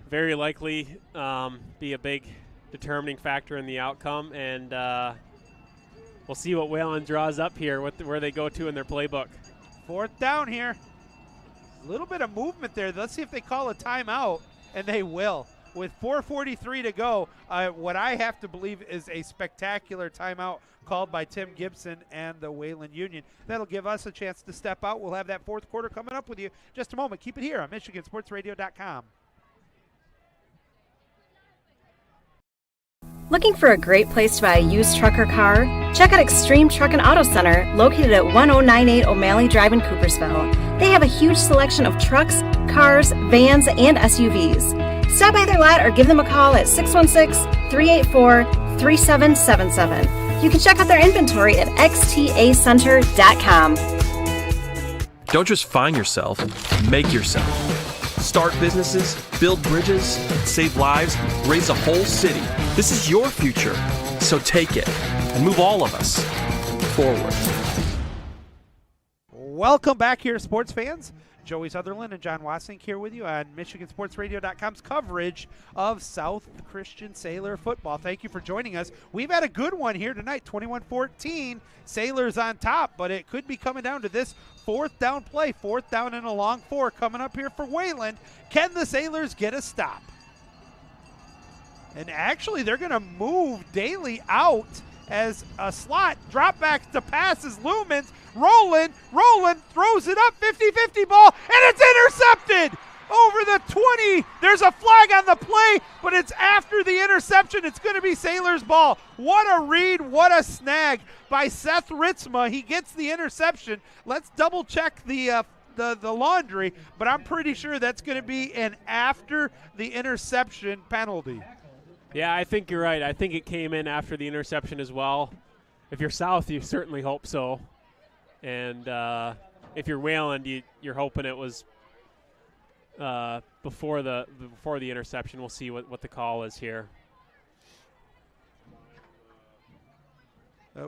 Very likely be a big determining factor in the outcome. And we'll see what Wayland draws up here, where they go to in their playbook. 4th down here. A little bit of movement there. Let's see if they call a timeout, and they will. With 4:43 to go, what I have to believe is a spectacular timeout called by Tim Gibson and the Wayland Union. That'll give us a chance to step out. We'll have that 4th quarter coming up with you just a moment. Keep it here on MichiganSportsRadio.com. Looking for a great place to buy a used truck or car? Check out Extreme Truck and Auto Center, located at 1098 O'Malley Drive in Coopersville. They have a huge selection of trucks, cars, vans, and SUVs. Stop by their lot or give them a call at 616-384-3777. You can check out their inventory at xtacenter.com. Don't just find yourself, make yourself. Start businesses, build bridges, save lives, raise a whole city. This is your future, so take it and move all of us forward. Welcome back here, sports fans. Joey Sutherland and John Wassink here with you on MichiganSportsRadio.com's coverage of South Christian Sailor football. Thank you for joining us. We've had a good one here tonight, 21-14. Sailors on top, but it could be coming down to this 4th down play. 4th down and a long 4 coming up here for Wayland. Can the Sailors get a stop? And actually, they're going to move Daly out as a slot. Drop back to passes. Lumens. Roland throws it up. 50-50 ball, and it's intercepted over the 20. There's a flag on the play, but it's after the interception. It's going to be Sailors ball. What a read, what a snag by Seth Ritzma. He gets the interception. Let's double check the laundry, but I'm pretty sure that's going to be an after the interception penalty. Yeah, I think you're right. I think it came in after the interception as well. If you're South, you certainly hope so. And if you're Wayland, you're hoping it was before the interception. We'll see what the call is here.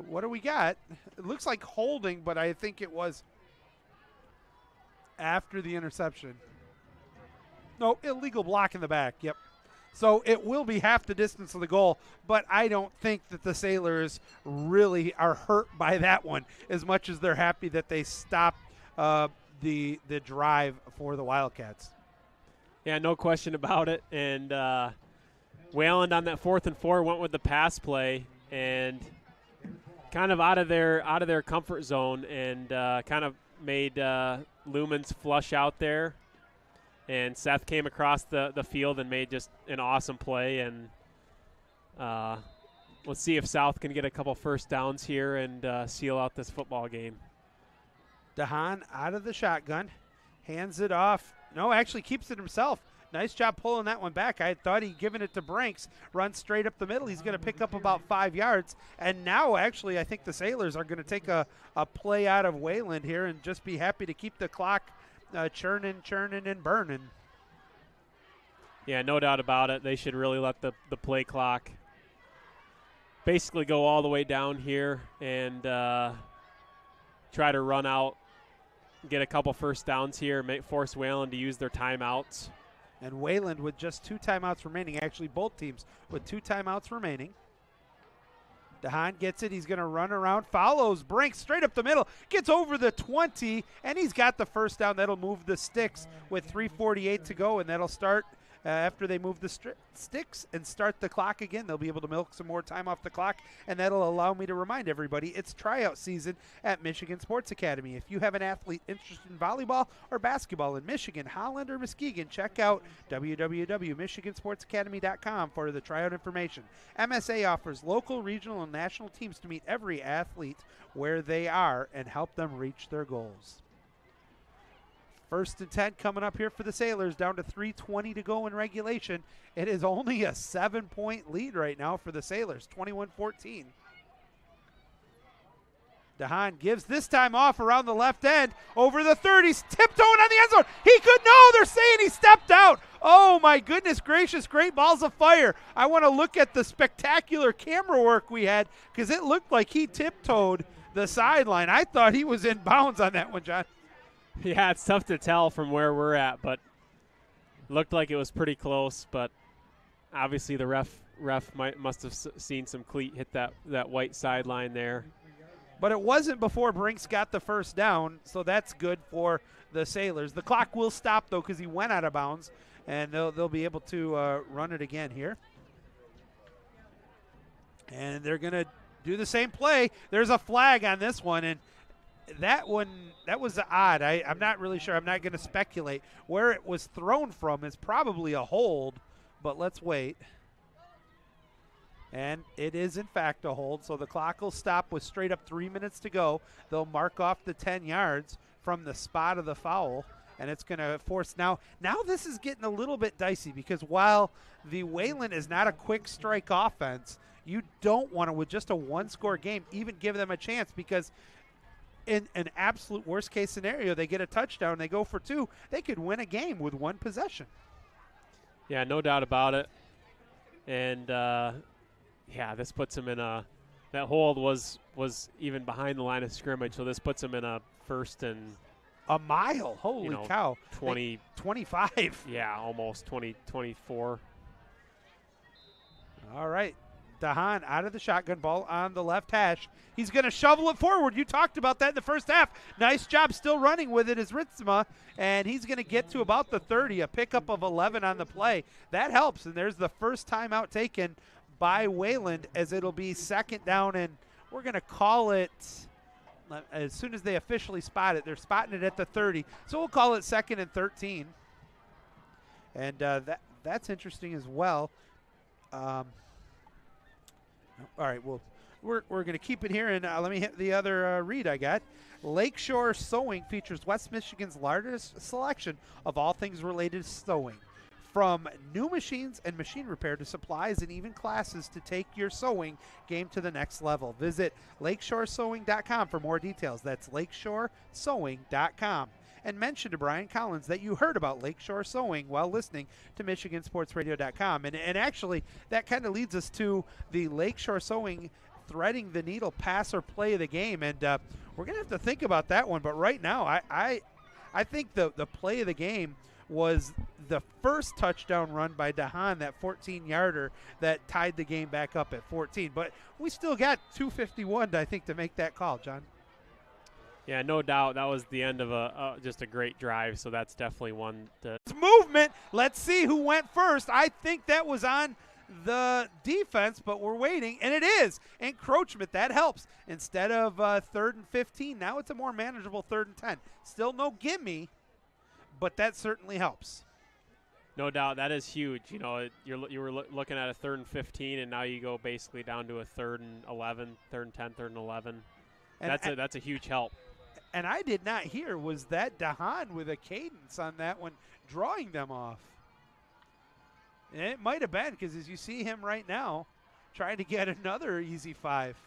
What do we got? It looks like holding, but I think it was after the interception. No, illegal block in the back. Yep. So it will be half the distance of the goal, but I don't think that the Sailors really are hurt by that one as much as they're happy that they stopped the drive for the Wildcats. Yeah, no question about it. And Wayland on that 4th and 4 went with the pass play and kind of out of their comfort zone and kind of made Lumens flush out there. And Seth came across the field and made just an awesome play. And let's see if South can get a couple first downs here and seal out this football game. DeHaan out of the shotgun, hands it off. No, actually keeps it himself. Nice job pulling that one back. I thought he'd given it to Branks. Runs straight up the middle. He's going to pick up about 5 yards. And now, actually, I think the Sailors are going to take a play out of Wayland here and just be happy to keep the clock churning and burning. Yeah, no doubt about it. They should really let the play clock basically go all the way down here and try to run out, get a couple first downs here, force Wayland to use their timeouts. And Wayland with just 2 timeouts remaining, actually both teams with 2 timeouts remaining. DeHaan gets it. He's going to run around, follows Branks straight up the middle, gets over the 20, and he's got the first down. That'll move the sticks with 3:48 to go, and that'll start after they move the sticks and start the clock again, they'll be able to milk some more time off the clock, and that'll allow me to remind everybody it's tryout season at Michigan Sports Academy. If you have an athlete interested in volleyball or basketball in Michigan, Holland, or Muskegon, check out www.michigansportsacademy.com for the tryout information. MSA offers local, regional, and national teams to meet every athlete where they are and help them reach their goals. 1st and 10 coming up here for the Sailors, down to 3:20 to go in regulation. It is only a 7-point lead right now for the Sailors, 21-14. DeHaan gives this time off around the left end, over the 30s, tiptoeing on the end zone. They're saying he stepped out. Oh my goodness gracious, great balls of fire. I want to look at the spectacular camera work we had because it looked like he tiptoed the sideline. I thought he was in bounds on that one, John. Yeah, it's tough to tell from where we're at, but looked like it was pretty close. But obviously the ref must have seen some cleat hit that white sideline there. But it wasn't before Brinks got the first down, so that's good for the Sailors. The clock will stop, though, because he went out of bounds, and they'll be able to run it again here. And they're going to do the same play. There's a flag on this one, and that was odd. I'm not really sure. I'm not going to speculate. Where it was thrown from is probably a hold, but let's wait. And it is, in fact, a hold, so the clock will stop with straight up 3 minutes to go. They'll mark off the 10 yards from the spot of the foul, and it's going to force now this is getting a little bit dicey because while the Wayland is not a quick strike offense, you don't want to, with just a one-score game, even give them a chance because in an absolute worst-case scenario, they get a touchdown, they go for two, they could win a game with one possession. Yeah, no doubt about it. And, yeah, this puts him in that hold was even behind the line of scrimmage, so this puts him in a 1st and a mile. Holy cow. 25. Yeah, almost 24. All right. DeHaan out of the shotgun, ball on the left hash. He's going to shovel it forward. You talked about that in the first half. Nice job still running with it is Ritzma, and he's going to get to about the 30, a pickup of 11 on the play. That helps, and there's the first timeout taken by Wayland as it'll be 2nd down, and we're going to call it as soon as they officially spot it. They're spotting it at the 30, so we'll call it 2nd and 13. And that's interesting as well. All right, well, we're going to keep it here, and let me hit the other read I got. Lakeshore Sewing features West Michigan's largest selection of all things related to sewing. From new machines and machine repair to supplies and even classes to take your sewing game to the next level. Visit lakeshoresewing.com for more details. That's lakeshoresewing.com. And mention to Brian Collins that you heard about Lakeshore Sewing while listening to MichiganSportsRadio.com. And actually, that kind of leads us to the Lakeshore Sewing threading the needle pass or play of the game. And we're going to have to think about that one. But right now, I think the play of the game was the first touchdown run by DeHaan, that 14-yarder that tied the game back up at 14. But we still got 2:51, I think, to make that call, John. Yeah, no doubt. That was the end of just a great drive, so that's definitely one to movement. Let's see who went first. I think that was on the defense, but we're waiting, and it is. Encroachment, that helps. Instead of 3rd and 15, now it's a more manageable 3rd and 10. Still no gimme, but that certainly helps. No doubt. That is huge. You know, you were looking at a 3rd and 15, and now you go basically down to a 3rd and 11, 3rd and 10, 3rd and 11. And that's a huge help. And I did not hear, was that DeHaan with a cadence on that one drawing them off? And it might have been, because as you see him right now, trying to get another easy 5.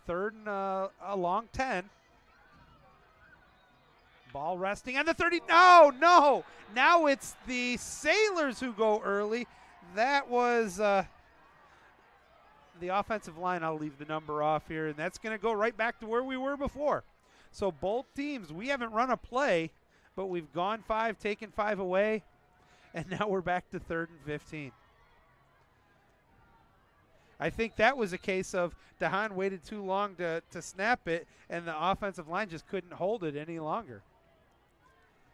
3rd and a long 10. Ball resting on the 30. No. Now it's the Sailors who go early. That was the offensive line. I'll leave the number off here, and that's going to go right back to where we were before. So both teams, we haven't run a play, but we've gone 5, taken 5 away, and now we're back to 3rd and 15. I think that was a case of DeHaan waited too long to snap it, and the offensive line just couldn't hold it any longer.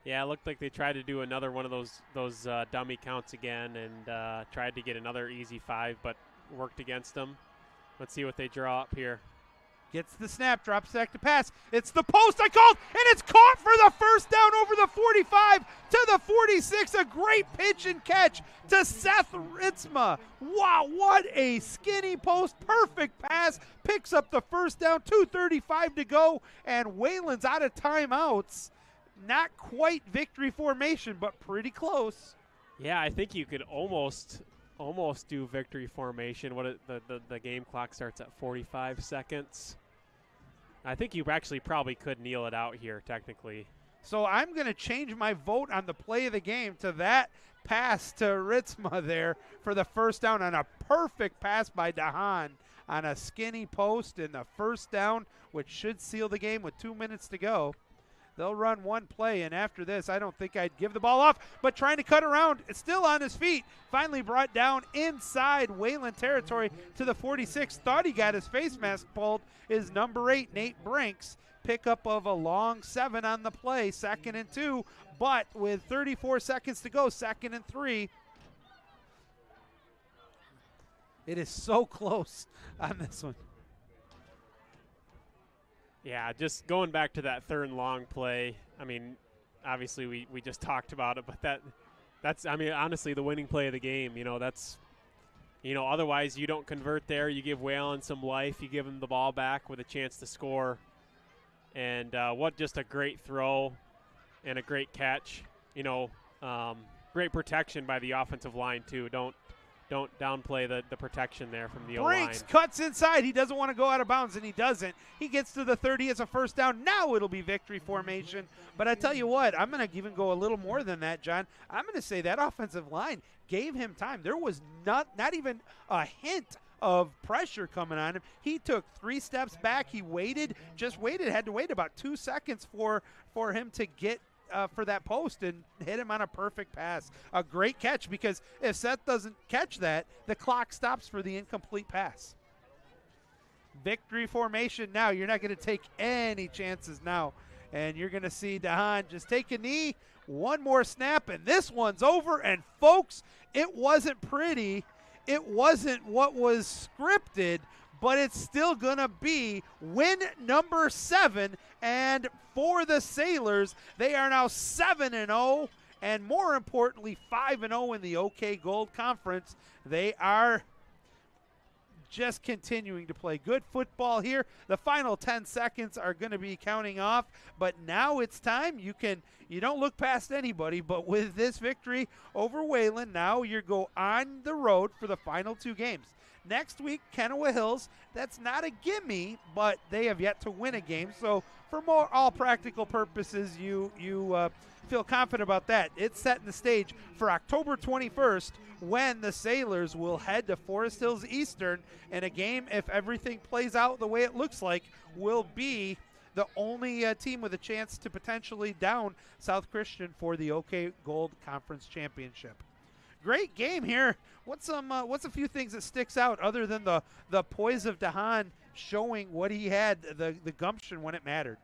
Yeah, it looked like they tried to do another one of those dummy counts again and tried to get another easy 5, but worked against them. Let's see what they draw up here. Gets the snap, drops back to pass. It's the post I called, and it's caught for the first down over the 45 to the 46. A great pitch and catch to Seth Ritzma. Wow, what a skinny post. Perfect pass. Picks up the first down, 2:35 to go, and Wayland's out of timeouts. Not quite victory formation, but pretty close. Yeah, I think you could almost do victory formation. The game clock starts at 45 seconds. I think you actually probably could kneel it out here technically. So I'm going to change my vote on the play of the game to that pass to Ritzma there for the first down on a perfect pass by Dahan on a skinny post in the first down, which should seal the game with 2 minutes to go. They'll run one play, and after this, I don't think I'd give the ball off, but trying to cut around, it's still on his feet. Finally brought down inside Wayland territory to the 46. Thought he got his face mask pulled. Is number 8, Nate Brinks. Pickup of a long 7 on the play, 2nd and 2, but with 34 seconds to go, 2nd and 3. It is so close on this one. Yeah, just going back to that 3rd and long play. I mean, obviously we just talked about it, but that's I mean, honestly, the winning play of the game. Otherwise you don't convert there. You give Wayland some life. You give him the ball back with a chance to score. And what just a great throw and a great catch. Great protection by the offensive line too. Don't downplay the protection there from the O-line. Brinks cuts inside. He doesn't want to go out of bounds, and he doesn't. He gets to the 30 as a first down. Now it'll be victory formation. But I tell you what, I'm going to even go a little more than that, John. I'm going to say that offensive line gave him time. There was not even a hint of pressure coming on him. He took 3 steps back. He waited, had to wait about 2 seconds for him to get for that post and hit him on a perfect pass. A great catch, because if Seth doesn't catch that, the clock stops for the incomplete pass. Victory formation now. You're not going to take any chances now. And you're going to see Dahan just take a knee, one more snap, and this one's over. And, folks, it wasn't pretty. It wasn't what was scripted, but it's still going to be win number 7. And for the Sailors, they are now 7-0, and more importantly, 5-0 in the OK Gold Conference. They are just continuing to play good football here. The final 10 seconds are going to be counting off, but now it's time. You don't look past anybody, but with this victory over Wayland, now you go on the road for the final 2 games. Next week, Kennewa Hills. That's not a gimme, but they have yet to win a game. So for all practical purposes, you feel confident about that. It's setting the stage for October 21st when the Sailors will head to Forest Hills Eastern, and a game, if everything plays out the way it looks like, will be the only team with a chance to potentially down South Christian for the OK Gold Conference Championship. Great game here. What's a few things that sticks out other than the poise of Dahan showing what he had, the gumption when it mattered?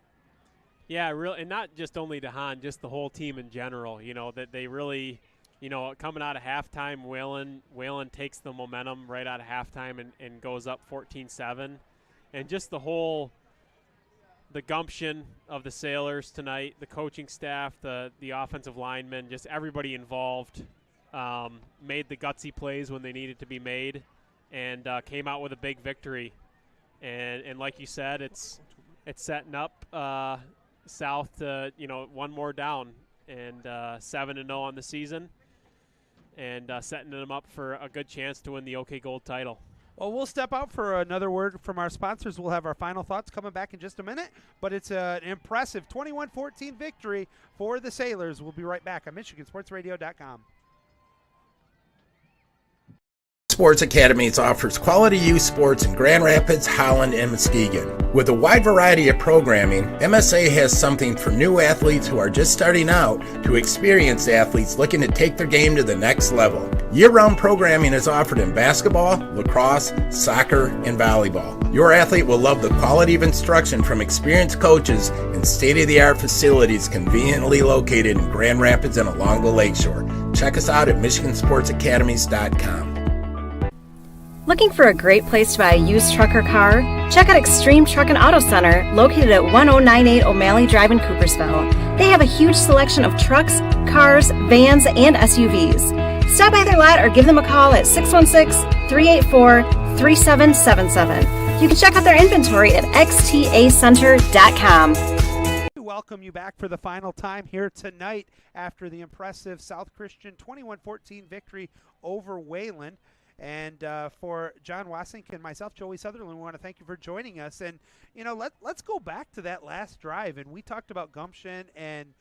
Yeah, really, and not just only Dahan, just the whole team in general. That they really, coming out of halftime, Wayland takes the momentum right out of halftime and goes up 14-7, and just the gumption of the Sailors tonight, the coaching staff, the offensive linemen, just everybody involved. Made the gutsy plays when they needed to be made, and came out with a big victory. And like you said, it's setting up South to one more down, and 7-0 on the season, and setting them up for a good chance to win the OK Gold title. Well, we'll step out for another word from our sponsors. We'll have our final thoughts coming back in just a minute, but it's an impressive 21-14 victory for the Sailors. We'll be right back on MichiganSportsRadio.com. Sports Academies offers quality youth sports in Grand Rapids, Holland, and Muskegon. With a wide variety of programming, MSA has something for new athletes who are just starting out to experienced athletes looking to take their game to the next level. Year-round programming is offered in basketball, lacrosse, soccer, and volleyball. Your athlete will love the quality of instruction from experienced coaches and state-of-the-art facilities conveniently located in Grand Rapids and along the lakeshore. Check us out at MichiganSportsAcademies.com. Looking for a great place to buy a used truck or car? Check out Extreme Truck and Auto Center, located at 1098 O'Malley Drive in Coopersville. They have a huge selection of trucks, cars, vans, and SUVs. Stop by their lot or give them a call at 616-384-3777. You can check out their inventory at xtacenter.com. We welcome you back for the final time here tonight after the impressive South Christian 21-14 victory over Wayland. And for John Wasink and myself, Joey Sutherland, we want to thank you for joining us. And, you know, let's go back to that last drive. And we talked about gumption and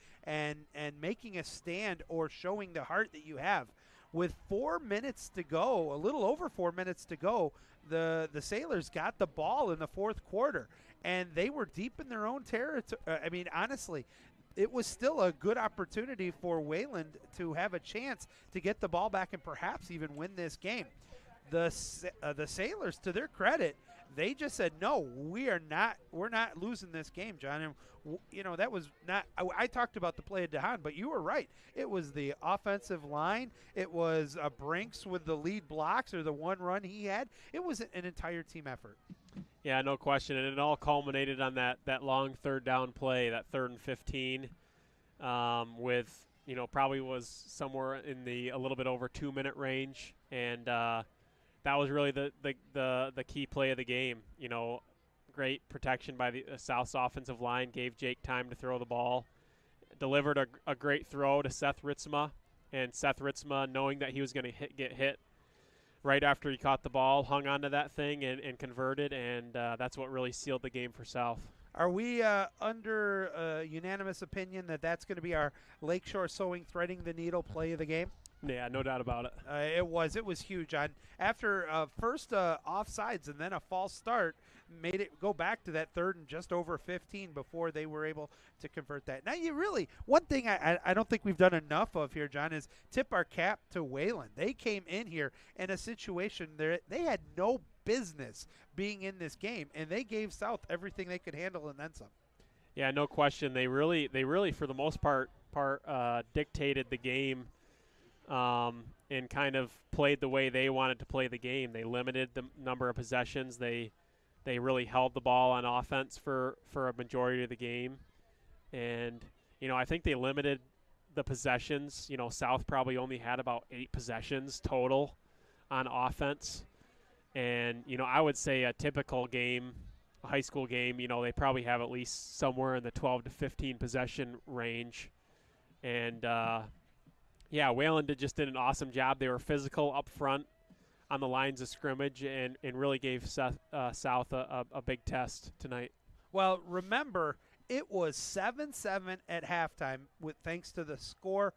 making a stand or showing the heart that you have. With 4 minutes to go, a little over 4 minutes to go, the Sailors got the ball in the fourth quarter. And they were deep in their own territory. I mean, honestly, it was still a good opportunity for Wayland to have a chance to get the ball back and perhaps even win this game. The Sailors, to their credit, they just said, no, we're not losing this game, John. And, you know, that was not – I talked about the play of DeHaan, but you were right. It was the offensive line. It was Brinks with the lead blocks or the one run he had. It was an entire team effort. Yeah, no question. And it all culminated on that long third down play, that 3rd and 15 with, you know, probably was somewhere in the a little bit over 2 minute range. And that was really the key play of the game. You know, great protection by the South's offensive line, gave Jake time to throw the ball, delivered a great throw to Seth Ritzma, and Seth Ritzma, knowing that he was going to get hit right after he caught the ball, hung onto that thing and converted, and that's what really sealed the game for South. Are we under unanimous opinion that that's going to be our Lakeshore Sewing Threading the Needle play of the game? Yeah, no doubt about it. It was huge. After first offsides and then a false start, made it go back to that 3rd and just over 15 before they were able to convert that. Now, one thing I don't think we've done enough of here, John, is tip our cap to Wayland. They came in here in a situation they had no business being in this game, and they gave South everything they could handle and then some. Yeah, no question. They really for the most part dictated the game. And kind of played the way they wanted to play the game. They limited the number of possessions. They really held the ball on offense for a majority of the game. And, you know, I think they limited the possessions. You know, South probably only had about 8 possessions total on offense. And, you know, I would say a typical game, a high school game, you know, they probably have at least somewhere in the 12 to 15 possession range. And, yeah, Wayland just did an awesome job. They were physical up front on the lines of scrimmage and really gave South a big test tonight. Well, remember, it was 7-7 at halftime thanks to the score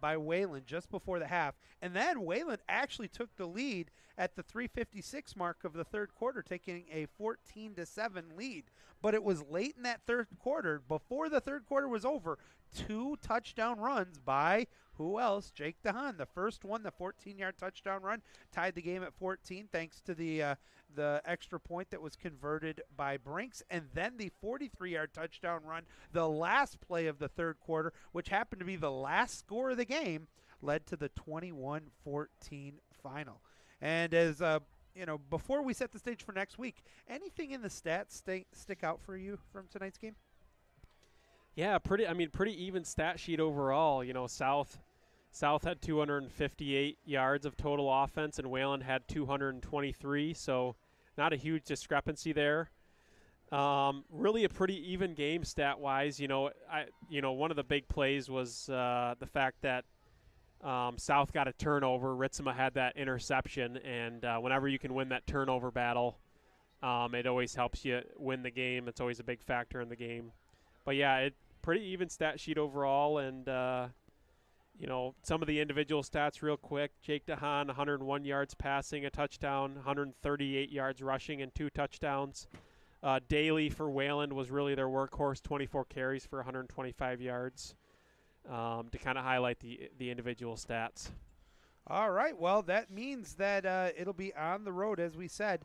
by Wayland just before the half. And then Wayland actually took the lead at the 3:56 mark of the third quarter, taking a 14-7 lead. But it was late in that third quarter, before the third quarter was over, 2 touchdown runs by who else? Jake DeHaan. The first one, the 14-yard touchdown run, tied the game at 14 thanks to the extra point that was converted by Brinks. And then the 43-yard touchdown run, the last play of the third quarter, which happened to be the last score of the game, led to the 21-14 final. And as you know, before we set the stage for next week, anything in the stats stick out for you from tonight's game? Yeah, pretty even stat sheet overall. You know, South had 258 yards of total offense, and Wayland had 223. So, not a huge discrepancy there. Really a pretty even game stat-wise. You know, one of the big plays was the fact that South got a turnover. Ritzema had that interception, and whenever you can win that turnover battle, it always helps you win the game. It's always a big factor in the game. But yeah, pretty even stat sheet overall, and you know, some of the individual stats real quick. Jake DeHaan, 101 yards passing, a touchdown, 138 yards rushing, and 2 touchdowns. Daly for Wayland was really their workhorse, 24 carries for 125 yards. To kind of highlight the individual stats. All right. Well, that means that it'll be on the road, as we said,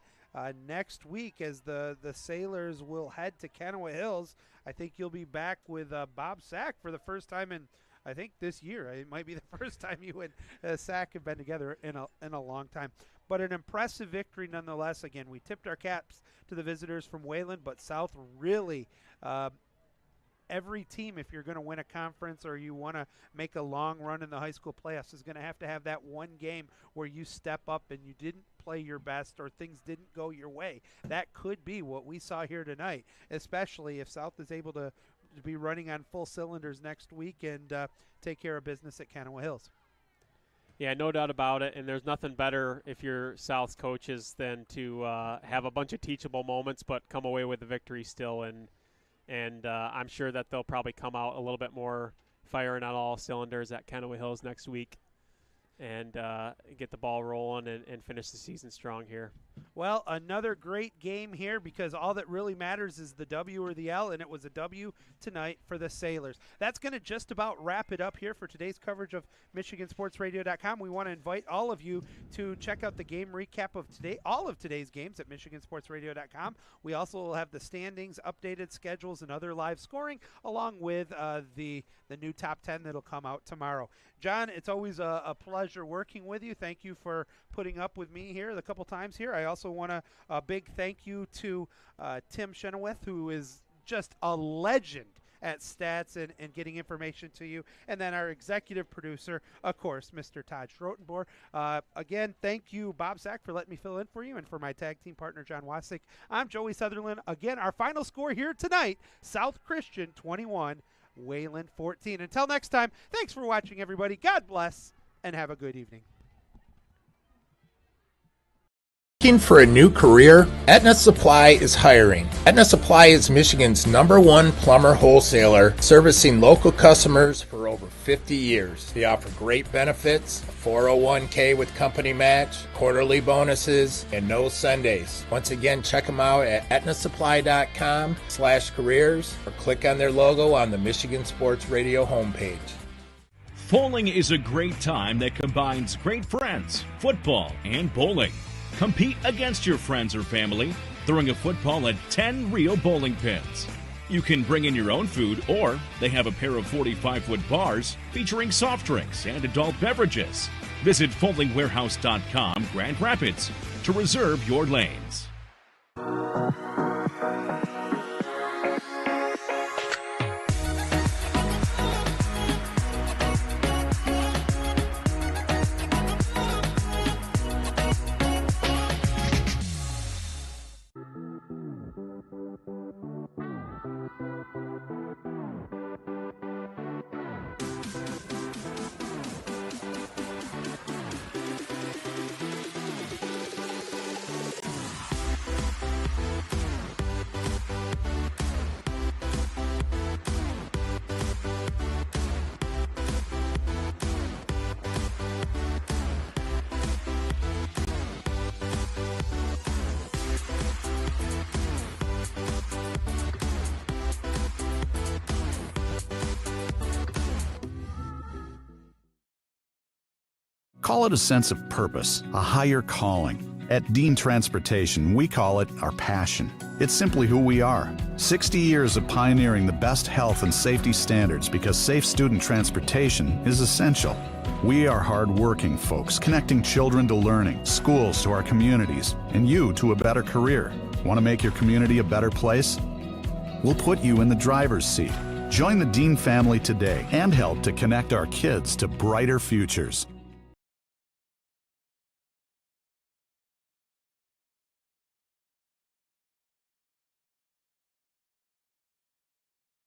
next week as the Sailors will head to Kennewick Hills. I think you'll be back with Bob Sack for the first time in, I think, this year. It might be the first time you and Sack have been together in a long time. But an impressive victory nonetheless. Again, we tipped our caps to the visitors from Wayland, but South really every team, if you're going to win a conference or you want to make a long run in the high school playoffs, is going to have that one game where you step up and you didn't play your best or things didn't go your way. That could be what we saw here tonight, especially if South is able to be running on full cylinders next week and take care of business at Kennewick Hills. Yeah, no doubt about it, and there's nothing better if you're South's coaches than to have a bunch of teachable moments but come away with a victory still, and I'm sure that they'll probably come out a little bit more firing on all cylinders at Kennewick Hills next week and get the ball rolling and finish the season strong here. Well, another great game here because all that really matters is the W or the L, and it was a W tonight for the Sailors. That's going to just about wrap it up here for today's coverage of MichiganSportsRadio.com. We want to invite all of you to check out the game recap of today, all of today's games at MichiganSportsRadio.com. We also will have the standings, updated schedules, and other live scoring, along with the new top 10 that'll come out tomorrow. John, it's always a pleasure working with you. Thank you for putting up with me here a couple times here. I also want a big thank you to Tim Chenoweth, who is just a legend at stats and getting information to you. And then our executive producer, of course, Mr. Todd Schrotenboer. Again, thank you, Bob Sack, for letting me fill in for you, and for my tag team partner, John Wasik. I'm Joey Sutherland. Again, our final score here tonight, South Christian 21, Wayland 14. Until next time, thanks for watching, everybody. God bless, and have a good evening. Looking for a new career? Aetna Supply is hiring. Aetna Supply is Michigan's #1 plumber wholesaler, servicing local customers for over 50 years. They offer great benefits, a 401k with company match, quarterly bonuses, and no Sundays. Once again, check them out at aetnasupply.com/careers or click on their logo on the Michigan Sports Radio homepage. Bowling is a great time that combines great friends, football, and bowling. Compete against your friends or family, throwing a football at 10 real bowling pins. You can bring in your own food, or they have a pair of 45-foot bars featuring soft drinks and adult beverages. Visit bowlingwarehouse.com, Grand Rapids, to reserve your lanes. Call it a sense of purpose, a higher calling. At Dean Transportation, we call it our passion. It's simply who we are. 60 years of pioneering the best health and safety standards because safe student transportation is essential. We are hard-working folks, connecting children to learning, schools to our communities, and you to a better career. Want to make your community a better place? We'll put you in the driver's seat. Join the Dean family today and help to connect our kids to brighter futures.